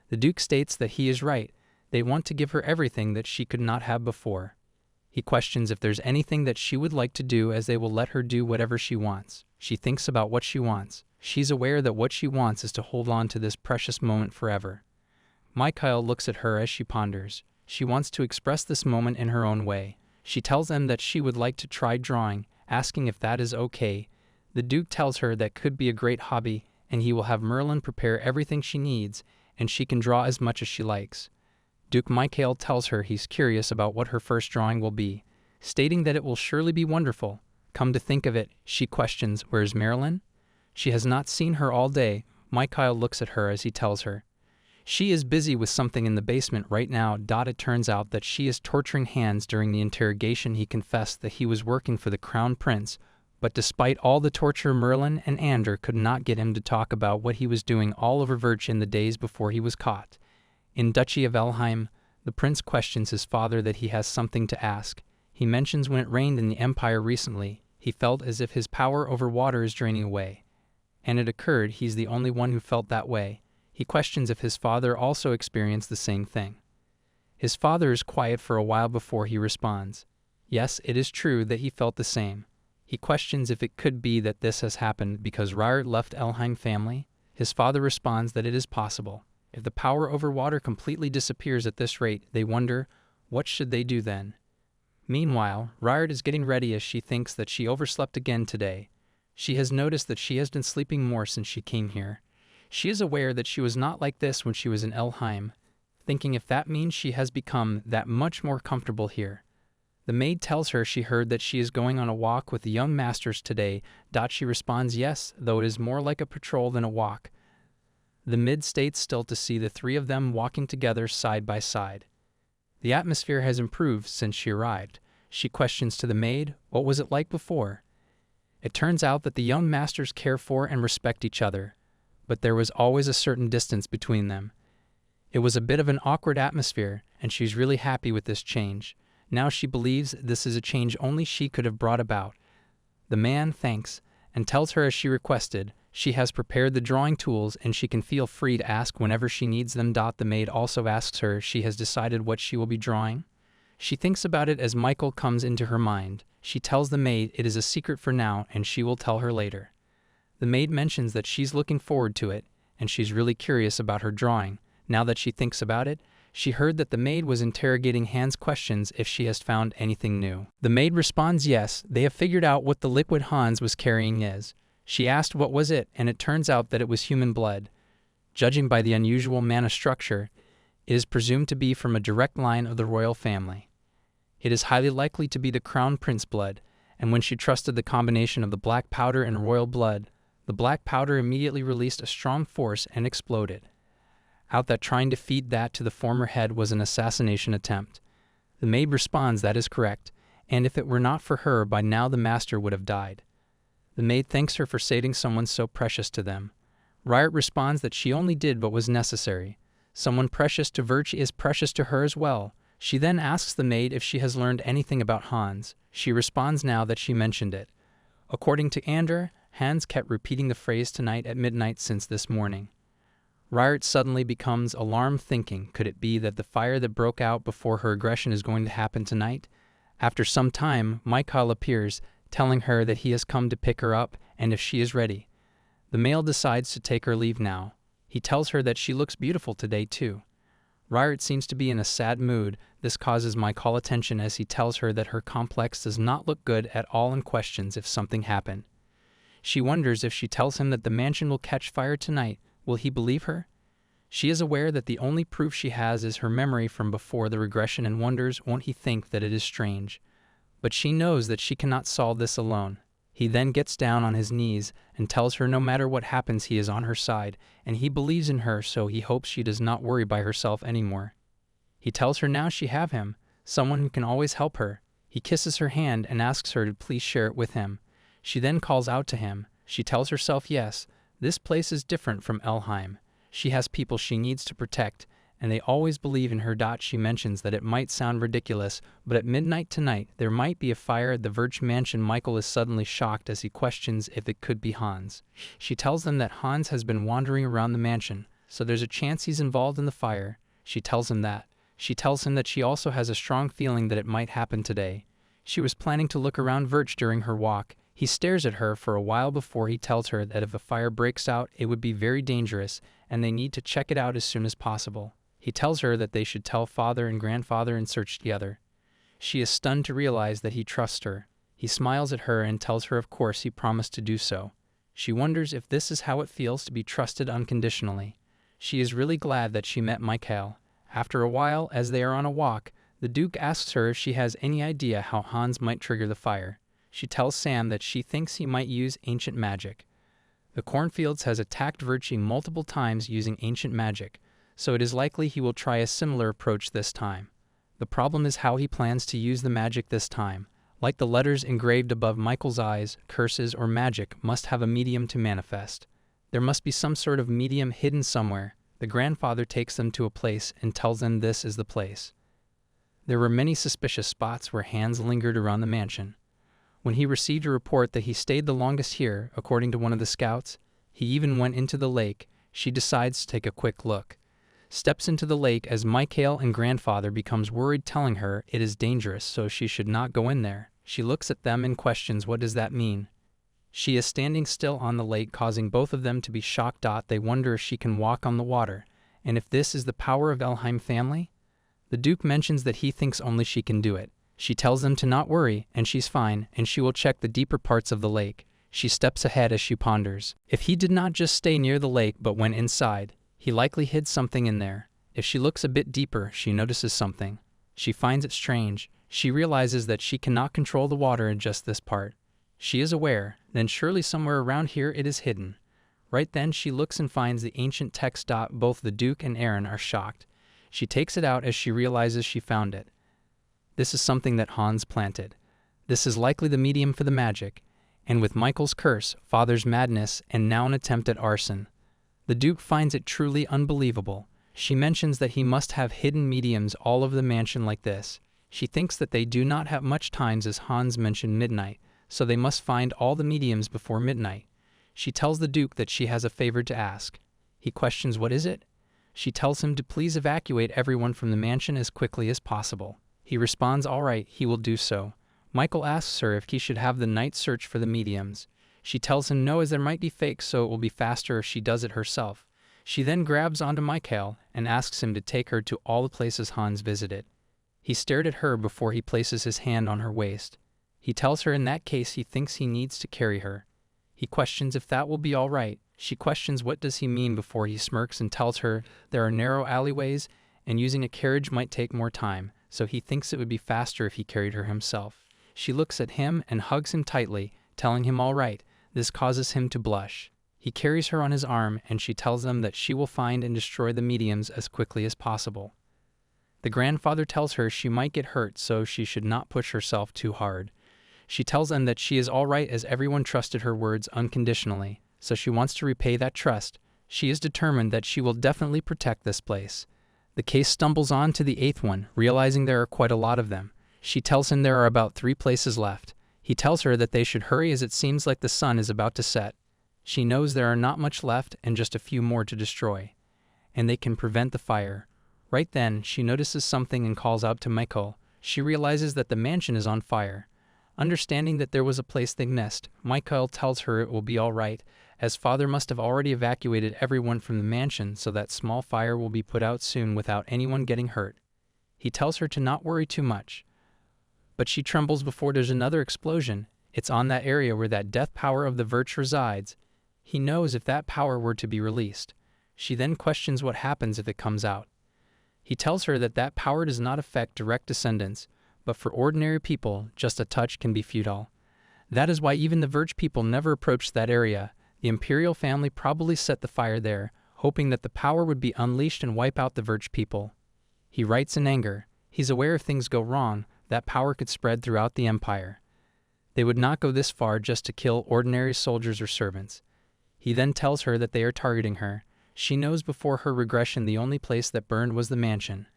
The Duke states that he is right. They want to give her everything that she could not have before. He questions if there's anything that she would like to do as they will let her do whatever she wants. She thinks about what she wants. She's aware that what she wants is to hold on to this precious moment forever. Michael looks at her as she ponders. She wants to express this moment in her own way. She tells them that she would like to try drawing, asking if that is okay. The Duke tells her that could be a great hobby, and he will have Merlin prepare everything she needs, and she can draw as much as she likes. Duke Michael tells her he's curious about what her first drawing will be, stating that it will surely be wonderful. Come to think of it, she questions, where's Marilyn? She has not seen her all day. Mikhail looks at her as he tells her. She is busy with something in the basement right now. It turns out that she is torturing Hans during the interrogation. He confessed that he was working for the Crown Prince, but despite all the torture, Merlin and Ander could not get him to talk about what he was doing all over Verch in the days before he was caught. In Duchy of Elheim, the prince questions his father that he has something to ask. He mentions when it rained in the Empire recently, he felt as if his power over water is draining away. And it occurred he's the only one who felt that way. He questions if his father also experienced the same thing. His father is quiet for a while before he responds. Yes, it is true that he felt the same. He questions if it could be that this has happened because Ryrd left Elheim family. His father responds that it is possible. If the power over water completely disappears at this rate, they wonder, what should they do then? Meanwhile, Ryrd is getting ready as she thinks that she overslept again today. She has noticed that she has been sleeping more since she came here. She is aware that she was not like this when she was in Elheim, thinking if that means she has become that much more comfortable here. The maid tells her she heard that she is going on a walk with the young masters today. She responds yes, though it is more like a patrol than a walk. The maid stays still to see the three of them walking together side by side. The atmosphere has improved since she arrived. She questions to the maid, what was it like before? It turns out that the young masters care for and respect each other, but there was always a certain distance between them. It was a bit of an awkward atmosphere, and she's really happy with this change. Now she believes this is a change only she could have brought about. The man thanks and tells her as she requested, she has prepared the drawing tools and she can feel free to ask whenever she needs them. The maid also asks her if she has decided what she will be drawing. She thinks about it as Michael comes into her mind. She tells the maid it is a secret for now and she will tell her later. The maid mentions that she's looking forward to it and she's really curious about her drawing. Now that she thinks about it, she heard that the maid was interrogating Hans questions if she has found anything new. The maid responds yes, they have figured out what the liquid Hans was carrying is. She asked what was it, and it turns out that it was human blood. Judging by the unusual mana structure, it is presumed to be from a direct line of the royal family. It is highly likely to be the Crown Prince blood, and when she trusted the combination of the black powder and royal blood, the black powder immediately released a strong force and exploded. Out that trying to feed that to the former head was an assassination attempt. The maid responds that is correct, and if it were not for her, by now the master would have died. The maid thanks her for saving someone so precious to them. Ryrd responds that she only did what was necessary. Someone precious to Verch is precious to her as well. She then asks the maid if she has learned anything about Hans. She responds now that she mentioned it. According to Ander, Hans kept repeating the phrase tonight at midnight since this morning. Ryrd suddenly becomes alarmed, thinking, could it be that the fire that broke out before her aggression is going to happen tonight? After some time, Mikhail appears, telling her that he has come to pick her up and if she is ready. The male decides to take her leave now. He tells her that she looks beautiful today too. Ryrd seems to be in a sad mood. This causes Mikhail attention as he tells her that her complex does not look good at all and questions if something happened. She wonders if she tells him that the mansion will catch fire tonight, will he believe her? She is aware that the only proof she has is her memory from before the regression and wonders won't he think that it is strange. But she knows that she cannot solve this alone. He then gets down on his knees and tells her no matter what happens he is on her side, and he believes in her, so he hopes she does not worry by herself anymore. He tells her now she have him, someone who can always help her. He kisses her hand and asks her to please share it with him. She then calls out to him. She tells herself yes, this place is different from Elheim. She has people she needs to protect, and they always believe in her. She mentions that it might sound ridiculous, but at midnight tonight there might be a fire at the Verch mansion. Michael is suddenly shocked as he questions if it could be Hans. She tells them that Hans has been wandering around the mansion, so there's a chance he's involved in the fire. She tells him that. She tells him that she also has a strong feeling that it might happen today. She was planning to look around Verch during her walk. He stares at her for a while before he tells her that if a fire breaks out, it would be very dangerous, and they need to check it out as soon as possible. He tells her that they should tell father and grandfather and search together. She is stunned to realize that he trusts her. He smiles at her and tells her of course he promised to do so. She wonders if this is how it feels to be trusted unconditionally. She is really glad that she met Mikhail. After a while, as they are on a walk, the Duke asks her if she has any idea how Hans might trigger the fire. She tells Sam that she thinks he might use ancient magic. The Cornfields has attacked Virtue multiple times using ancient magic, so it is likely he will try a similar approach this time. The problem is how he plans to use the magic this time. Like the letters engraved above Michael's eyes, curses or magic must have a medium to manifest. There must be some sort of medium hidden somewhere. The grandfather takes them to a place and tells them this is the place. There were many suspicious spots where Hans lingered around the mansion. When he received a report that he stayed the longest here, according to one of the scouts, he even went into the lake. She decides to take a quick look. Steps into the lake as Michael and grandfather becomes worried, telling her it is dangerous, so she should not go in there. She looks at them and questions, what does that mean? She is standing still on the lake, causing both of them to be shocked. They wonder if she can walk on the water, and if this is the power of Elheim family? The Duke mentions that he thinks only she can do it. She tells them to not worry, and she's fine, and she will check the deeper parts of the lake. She steps ahead as she ponders. If he did not just stay near the lake but went inside, he likely hid something in there. If she looks a bit deeper, she notices something. She finds it strange. She realizes that she cannot control the water in just this part. She is aware, then surely somewhere around here it is hidden. Right then she looks and finds the ancient text. Both the Duke and Aaron are shocked. She takes it out as she realizes she found it. This is something that Hans planted. This is likely the medium for the magic, and with Michael's curse, father's madness, and now an attempt at arson. The Duke finds it truly unbelievable. She mentions that he must have hidden mediums all over the mansion like this. She thinks that they do not have much time, as Hans mentioned midnight, so they must find all the mediums before midnight. She tells the Duke that she has a favor to ask. He questions, what is it? She tells him to please evacuate everyone from the mansion as quickly as possible. He responds, all right, he will do so. Michael asks her if he should have the night search for the mediums. She tells him no, as there might be fakes, so it will be faster if she does it herself. She then grabs onto Michael and asks him to take her to all the places Hans visited. He stared at her before he places his hand on her waist. He tells her in that case he thinks he needs to carry her. He questions if that will be all right. She questions what does he mean before he smirks and tells her there are narrow alleyways and using a carriage might take more time, so he thinks it would be faster if he carried her himself. She looks at him and hugs him tightly, telling him all right. This causes him to blush. He carries her on his arm and she tells them that she will find and destroy the mediums as quickly as possible. The grandfather tells her she might get hurt, so she should not push herself too hard. She tells them that she is all right as everyone trusted her words unconditionally, so she wants to repay that trust. She is determined that she will definitely protect this place. The case stumbles on to the 8th one, realizing there are quite a lot of them. She tells him there are about 3 places left. He tells her that they should hurry as it seems like the sun is about to set. She knows there are not much left and just a few more to destroy, and they can prevent the fire. Right then, she notices something and calls out to Michael. She realizes that the mansion is on fire. Understanding that there was a place they missed, Michael tells her it will be all right, as father must have already evacuated everyone from the mansion so that small fire will be put out soon without anyone getting hurt. He tells her to not worry too much. But she trembles before there's another explosion. It's on that area where that death power of the Virch resides. He knows if that power were to be released. She then questions what happens if it comes out. He tells her that that power does not affect direct descendants, but for ordinary people, just a touch can be futile. That is why even the Virch people never approached that area. The imperial family probably set the fire there, hoping that the power would be unleashed and wipe out the Virch people. He writes in anger. He's aware if things go wrong, that power could spread throughout the empire. They would not go this far just to kill ordinary soldiers or servants. He then tells her that they are targeting her. She knows before her regression the only place that burned was the mansion.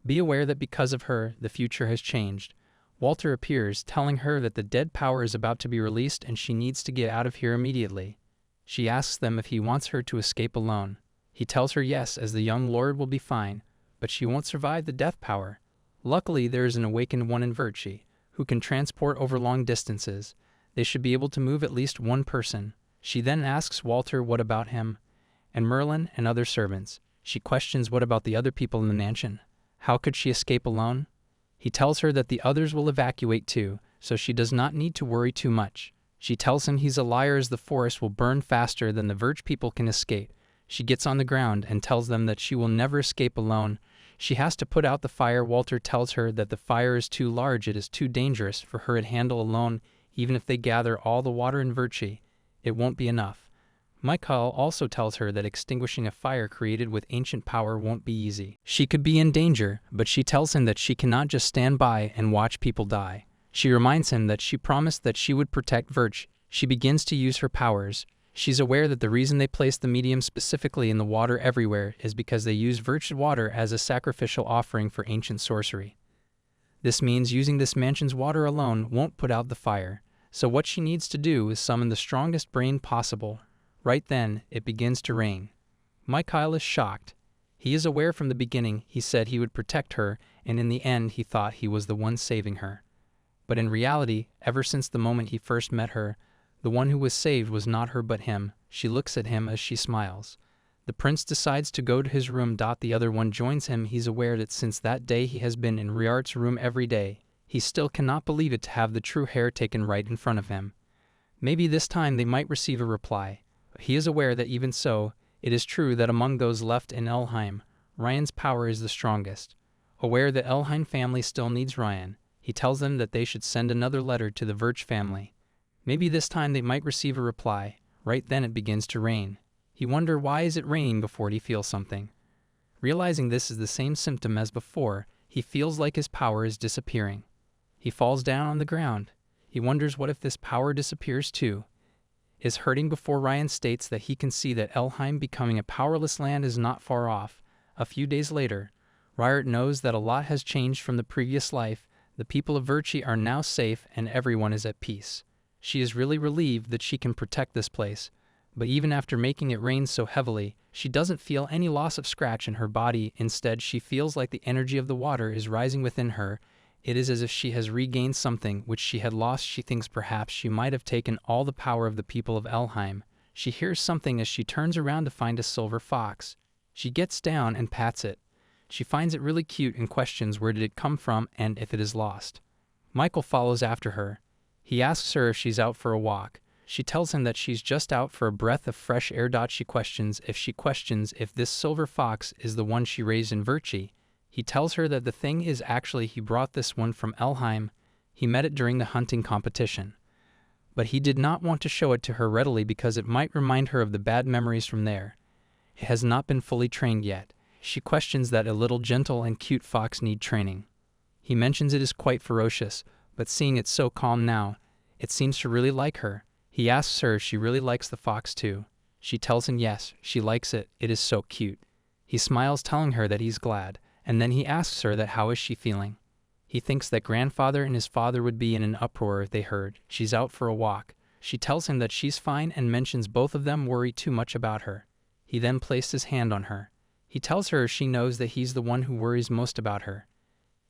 Be aware that because of her, the future has changed. Walter appears, telling her that the dead power is about to be released and she needs to get out of here immediately. She asks them if he wants her to escape alone. He tells her yes, as the young lord will be fine, but she won't survive the death power. Luckily, there is an awakened one in Virtue, who can transport over long distances. They should be able to move at least one person. She then asks Walter what about him, and Merlin and other servants. She questions what about the other people in the mansion. How could she escape alone? He tells her that the others will evacuate too, so she does not need to worry too much. She tells him he's a liar as the forest will burn faster than the Virch people can escape. She gets on the ground and tells them that she will never escape alone. She has to put out the fire. Walter tells her that the fire is too large, it is too dangerous for her to handle alone. Even if they gather all the water in Virtue, it won't be enough. Michael also tells her that extinguishing a fire created with ancient power won't be easy. She could be in danger, but she tells him that she cannot just stand by and watch people die. She reminds him that she promised that she would protect Verch. She begins to use her powers. She's aware that the reason they placed the medium specifically in the water everywhere is because they use Verch's water as a sacrificial offering for ancient sorcery. This means using this mansion's water alone won't put out the fire, so what she needs to do is summon the strongest brain possible. Right then, it begins to rain. Michael is shocked. He is aware from the beginning he said he would protect her, and in the end he thought he was the one saving her. But in reality, ever since the moment he first met her, the one who was saved was not her but him. She looks at him as she smiles. The prince decides to go to his room. The other one joins him. He's aware that since that day he has been in Riart's room every day. He still cannot believe it to have the true hair taken right in front of him. Maybe this time they might receive a reply. But he is aware that even so, it is true that among those left in Elheim, Ryan's power is the strongest. Aware that Elheim family still needs Ryan, he tells them that they should send another letter to the Verch family. Maybe this time they might receive a reply. Right then it begins to rain. He wonders why is it raining before he feels something. Realizing this is the same symptom as before, he feels like his power is disappearing. He falls down on the ground. He wonders what if this power disappears too. Is hurting before Ryan states that he can see that Elheim becoming a powerless land is not far off. A few days later, Riart knows that a lot has changed from the previous life. The people of Verchi are now safe and everyone is at peace. She is really relieved that she can protect this place, but even after making it rain so heavily, she doesn't feel any loss of scratch in her body. Instead, she feels like the energy of the water is rising within her. It is as if she has regained something which she had lost. She thinks perhaps she might have taken all the power of the people of Elheim. She hears something as she turns around to find a silver fox. She gets down and pats it. She finds it really cute and questions where did it come from and if it is lost. Michael follows after her. He asks her if she's out for a walk. She tells him that she's just out for a breath of fresh air. She questions if this silver fox is the one she raised in Verchi. He tells her that the thing is actually he brought this one from Elheim. He met it during the hunting competition. But he did not want to show it to her readily because it might remind her of the bad memories from there. It has not been fully trained yet. She questions that a little gentle and cute fox need training. He mentions it is quite ferocious, but seeing it so calm now, it seems to really like her. He asks her if she really likes the fox too. She tells him yes, she likes it, it is so cute. He smiles telling her that he's glad, and then he asks her that how is she feeling. He thinks that grandfather and his father would be in an uproar if they heard she's out for a walk. She tells him that she's fine and mentions both of them worry too much about her. He then placed his hand on her. He tells her she knows that he's the one who worries most about her.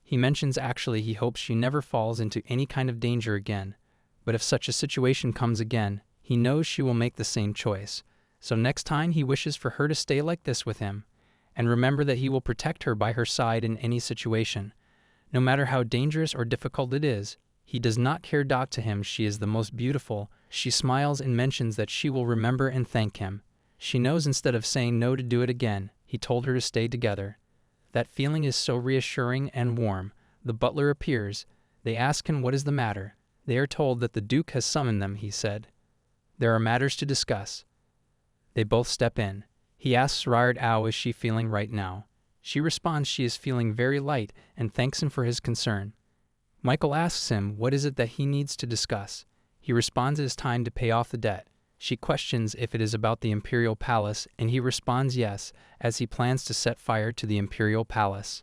He mentions actually he hopes she never falls into any kind of danger again, but if such a situation comes again, he knows she will make the same choice. So next time he wishes for her to stay like this with him, and remember that he will protect her by her side in any situation. No matter how dangerous or difficult it is, he does not care. To him she is the most beautiful. She smiles and mentions that she will remember and thank him. She knows instead of saying no to do it again, he told her to stay together. That feeling is so reassuring and warm. The butler appears. They ask him what is the matter. They are told that the Duke has summoned them, he said. There are matters to discuss. They both step in. He asks Riart how is she feeling right now. She responds she is feeling very light and thanks him for his concern. Michael asks him what is it that he needs to discuss. He responds it is time to pay off the debt. She questions if it is about the Imperial Palace, and he responds yes, as he plans to set fire to the Imperial Palace.